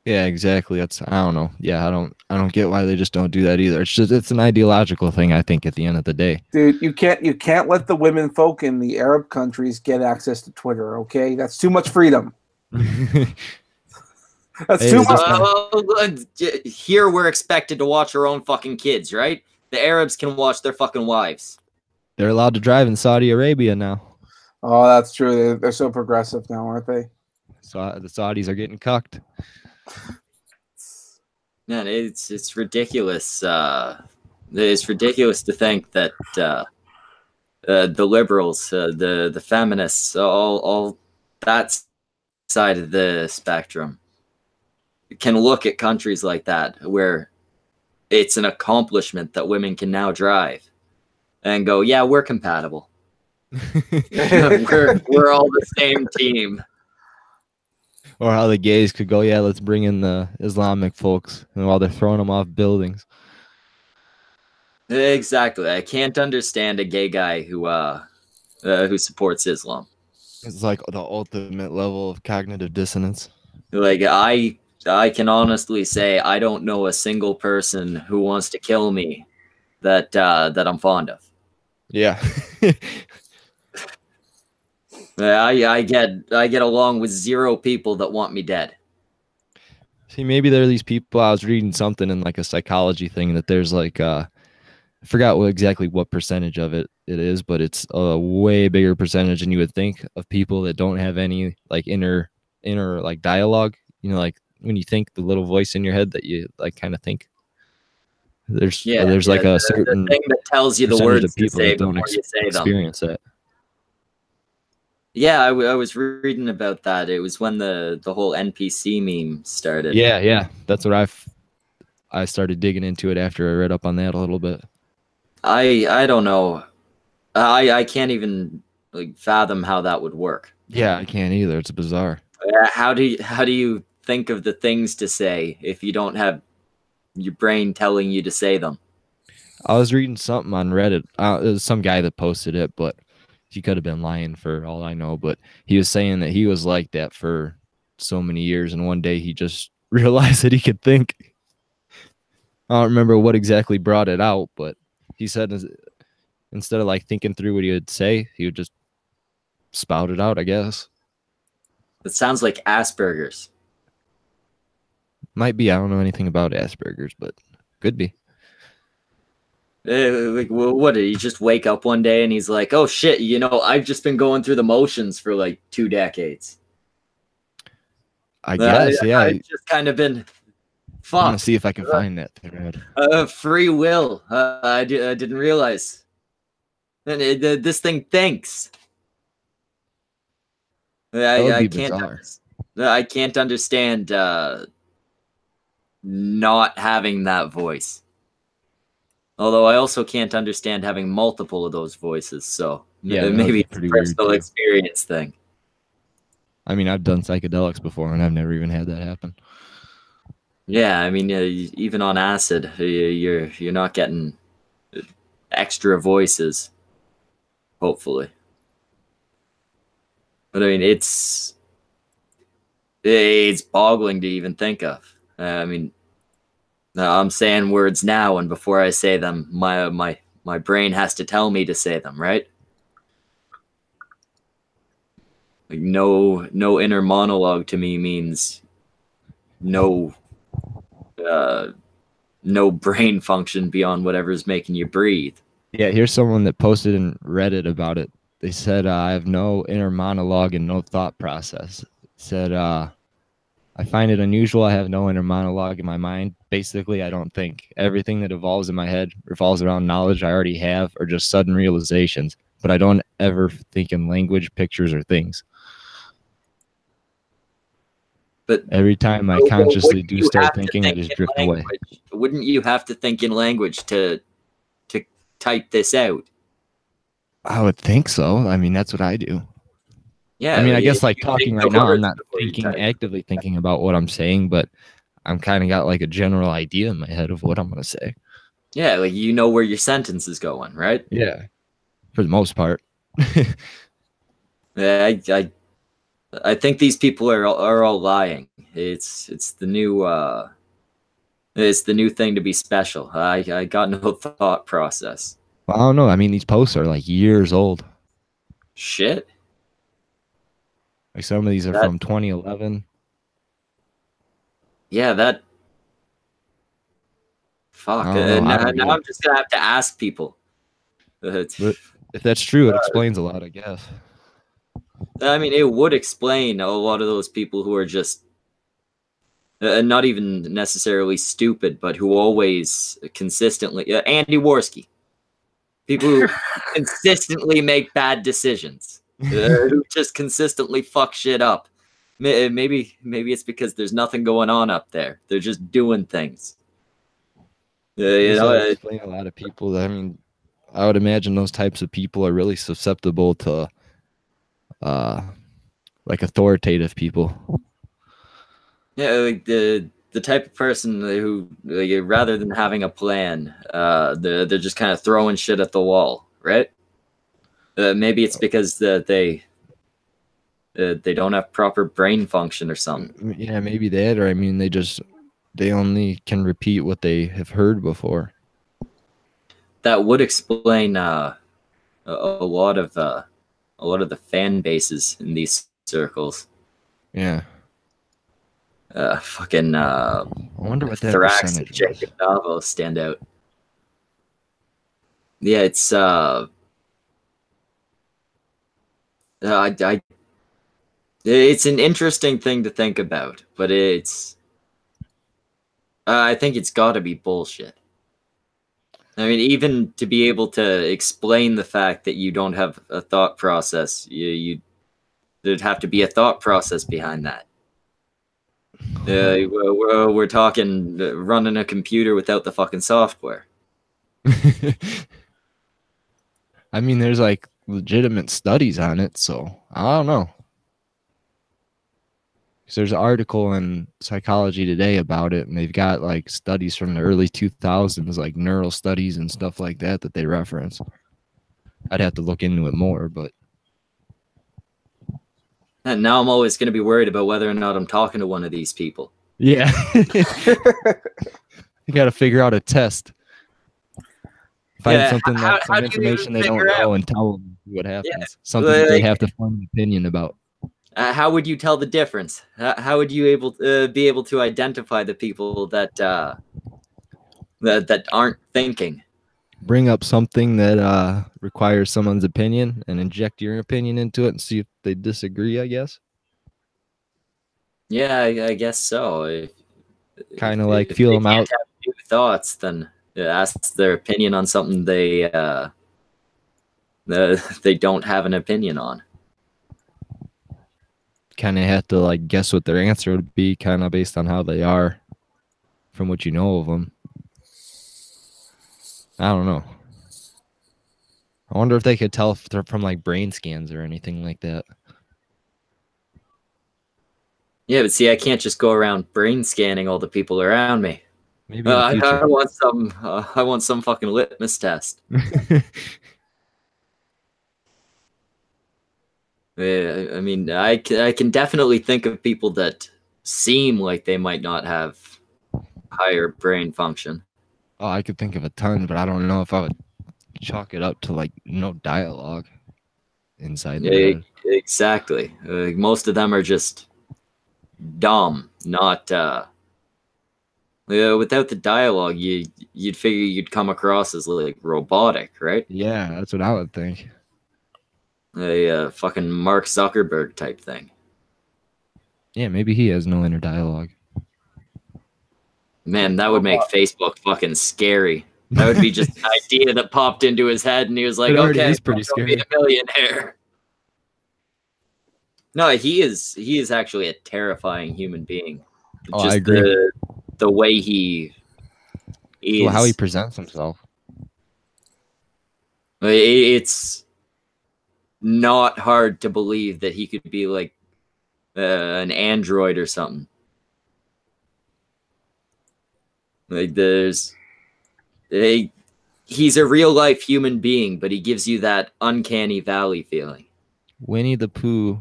Yeah, exactly. I don't know. Yeah, I don't get why they just don't do that either. It's an ideological thing, I think, at the end of the day. Dude, you can't let the women folk in the Arab countries get access to Twitter, okay? That's too much freedom. That's Hey, too is this much. Here we're expected to watch our own fucking kids, right? The Arabs can watch their fucking wives. They're allowed to drive in Saudi Arabia now. Oh, that's true. They're so progressive now, aren't they? So the Saudis are getting cucked. Man, it's ridiculous. It's ridiculous to think that the liberals, the feminists, all that side of the spectrum can look at countries like that where it's an accomplishment that women can now drive and go, yeah, we're compatible. we're all the same team. Or how the gays could go, yeah, let's bring in the Islamic folks, and while they're throwing them off buildings. Exactly. I can't understand a gay guy who supports Islam. It's like the ultimate level of cognitive dissonance. Like I can honestly say I don't know a single person who wants to kill me that I'm fond of. Yeah. I get along with zero people that want me dead. See, maybe there are these people. I was reading something in like a psychology thing that there's like I forgot exactly what percentage of it is, but it's a way bigger percentage than you would think of people that don't have any like inner like dialogue. You know, like when you think the little voice in your head that you like kind of think. There's like a certain the thing that tells you the percentage words of people to say that don't before you say them. experience that. Yeah, I was reading about that. It was when the whole NPC meme started. Yeah, that's what I started digging into it after I read up on that a little bit. I don't know. I can't even like fathom how that would work. Yeah, I can't either. It's bizarre. How do you think of the things to say if you don't have your brain telling you to say them? I was reading something on Reddit. It was some guy that posted it, but he could have been lying for all I know. But he was saying that he was like that for so many years, and one day he just realized that he could think. I don't remember what exactly brought it out, but he said instead of like thinking through what he would say, he would just spout it out, I guess. It sounds like Asperger's. Might be. I don't know anything about Asperger's, but could be. Like, what did he just wake up one day and he's like, oh shit, I've just been going through the motions for like 2 decades. I guess, yeah. I've just kind of been fucked. I'm gonna see if I can find that thread. Free will. I didn't realize. And this thing thinks. I can't understand not having that voice. Although I also can't understand having multiple of those voices, so yeah, maybe it's a personal experience thing. I mean, I've done psychedelics before, and I've never even had that happen. Yeah, I mean, even on acid, you're not getting extra voices, hopefully. But I mean, it's boggling to even think of. I mean, I'm saying words now, and before I say them, my brain has to tell me to say them, right? Like no inner monologue to me means no no brain function beyond whatever's making you breathe. Yeah, here's someone that posted in Reddit about it. They said, I have no inner monologue and no thought process. It said, I find it unusual. I have no inner monologue in my mind. Basically, I don't think. Everything that evolves in my head revolves around knowledge I already have or just sudden realizations, but I don't ever think in language, pictures, or things. But every time I consciously do start thinking, I just drift away. Wouldn't you have to think in language to type this out? I would think so. I mean, that's what I do. Yeah. I mean, I guess like talking right now, I'm not actively thinking about what I'm saying, but I'm kind of got like a general idea in my head of what I'm going to say. Yeah, like you know where your sentence is going, right? Yeah. For the most part. Yeah, I think these people are all lying. It's the new thing to be special. I got no thought process. Well, I don't know. I mean, these posts are like years old. Shit. Like some of these are from 2011. Yeah, that. Fuck. Now I'm just gonna have to ask people. But if that's true, it explains a lot, I guess. I mean, it would explain a lot of those people who are just not even necessarily stupid, but who always consistently Andy Warski. People who consistently make bad decisions, who just consistently fuck shit up. Maybe it's because there's nothing going on up there. They're just doing things. Explain a lot of people. I mean, I would imagine those types of people are really susceptible to, like authoritative people. Yeah, like the type of person who, like, rather than having a plan, they're just kind of throwing shit at the wall, right? Maybe it's because they don't have proper brain function or something. Yeah, maybe that, or I mean, they only can repeat what they have heard before. That would explain a lot of the fan bases in these circles. Yeah. Fucking. I wonder what that Thorax and percentage Jacob Navo stand out. Yeah, it's it's an interesting thing to think about, but it's I think it's got to be bullshit. I mean, even to be able to explain the fact that you don't have a thought process, there'd have to be a thought process behind that. We're talking running a computer without the fucking software. I mean, there's like legitimate studies on it, so I don't know. So there's an article in Psychology Today about it, and they've got like studies from the early 2000s, like neural studies and stuff like that they reference. I'd have to look into it more, but. And now I'm always going to be worried about whether or not I'm talking to one of these people. Yeah. You got to figure out a test. Find something like some information they don't know and tell them what happens. Yeah. Something that they have to form an opinion about. How would you tell the difference? How would you be able to identify the people that aren't thinking? Bring up something that requires someone's opinion and inject your opinion into it and see if they disagree, I guess. Yeah, I guess so. Kind of like feel them out. Have new thoughts, then ask their opinion on something they don't have an opinion on. Kind of have to like guess what their answer would be, kind of based on how they are from what you know of them. I don't know. I wonder if they could tell if they're from like brain scans or anything like that. Yeah, but see, I can't just go around brain scanning all the people around me. Maybe I want some fucking litmus test. Yeah, I mean, I can definitely think of people that seem like they might not have higher brain function. Oh, I could think of a ton, but I don't know if I would chalk it up to like no dialogue inside their head. Exactly. Most of them are just dumb, not Without the dialogue, you'd figure you'd come across as like robotic, right? Yeah, that's what I would think. A fucking Mark Zuckerberg type thing. Yeah, maybe he has no inner dialogue. Man, that would make Facebook fucking scary. That would be just an idea that popped into his head, and he was like, It already "Okay, is pretty I'll be scary. a millionaire." No, he is actually a terrifying human being. Oh, I agree. The way he is, Well, how he presents himself. it's not hard to believe that he could be like an android or something. Like he's a real life human being, but he gives you that uncanny valley feeling. Winnie the Pooh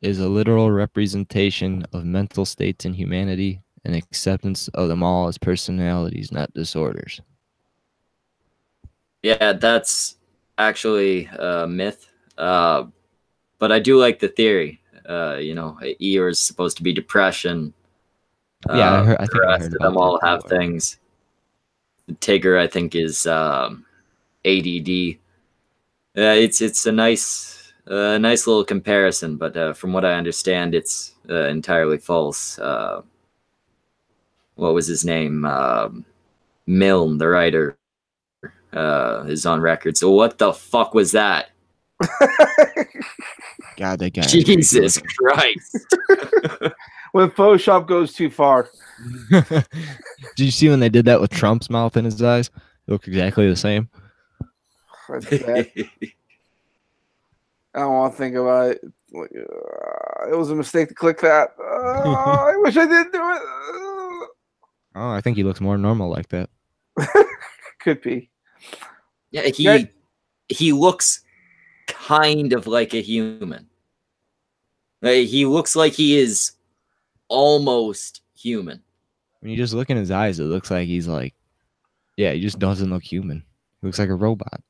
is a literal representation of mental states in humanity and acceptance of them all as personalities, not disorders. Yeah, that's actually a myth. But I do like the theory. Eeyore is supposed to be depression. Yeah, I think the I rest heard of about them all that have before. things. Tigger, I think, is ADD. It's a nice little comparison, but from what I understand, it's entirely false. What was his name? Milne, the writer, is on record. So what the fuck was that? God, that guy. Jesus Christ! When Photoshop goes too far. Did you see when they did that with Trump's mouth and his eyes? They look exactly the same. That's bad. I don't want to think about it. It was a mistake to click that. I wish I didn't do it. Oh, I think he looks more normal like that. Could be. Yeah, he looks kind of like a human. He looks like he is almost human. When you just look in his eyes, it looks like he's like, yeah, he just doesn't look human. He looks like a robot.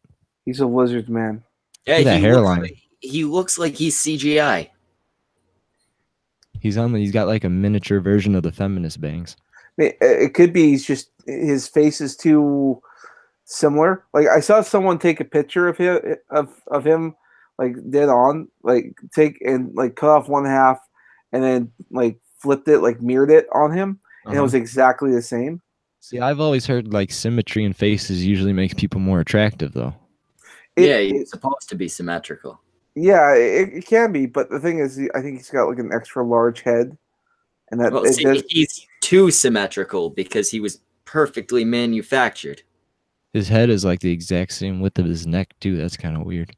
He's a lizard man. Yeah, Look at that hairline. He looks like he's CGI. He's got like a miniature version of the feminist bangs. It could be he's just his face is too similar. Like I saw someone take a picture of him like dead on, like take and like cut off one half and then like flipped it, like mirrored it on him, and it was exactly the same. See, I've always heard like symmetry in faces usually makes people more attractive, though. He's supposed to be symmetrical. Yeah, it can be, but the thing is, I think he's got like an extra large head, and that he's too symmetrical because he was perfectly manufactured. His head is like the exact same width of his neck too. That's kind of weird.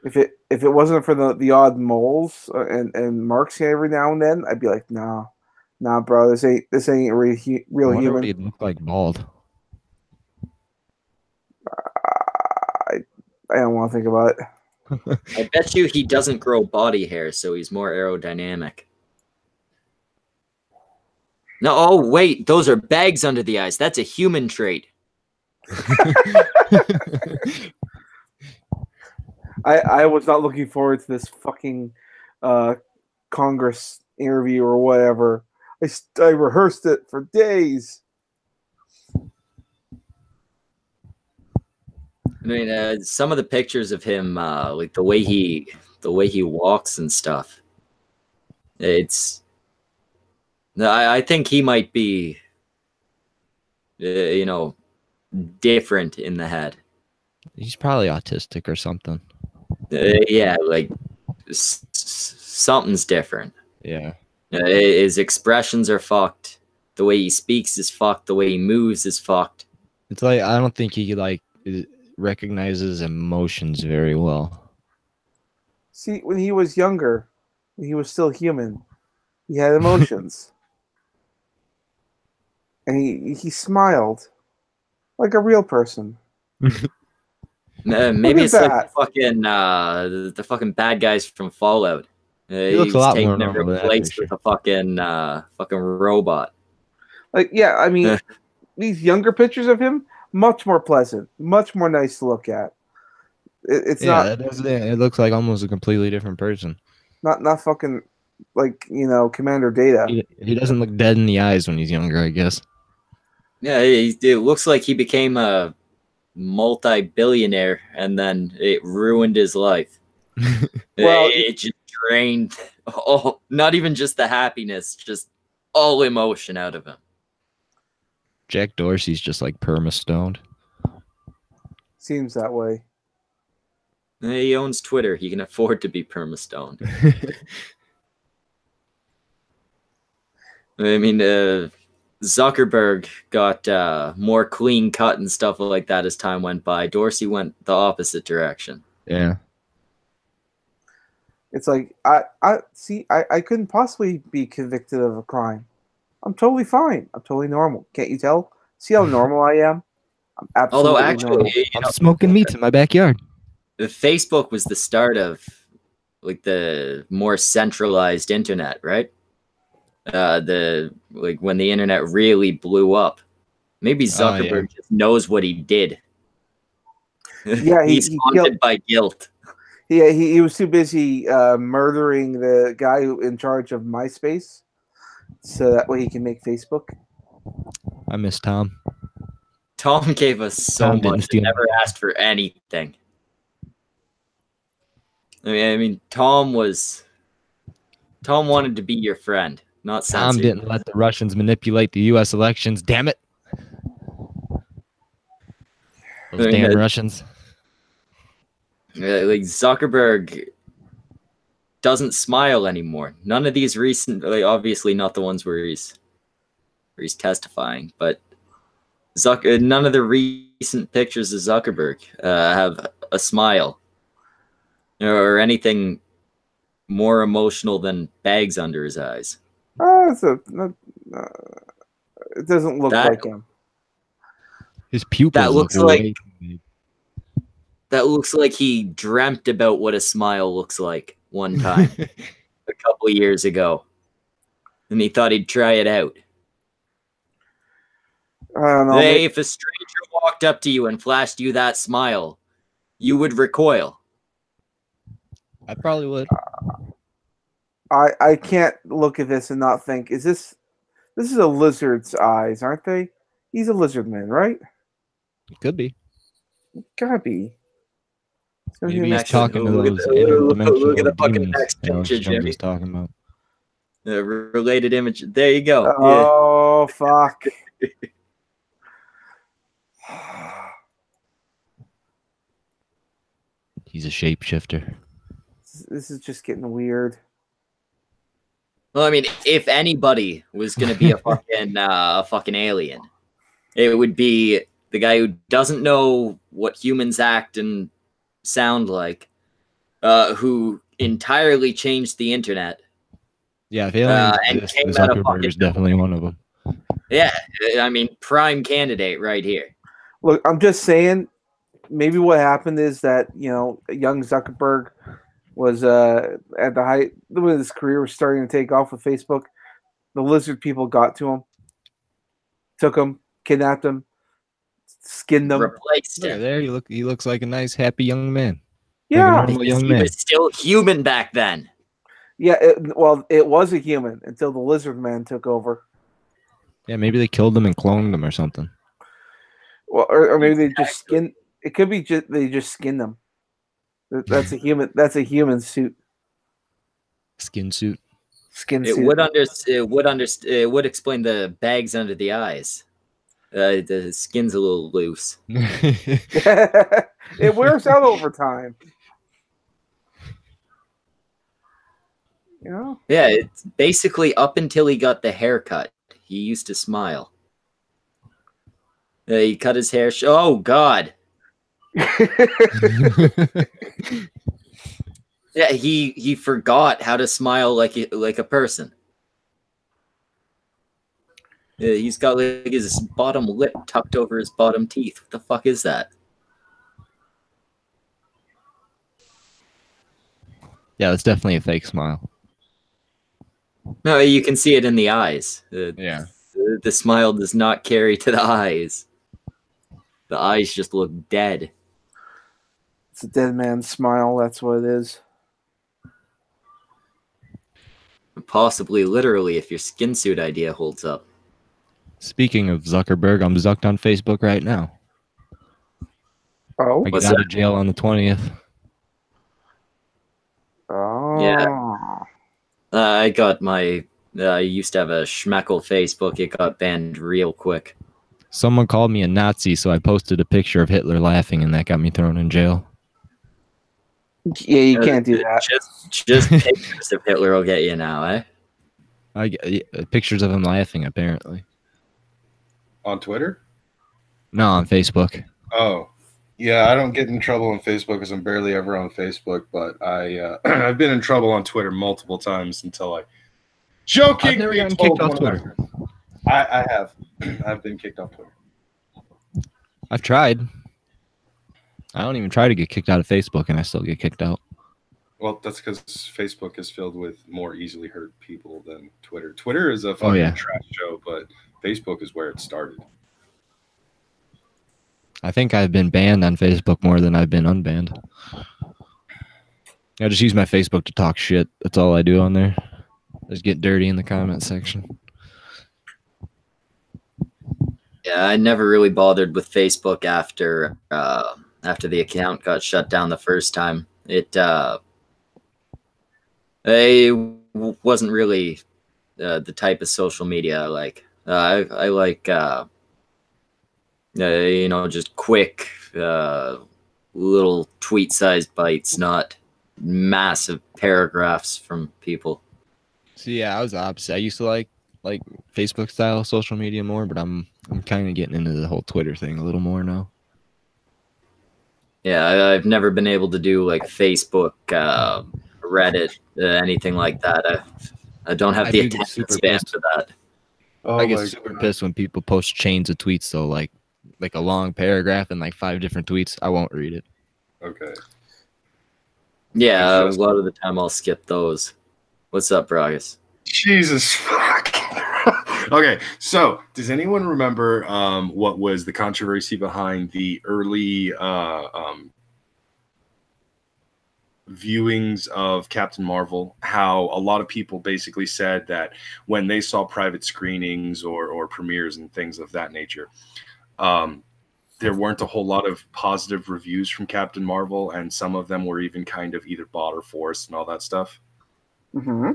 If it wasn't for the odd moles and marks every now and then, I'd be like, nah, bro, this ain't real human. He'd look like bald. I don't want to think about it. I bet you he doesn't grow body hair, so he's more aerodynamic. No, oh wait, those are bags under the eyes. That's a human trait. I was not looking forward to this fucking Congress interview or whatever. I rehearsed it for days. I mean, some of the pictures of him, like the way he walks and stuff. I think he might be, different in the head. He's probably autistic or something. Yeah, like something's different. Yeah. His expressions are fucked. The way he speaks is fucked. The way he moves is fucked. It's like I don't think he recognizes emotions very well. See, when he was younger, he was still human. He had emotions. And he smiled like a real person. Maybe it's like the fucking bad guys from Fallout. He looks a lot more normal than that replaced with a fucking robot. Like, yeah, I mean, these younger pictures of him, much more pleasant, much more nice to look at. It looks like almost a completely different person. Not fucking like Commander Data. He doesn't look dead in the eyes when he's younger, I guess. Yeah, it looks like he became a multi-billionaire, and then it ruined his life. Well, it just drained all, not even just the happiness, just all emotion out of him. Jack Dorsey's just like perma-stoned. seems that way. He owns Twitter. He can afford to be perma-stoned. I mean, Zuckerberg got more clean cut and stuff like that as time went by. Dorsey went the opposite direction. Yeah. It's like I couldn't possibly be convicted of a crime. I'm totally fine. I'm totally normal. Can't you tell? See how normal I am? I'm absolutely Although actually, normal. I'm smoking meats in my backyard. the Facebook was the start of like the more centralized internet, right? When the internet really blew up. Maybe Zuckerberg just knows what he did. Yeah, he's haunted by guilt. Yeah, he was too busy murdering the guy in charge of MySpace, so that way he can make Facebook. I miss Tom. Tom gave us so Tom didn't much steal and never asked for anything. I mean, Tom wanted to be your friend, not censor. Tom didn't let the Russians manipulate the U.S. elections. Damn it! Those damn Russians. Like Zuckerberg doesn't smile anymore. None of these recent, obviously not the ones where he's testifying, but none of the recent pictures of Zuckerberg have a smile or anything more emotional than bags under his eyes. It doesn't look like him. His pupils that looks like he dreamt about what a smile looks like one time a couple of years ago, and he thought he'd try it out. I don't know. Hey, if a stranger walked up to you and flashed you that smile, you would recoil. I probably would. I can't look at this and not think, this is a lizard's eyes, aren't they? He's a lizard man, right? It could be. Gotta be. Maybe he's talking to those interdimensional look at the fucking demons next picture, Jimmy. was talking about. The related image. There you go. Oh, fuck. He's a shapeshifter. This is just getting weird. Well, I mean, if anybody was going to be a fucking alien, it would be the guy who doesn't know what humans act and sound like, who entirely changed the internet. Yeah, if aliens exist, Zuckerberg is definitely one of them. Yeah, I mean, prime candidate right here. Look, I'm just saying, maybe what happened is that, young Zuckerberg was at the height when his career was starting to take off with Facebook. The lizard people got to him, took him, kidnapped him, skinned him. Replaced him. There, he looks like a nice, happy young man. Yeah, like a normal young man. He was still human back then. Yeah, it was a human until the lizard man took over. Yeah, maybe they killed him and cloned him or something. Well, or maybe they just skinned. It could be they just skinned them. That's a human. That's a human suit. Skin suit. Skin it suit. It would explain the bags under the eyes. The skin's a little loose. It wears out over time. Yeah, it's basically up until he got the haircut. He used to smile. He cut his hair. Oh God. Yeah, he forgot how to smile like a person. He's got like his bottom lip tucked over his bottom teeth. What the fuck is that? Yeah, it's definitely a fake smile. No, you can see it in the eyes. Yeah. The smile does not carry to the eyes. The eyes just look dead. It's a dead man's smile. That's what it is. Possibly literally if your skin suit idea holds up. Speaking of Zuckerberg, I'm zucked on Facebook right now. Oh. I get What's out that? of jail on the 20th. Oh. I got my. I used to have a Schmeckle Facebook. It got banned real quick. Someone called me a Nazi, so I posted a picture of Hitler laughing, and that got me thrown in jail. Yeah, you can't do that. Just pictures of Hitler will get you now, eh? I get pictures of him laughing, apparently. On Twitter? No, on Facebook. Oh, yeah. I don't get in trouble on Facebook because I'm barely ever on Facebook. But I I've been in trouble on Twitter multiple times until I I've jokingly never gotten told kicked off one of my Twitter. friends. I have. I've been kicked off Twitter. I've tried. I don't even try to get kicked out of Facebook, and I still get kicked out. Well, that's because Facebook is filled with more easily hurt people than Twitter. Twitter is a fucking trash show, but Facebook is where it started. I think I've been banned on Facebook more than I've been unbanned. I just use my Facebook to talk shit. That's all I do on there. Just get dirty in the comment section. Yeah, I never really bothered with Facebook after the account got shut down the first time. It wasn't really the type of social media I like. I like just quick little tweet-sized bites, not massive paragraphs from people. So yeah, I was the opposite. I used to like Facebook style social media more, but I'm kind of getting into the whole Twitter thing a little more now. Yeah, I've never been able to do like Facebook, Reddit, anything like that. I don't have I the do get attention super span pissed. for that. Oh, I get super pissed when people post chains of tweets, so like a long paragraph and like 5 different tweets. I won't read it. Okay. Yeah, a lot of the time I'll skip those. What's up, Brockus? Jesus fuck. Okay, so does anyone remember what was the controversy behind the early viewings of Captain Marvel? How a lot of people basically said that when they saw private screenings or premieres and things of that nature, there weren't a whole lot of positive reviews from Captain Marvel, and some of them were even kind of either bought or forced and all that stuff. Mm-hmm.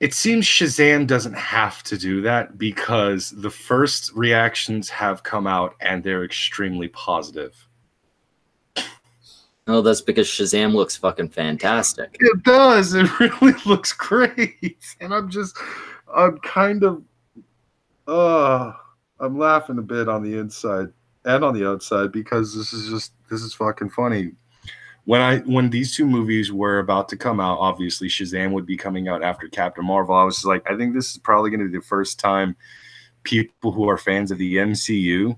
It seems Shazam doesn't have to do that because the first reactions have come out and they're extremely positive. Oh, that's because Shazam looks fucking fantastic. It does. It really looks great. And I'm kind of, I'm laughing a bit on the inside and on the outside because this is fucking funny. When these two movies were about to come out, obviously Shazam would be coming out after Captain Marvel. I was just like, I think this is probably going to be the first time people who are fans of the MCU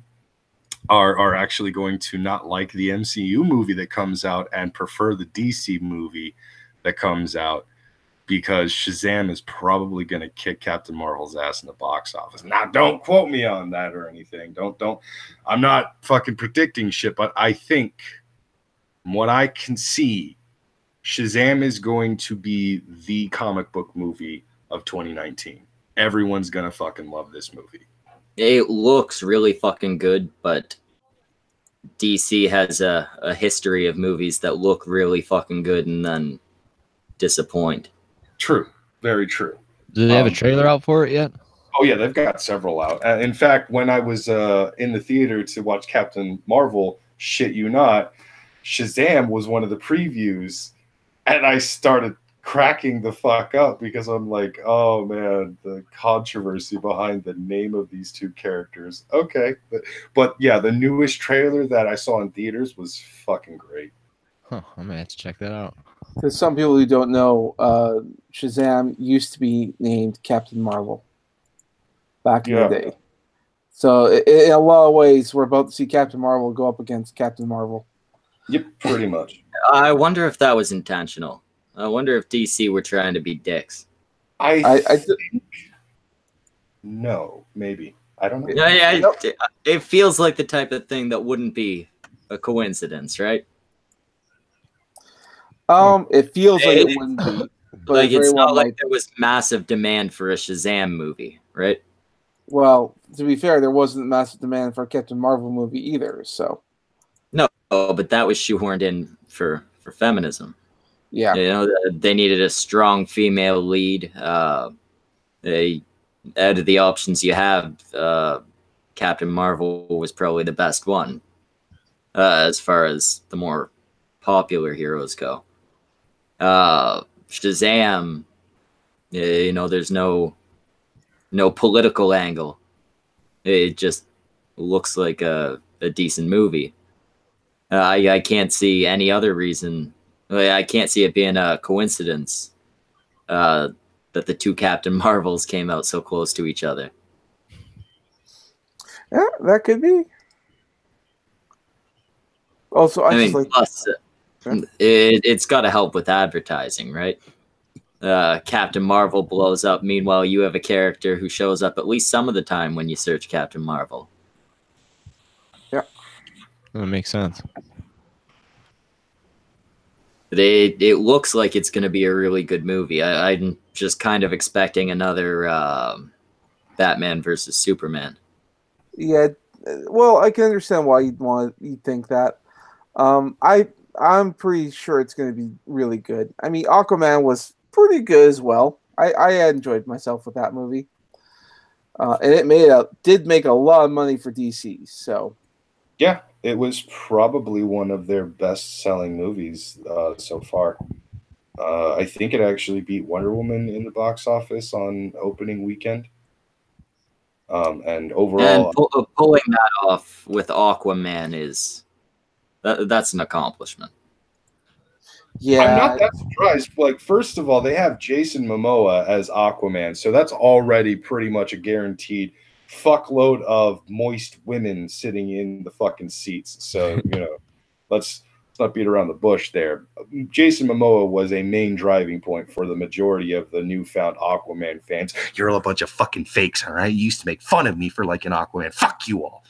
are actually going to not like the MCU movie that comes out and prefer the DC movie that comes out, because Shazam is probably going to kick Captain Marvel's ass in the box office. Now, don't quote me on that or anything. Don't. I'm not fucking predicting shit, but I think, from what I can see, Shazam is going to be the comic book movie of 2019. Everyone's going to fucking love this movie. It looks really fucking good, but DC has a history of movies that look really fucking good and then disappoint. True. Very true. Do they have a trailer out for it yet? Oh, yeah, they've got several out. In fact, when I was in the theater to watch Captain Marvel, shit you not, Shazam was one of the previews, and I started cracking the fuck up because I'm like, oh man, the controversy behind the name of these two characters. Okay. But yeah, the newest trailer that I saw in theaters was fucking great. Huh, I'm gonna have to check that out. For some people who don't know, Shazam used to be named Captain Marvel back in the day. So in a lot of ways, we're about to see Captain Marvel go up against Captain Marvel. Yep, pretty much. I wonder if that was intentional. I wonder if DC were trying to be dicks. I think no, maybe. I don't know. Yeah, it feels like the type of thing that wouldn't be a coincidence, right? It feels like it wouldn't be, but like it's very well not like might. there was massive demand for a Shazam movie, right? Well, to be fair, there wasn't massive demand for a Captain Marvel movie either. So No, but that was shoehorned in for feminism. yeah, You know, they needed a strong female lead. They, out of the options you have, Captain Marvel was probably the best one as far as the more popular heroes go. Shazam, you know, there's no political angle. It just looks like a decent movie. I can't see any other reason. I can't see it being a coincidence that the two Captain Marvels came out so close to each other. yeah, that could be. Also, I just mean, like. plus, Yeah. it's got to help with advertising, right? Captain Marvel blows up. Meanwhile, you have a character who shows up at least some of the time when you search Captain Marvel. Yeah, That makes sense. It looks like it's going to be a really good movie. I'm just kind of expecting another Batman versus Superman. yeah. Well, I can understand why you'd think that. I'm pretty sure it's going to be really good. I mean, Aquaman was pretty good as well. I enjoyed myself with that movie, and it did make a lot of money for DC. So Yeah, it was probably one of their best-selling movies so far. I think it actually beat Wonder Woman in the box office on opening weekend. And overall, And pulling that off with Aquaman is that's an accomplishment. yeah, I'm not that surprised. Like, first of all, they have Jason Momoa as Aquaman, so that's already pretty much a guaranteed fuckload of moist women sitting in the fucking seats. So, let's not beat around the bush there. Jason Momoa was a main driving point for the majority of the newfound Aquaman fans. You're all a bunch of fucking fakes, all right? You used to make fun of me for liking Aquaman. Fuck you all.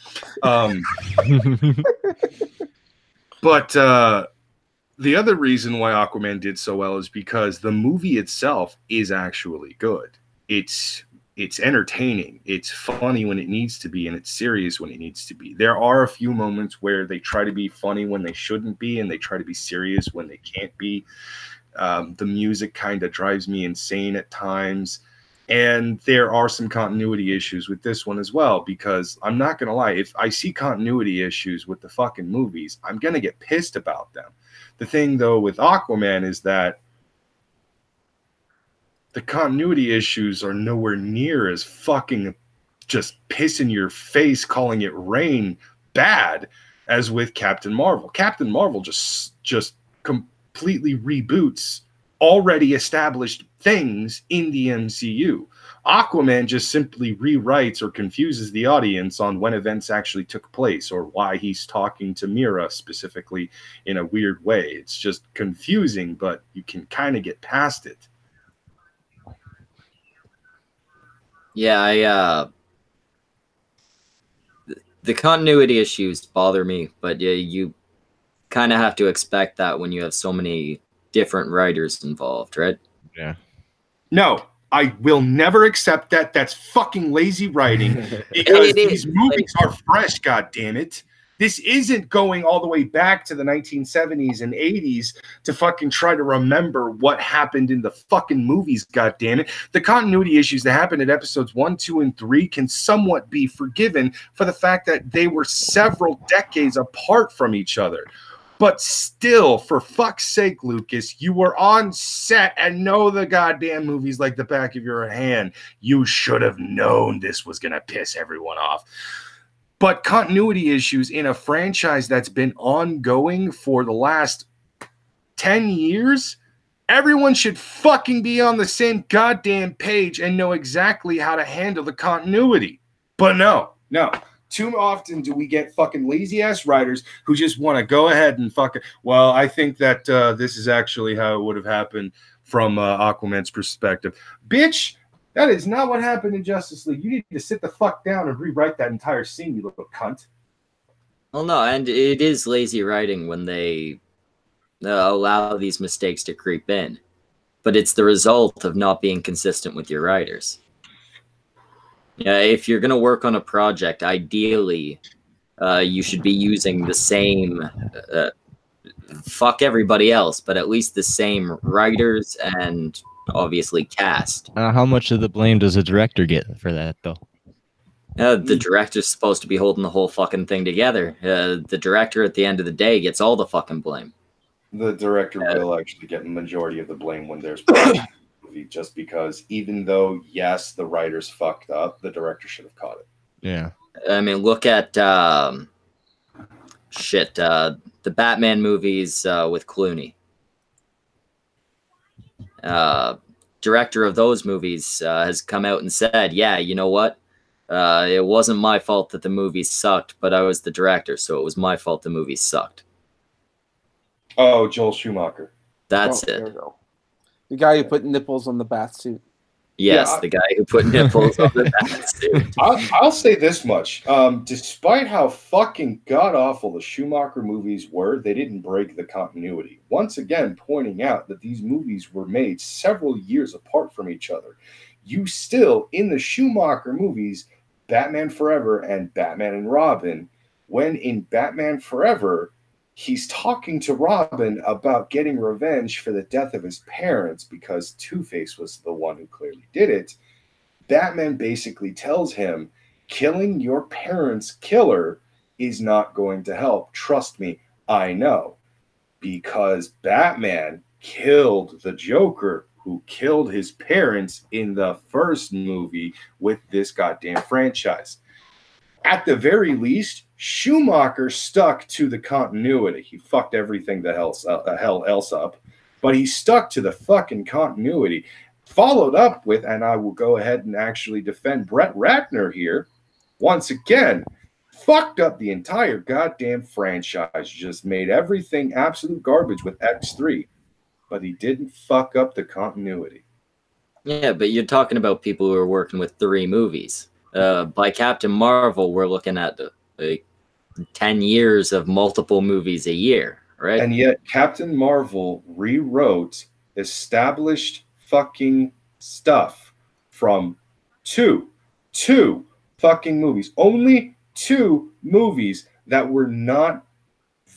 But the other reason why Aquaman did so well is because the movie itself is actually good. It's entertaining. It's funny when it needs to be, and it's serious when it needs to be. There are a few moments where they try to be funny when they shouldn't be, and they try to be serious when they can't be. The music kind of drives me insane at times. And there are some continuity issues with this one as well, because I'm not going to lie, if I see continuity issues with the fucking movies, I'm going to get pissed about them. The thing, though, with Aquaman is that the continuity issues are nowhere near as fucking just piss in your face, calling it rain bad as with Captain Marvel. Captain Marvel just completely reboots already established things in the MCU. Aquaman just simply rewrites or confuses the audience on when events actually took place or why he's talking to Mira specifically in a weird way. It's just confusing, but you can kind of get past it. Yeah, the continuity issues bother me, but yeah, you kind of have to expect that when you have so many different writers involved, right? Yeah. No, I will never accept that. That's fucking lazy writing because these movies are fresh, goddammit. This isn't going all the way back to the 1970s and 80s to fucking try to remember what happened in the fucking movies, goddammit. The continuity issues that happened at episodes 1, 2, and 3 can somewhat be forgiven for the fact that they were several decades apart from each other. But still, for fuck's sake, Lucas, you were on set and know the goddamn movies like the back of your hand. You should have known this was going to piss everyone off. But continuity issues in a franchise that's been ongoing for the last 10 years, everyone should fucking be on the same goddamn page and know exactly how to handle the continuity. But no. Too often do we get fucking lazy-ass writers who just want to go ahead and fucking, well, I think that this is actually how it would have happened from Aquaman's perspective. Bitch, that is not what happened in Justice League. You need to sit the fuck down and rewrite that entire scene, you little cunt. Well, no, and it is lazy writing when they allow these mistakes to creep in. But it's the result of not being consistent with your writers. If you're gonna work on a project, ideally, you should be using the same. Fuck everybody else, but at least the same writers and obviously cast. How much of the blame does the director get for that, though? The director's supposed to be holding the whole fucking thing together. The director, at the end of the day, gets all the fucking blame. The director will actually get the majority of the blame when there's problems in the movie, just because even though, yes, the writers fucked up, the director should have caught it. Yeah. I mean, look at the Batman movies with Clooney. Director of those movies has come out and said, yeah, you know what? It wasn't my fault that the movie sucked, but I was the director, so it was my fault the movie sucked. Oh, Joel Schumacher. That's There we it. go. The guy who put nipples on the bath suit. Yes, the guy who put nipples on the bath suit. I'll say this much. Despite how fucking god-awful the Schumacher movies were, they didn't break the continuity. Once again, pointing out that these movies were made several years apart from each other. You still, in the Schumacher movies, Batman Forever and Batman and Robin, when in Batman Forever, he's talking to Robin about getting revenge for the death of his parents because Two-Face was the one who clearly did it. Batman basically tells him, killing your parents' killer is not going to help. Trust me, I know. Because Batman killed the Joker who killed his parents in the first movie with this goddamn franchise. At the very least, Schumacher stuck to the continuity. He fucked everything the hell else up, but he stuck to the fucking continuity. Followed up with, and I will go ahead and actually defend Brett Ratner here, once again, fucked up the entire goddamn franchise. Just made everything absolute garbage with X3, but he didn't fuck up the continuity. Yeah, but you're talking about people who are working with 3 movies. By Captain Marvel, we're looking at 10 years of multiple movies a year, right? And yet Captain Marvel rewrote established fucking stuff from two fucking movies. Only 2 movies that were not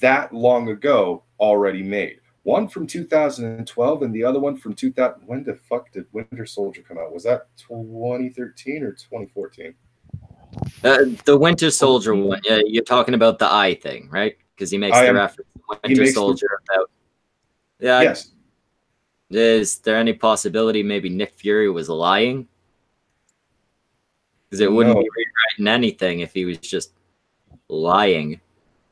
that long ago already made. One from 2012 and the other one from 2000. When the fuck did Winter Soldier come out? Was that 2013 or 2014? The Winter Soldier one. You're talking about the eye thing, right? Because he makes the reference to Winter Soldier about. Yeah. Yes. Is there any possibility maybe Nick Fury was lying? Because it wouldn't be rewriting anything if he was just lying.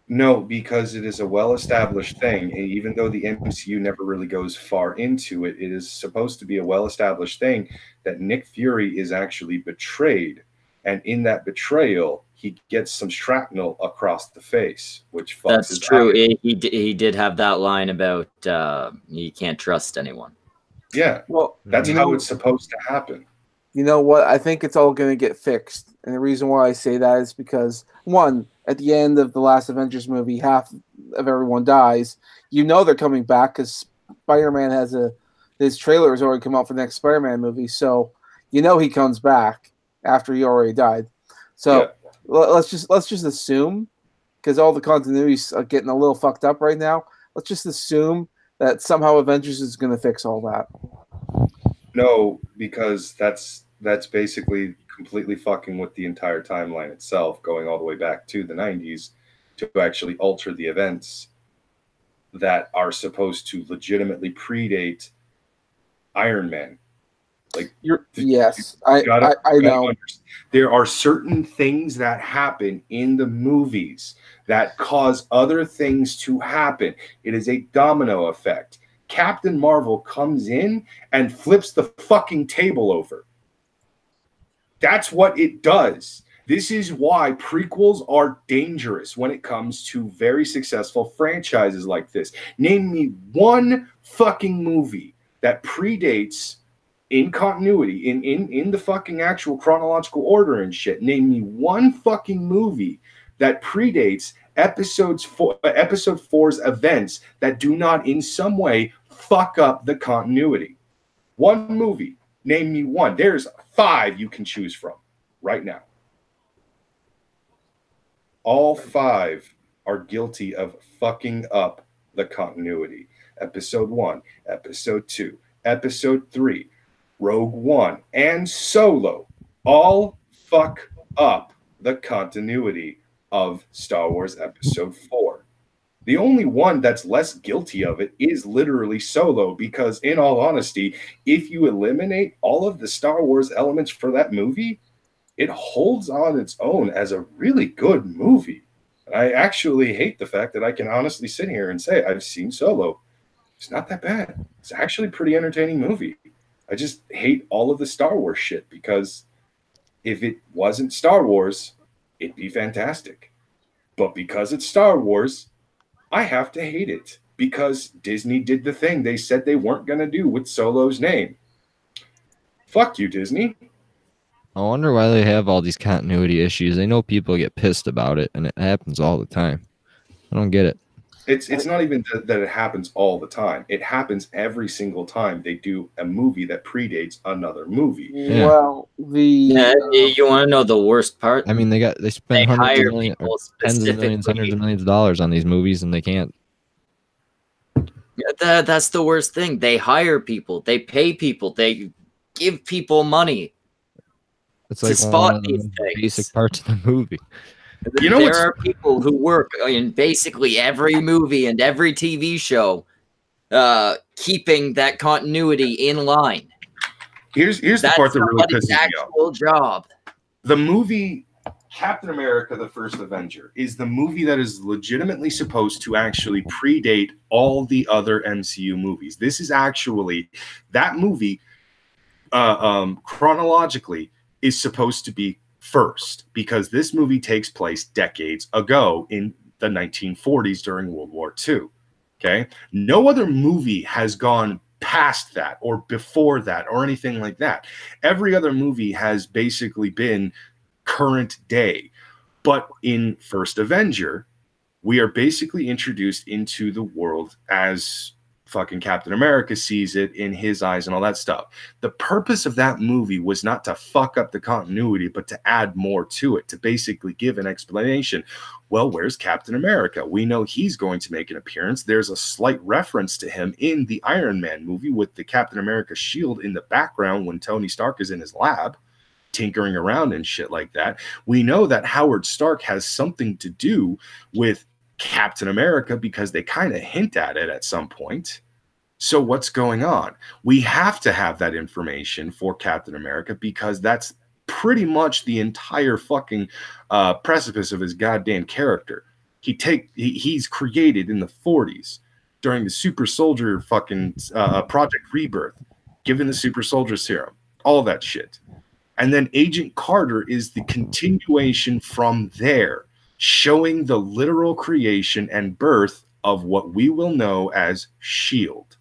No, because it is a well-established thing. And even though the MCU never really goes far into it, it is supposed to be a well-established thing that Nick Fury is actually betrayed. And in that betrayal, he gets some shrapnel across the face, which fucks That's his true. eye. He did have that line about you can't trust anyone. Yeah, Well, that's how it's supposed to happen. You know what? I think it's all going to get fixed. And the reason why I say that is because, one, at the end of the last Avengers movie, half of everyone dies. You know they're coming back because Spider-Man his trailer has already come out for the next Spider-Man movie. So you know he comes back after he already died. So let's just assume, because all the continuities are getting a little fucked up right now, let's just assume that somehow Avengers is going to fix all that. No, because that's basically completely fucking with the entire timeline itself, going all the way back to the 90s to actually alter the events that are supposed to legitimately predate Iron Man. Like, I know. There are certain things that happen in the movies that cause other things to happen. It is a domino effect. Captain Marvel comes in and flips the fucking table over. That's what it does. This is why prequels are dangerous when it comes to very successful franchises like this. Name me one fucking movie that predates in continuity, in the fucking actual chronological order and shit. Name me one fucking movie that predates episode 4's events that do not in some way fuck up the continuity. One movie. Name me one. There's 5 you can choose from. right now. All 5 are guilty of fucking up the continuity. Episode 1, Episode 2, Episode 3, Rogue One, and Solo all fuck up the continuity of Star Wars Episode 4. The only one that's less guilty of it is literally Solo, because in all honesty, if you eliminate all of the Star Wars elements for that movie, it holds on its own as a really good movie. I actually hate the fact that I can honestly sit here and say I've seen Solo. It's not that bad. It's actually a pretty entertaining movie. I just hate all of the Star Wars shit, because if it wasn't Star Wars, it'd be fantastic. But because it's Star Wars, I have to hate it, because Disney did the thing they said they weren't going to do with Solo's name. Fuck you, Disney. I wonder why they have all these continuity issues. I know people get pissed about it, and it happens all the time. I don't get it. It's not even that it happens all the time. It happens every single time they do a movie that predates another movie. Yeah. Well, you want to know the worst part? I mean, they spend They hundreds hire of millions, people or tens of millions, specifically. hundreds of millions of dollars on these movies, and they can't. That's the worst thing. They hire people. They pay people. They give people money. It's like To one spot of the these most things. basic parts of the movie. You know There are people who work in basically every movie and every TV show, keeping that continuity in line. Here's the part that really pisses me off. Actual job. The movie Captain America: The First Avenger is the movie that is legitimately supposed to actually predate all the other MCU movies. This is actually that movie chronologically is supposed to be first, because this movie takes place decades ago in the 1940s during World War II. Okay, no other movie has gone past that or before that or anything like that. Every other movie has basically been current day. But in First Avenger, we are basically introduced into the world as fucking Captain America sees it in his eyes and all that stuff. The purpose of that movie was not to fuck up the continuity, but to add more to it, to basically give an explanation. Well, where's Captain America? We know he's going to make an appearance. There's a slight reference to him in the Iron Man movie with the Captain America shield in the background when Tony Stark is in his lab tinkering around and shit like that. We know that Howard Stark has something to do with Captain America because they kind of hint at it at some point. So what's going on? We have to have that information for Captain America, because that's pretty much the entire fucking precipice of his goddamn character. He's created in the 40s during the super soldier fucking Project Rebirth, given the super soldier serum, all that shit. And then Agent Carter is the continuation from there, showing the literal creation and birth of what we will know as S.H.I.E.L.D.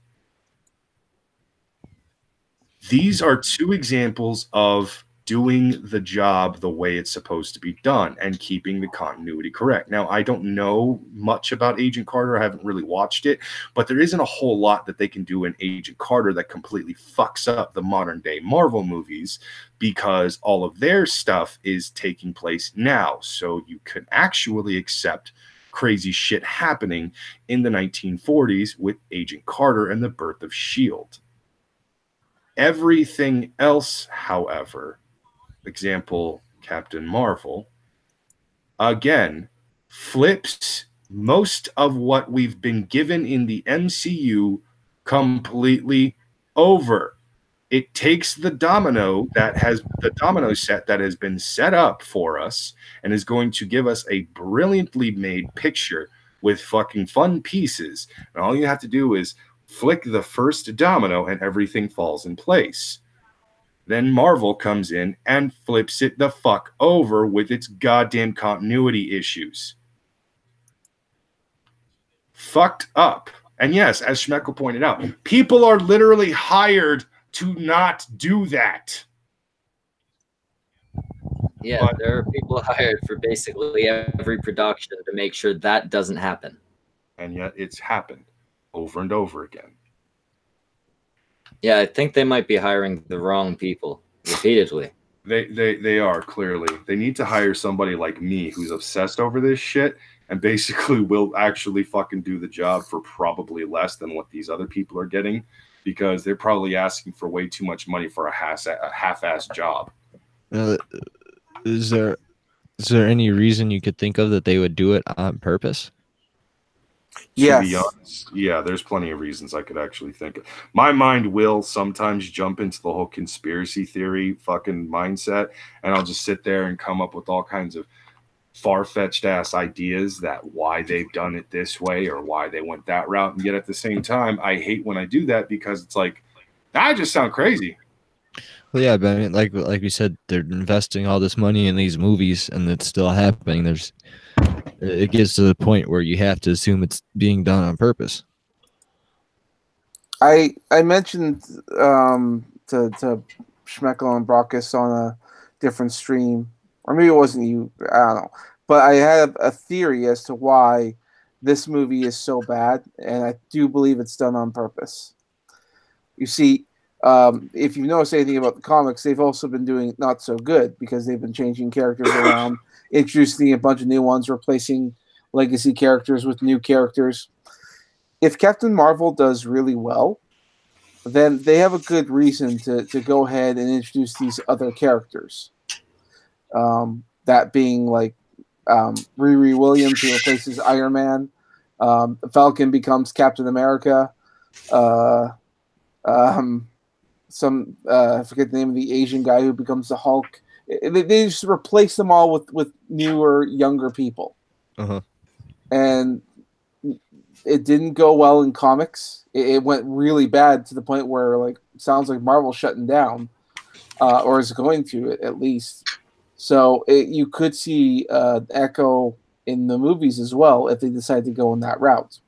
These are 2 examples of doing the job the way it's supposed to be done and keeping the continuity correct. Now, I don't know much about Agent Carter. I haven't really watched it, but there isn't a whole lot that they can do in Agent Carter that completely fucks up the modern day Marvel movies, because all of their stuff is taking place now. So you can actually accept crazy shit happening in the 1940s with Agent Carter and the birth of S.H.I.E.L.D. Everything else, however, example, Captain Marvel, again, flips most of what we've been given in the MCU completely over. It takes the domino set that has been set up for us and is going to give us a brilliantly made picture with fucking fun pieces. And all you have to do is flick the first domino and everything falls in place. Then Marvel comes in and flips it the fuck over with its goddamn continuity issues. Fucked up. And yes, as Schmeckle pointed out, people are literally hired to not do that. Yeah, there are people hired for basically every production to make sure that doesn't happen. And yet it's happened over and over again. Yeah, I think they might be hiring the wrong people repeatedly. They are clearly. They need to hire somebody like me who's obsessed over this shit and basically will actually fucking do the job for probably less than what these other people are getting, because they're probably asking for way too much money for a half-assed job. Uh, is there any reason you could think of that they would do it on purpose? To be Yes. honest, yeah, there's plenty of reasons I could actually think of. My mind will sometimes jump into the whole conspiracy theory fucking mindset, and I'll just sit there and come up with all kinds of far-fetched ass ideas that why they've done it this way or why they went that route. And yet at the same time, I hate when I do that, because it's like, I just sound crazy. Well, yeah, but I mean, like we said, they're investing all this money in these movies, and it's still happening. It gets to the point where you have to assume it's being done on purpose. I mentioned to Schmeckle and Brockus on a different stream, or maybe it wasn't you. I don't know, but I have a theory as to why this movie is so bad, and I do believe it's done on purpose. You see, if you notice anything about the comics, they've also been doing not so good because they've been changing characters around, introducing a bunch of new ones, replacing legacy characters with new characters. If Captain Marvel does really well, then they have a good reason to go ahead and introduce these other characters. That being like Riri Williams, who replaces Iron Man. Falcon becomes Captain America. I forget the name of the Asian guy who becomes the Hulk. They just replace them all with newer, younger people. Uh-huh. And it didn't go well in comics. It went really bad to the point where, like, it sounds like Marvel's shutting down, or is going to at least. So you could see echo in the movies as well if they decide to go in that route.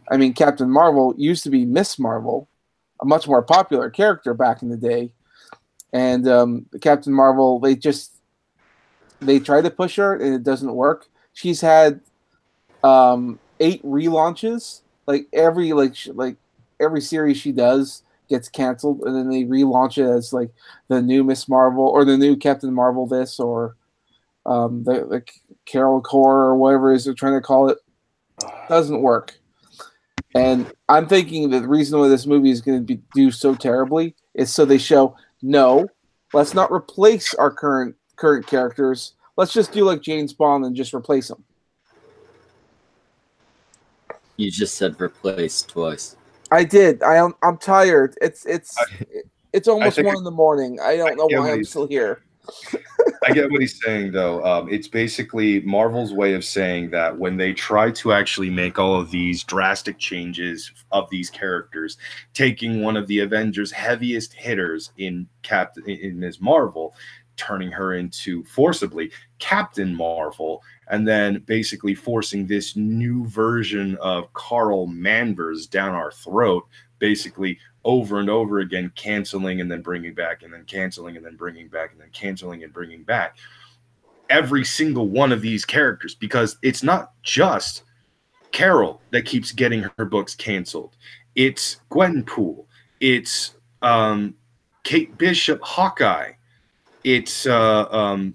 I mean, Captain Marvel used to be Miss Marvel, a much more popular character back in the day, and Captain Marvel, they try to push her and it doesn't work. She's had 8 relaunches. Like every series she does gets canceled, and then they relaunch it as like the new Miss Marvel or the new Captain Marvel this, or the Carol Core or whatever it is they're trying to call it. Doesn't work. And I'm thinking that the reason why this movie is going to do so terribly is so they show, no, let's not replace our current characters. Let's just do like James Bond and just replace them. You just said replace twice. I did. I'm tired. It's almost 1 a.m. I don't know why I'm still here. I get what he's saying, though. It's basically Marvel's way of saying that when they try to actually make all of these drastic changes of these characters, taking one of the Avengers' heaviest hitters in Ms. Marvel, turning her into forcibly Captain Marvel, and then basically forcing this new version of Carl Manvers down our throat, basically over and over again, canceling and then bringing back, and then canceling and then bringing back, and then canceling and bringing back every single one of these characters, because it's not just Carol that keeps getting her books canceled. It's Gwenpool. It's Kate Bishop, Hawkeye. It's Squirrel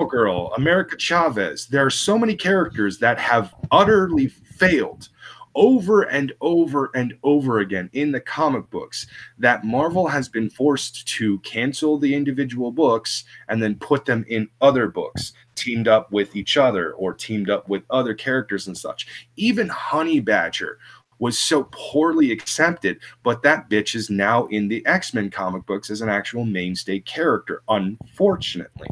Girl, America Chavez. There are so many characters that have utterly failed over and over and over again in the comic books that Marvel has been forced to cancel the individual books and then put them in other books, teamed up with each other or teamed up with other characters and such. Even Honey Badger was so poorly accepted, but that bitch is now in the X-Men comic books as an actual mainstay character, unfortunately.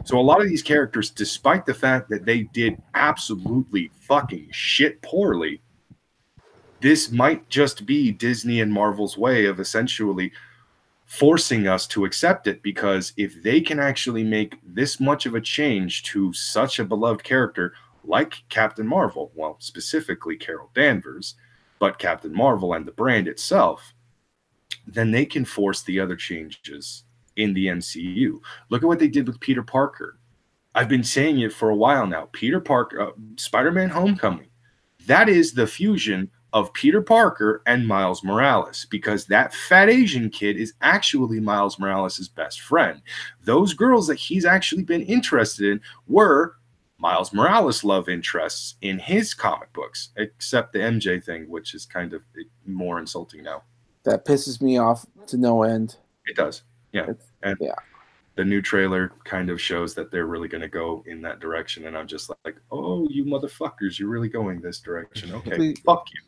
So a lot of these characters, despite the fact that they did absolutely fucking shit poorly, this might just be Disney and Marvel's way of essentially forcing us to accept it, because if they can actually make this much of a change to such a beloved character like Captain Marvel, well, specifically Carol Danvers, but Captain Marvel and the brand itself, then they can force the other changes in the MCU. Look at what they did with Peter Parker. I've been saying it for a while now. Peter Parker, Spider-Man Homecoming, that is the fusion of Peter Parker and Miles Morales, because that fat Asian kid is actually Miles Morales' best friend. Those girls that he's actually been interested in were Miles Morales' love interests in his comic books, except the MJ thing, which is kind of more insulting now. That pisses me off to no end. It does. Yeah. And yeah. The new trailer kind of shows that they're really going to go in that direction. And I'm just like, oh, you motherfuckers, you're really going this direction. Okay, fuck you.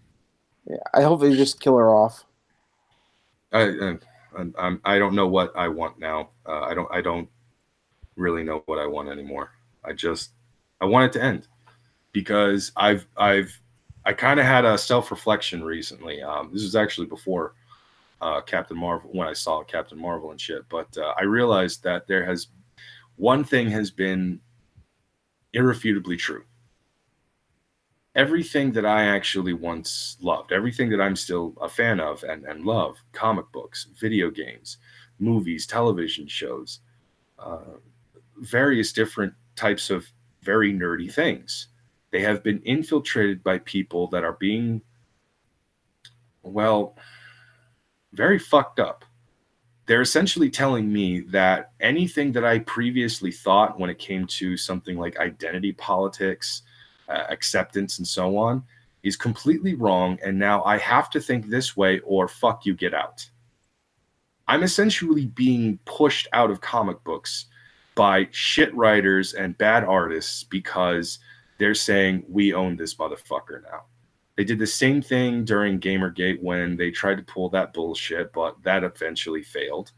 Yeah, I hope they just kill her off. I don't know what I want now. I don't really know what I want anymore. I want it to end, because I kind of had a self-reflection recently. This was actually before Captain Marvel, when I saw Captain Marvel and shit. But I realized that one thing has been irrefutably true. Everything that I actually once loved, everything that I'm still a fan of and love, comic books, video games, movies, television shows, various different types of very nerdy things, they have been infiltrated by people that are being, well, very fucked up. They're essentially telling me that anything that I previously thought when it came to something like identity politics, acceptance, and so on, is completely wrong, and now I have to think this way or fuck you, get out. I'm essentially being pushed out of comic books by shit writers and bad artists because they're saying we own this motherfucker now. They did the same thing during Gamergate when they tried to pull that bullshit, but that eventually failed.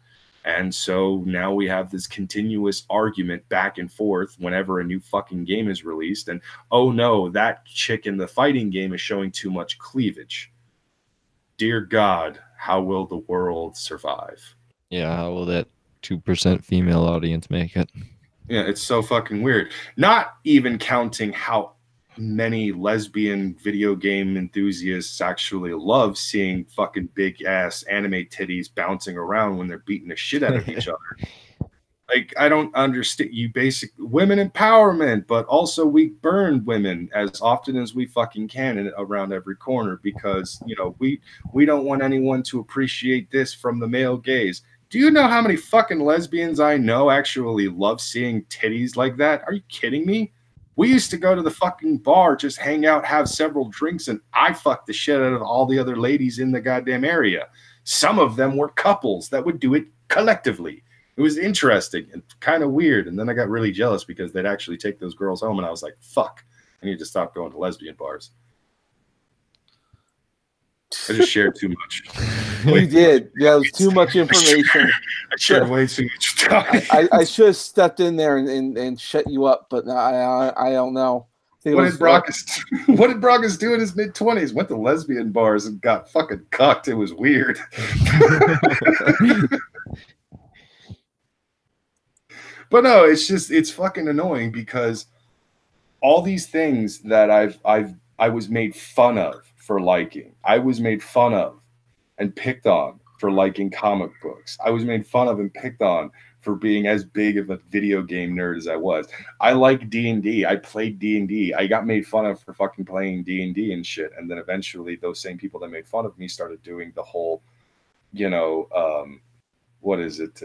And so now we have this continuous argument back and forth whenever a new fucking game is released. And, oh no, that chick in the fighting game is showing too much cleavage. Dear God, how will the world survive? Yeah, how will that 2% female audience make it? Yeah, it's so fucking weird. Not even counting how many lesbian video game enthusiasts actually love seeing fucking big ass anime titties bouncing around when they're beating the shit out of each other. Like, I don't understand. You basic women empowerment, but also we burn women as often as we fucking can and around every corner, because, you know, we don't want anyone to appreciate this from the male gaze. Do you know how many fucking lesbians I know actually love seeing titties like that? Are you kidding me? We used to go to the fucking bar, just hang out, have several drinks, and I fucked the shit out of all the other ladies in the goddamn area. Some of them were couples that would do it collectively. It was interesting and kind of weird. And then I got really jealous because they'd actually take those girls home, and I was like, fuck, I need to stop going to lesbian bars. I just shared too much. You did. Yeah, it was too much information. I shared way too much time. I should have stepped in there and shut you up, but I don't know. What did Brockus do in his mid-20s? Went to lesbian bars and got fucking cucked. It was weird. But no, it's fucking annoying because all these things that I was made fun of for liking. I was made fun of and picked on for liking comic books. I was made fun of and picked on for being as big of a video game nerd as I was. I like D&D. I played D&D. I got made fun of for fucking playing D&D and shit. And then eventually those same people that made fun of me started doing the whole, you know, what is it?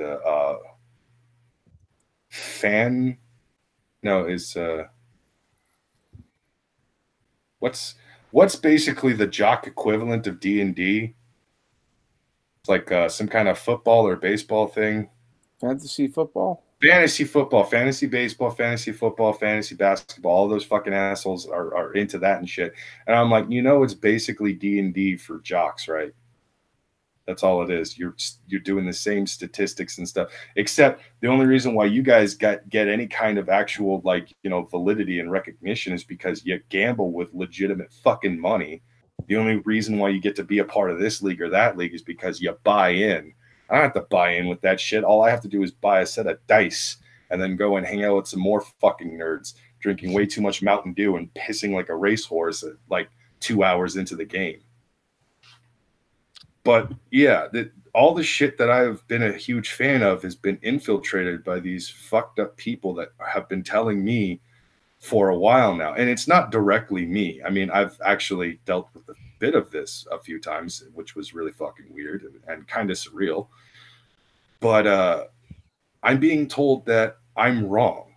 What's basically the jock equivalent of D&D? It's like some kind of football or baseball thing. Fantasy football? Fantasy football, fantasy baseball, fantasy football, fantasy basketball. All those fucking assholes are into that and shit. And I'm like, you know, it's basically D&D for jocks, right? That's all it is. You're doing the same statistics and stuff, except the only reason why you guys get any kind of actual, like, you know, validity and recognition is because you gamble with legitimate fucking money. The only reason why you get to be a part of this league or that league is because you buy in. I don't have to buy in with that shit. All I have to do is buy a set of dice and then go and hang out with some more fucking nerds drinking way too much Mountain Dew and pissing like a racehorse at like 2 hours into the game. But yeah, all the shit that I've been a huge fan of has been infiltrated by these fucked up people that have been telling me for a while now. And it's not directly me. I mean, I've actually dealt with a bit of this a few times, which was really fucking weird and kind of surreal. But I'm being told that I'm wrong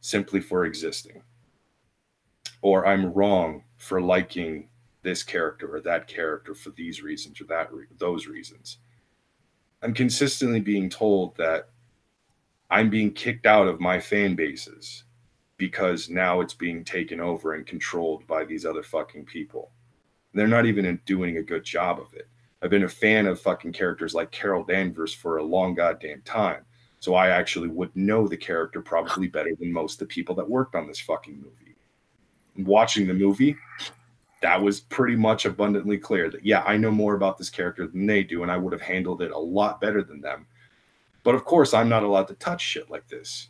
simply for existing, or I'm wrong for liking this character or that character for these reasons or those reasons. I'm consistently being told that I'm being kicked out of my fan bases because now it's being taken over and controlled by these other fucking people. They're not even doing a good job of it. I've been a fan of fucking characters like Carol Danvers for a long goddamn time. So I actually would know the character probably better than most of the people that worked on this fucking movie. Watching the movie, that was pretty much abundantly clear that, yeah, I know more about this character than they do, and I would have handled it a lot better than them. But of course, I'm not allowed to touch shit like this.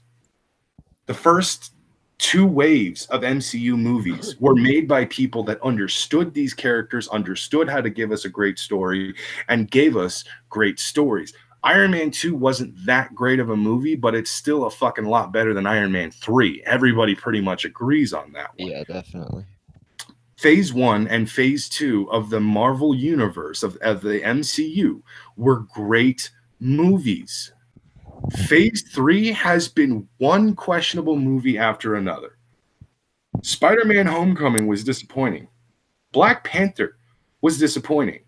The first 2 waves of MCU movies were made by people that understood these characters, understood how to give us a great story, and gave us great stories. Iron Man 2 wasn't that great of a movie, but it's still a fucking lot better than Iron Man 3. Everybody pretty much agrees on that one. Yeah, definitely. Phase 1 and Phase 2 of the Marvel Universe, of the MCU, were great movies. Phase 3 has been one questionable movie after another. Spider-Man Homecoming was disappointing. Black Panther was disappointing.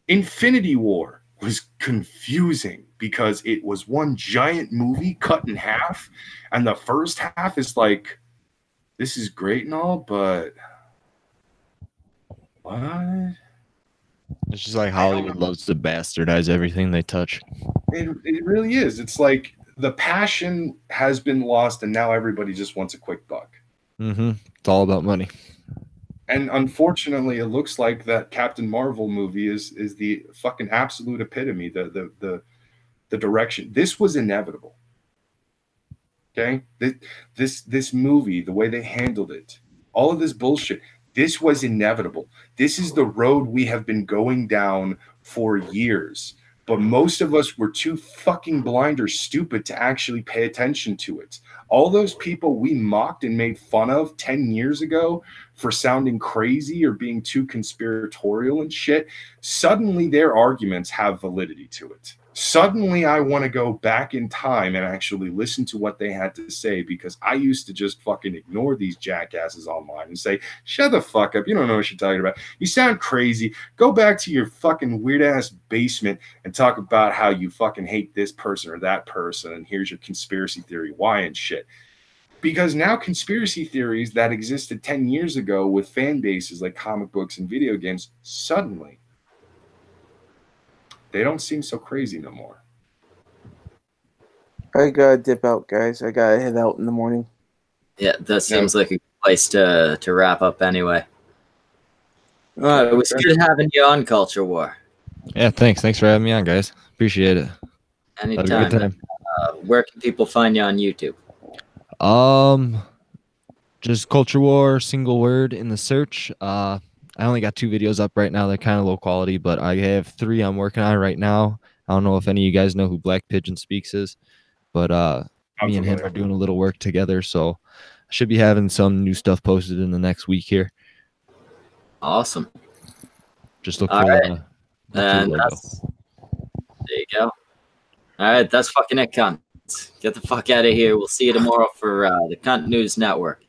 Infinity War was confusing because it was one giant movie cut in half, and the first half is like, this is great and all, but what? It's just like Hollywood loves to bastardize everything they touch. It really is. It's like the passion has been lost, and now everybody just wants a quick buck. Mm-hmm. It's all about money. And unfortunately, it looks like that Captain Marvel movie is the fucking absolute epitome, the direction. This was inevitable. Okay? This movie, the way they handled it, all of this bullshit, this was inevitable. This is the road we have been going down for years. But most of us were too fucking blind or stupid to actually pay attention to it. All those people we mocked and made fun of 10 years ago for sounding crazy or being too conspiratorial and shit, suddenly their arguments have validity to it. Suddenly I want to go back in time and actually listen to what they had to say, because I used to just fucking ignore these jackasses online and say, shut the fuck up. You don't know what you're talking about. You sound crazy. Go back to your fucking weird ass basement and talk about how you fucking hate this person or that person, and here's your conspiracy theory why and shit. Because now conspiracy theories that existed 10 years ago with fan bases like comic books and video games, suddenly they don't seem so crazy no more. I gotta dip out, guys. I gotta head out in the morning. Yeah, that seems like a good place to wrap up anyway. All right, it was good having you on Culture War. Yeah, thanks. Thanks for having me on, guys. Appreciate it. Anytime. Have a good time. Where can people find you on YouTube? Just Culture War, single word in the search. I only got 2 videos up right now. They're kind of low quality, but I have 3 I'm working on right now. I don't know if any of you guys know who Black Pigeon Speaks is, but me and him are doing a little work together, so I should be having some new stuff posted in the next week here. Awesome. Just look All for right. the And logo. there you go. All right, that's fucking it, cunts. Get the fuck out of here. We'll see you tomorrow for the Cunt News Network.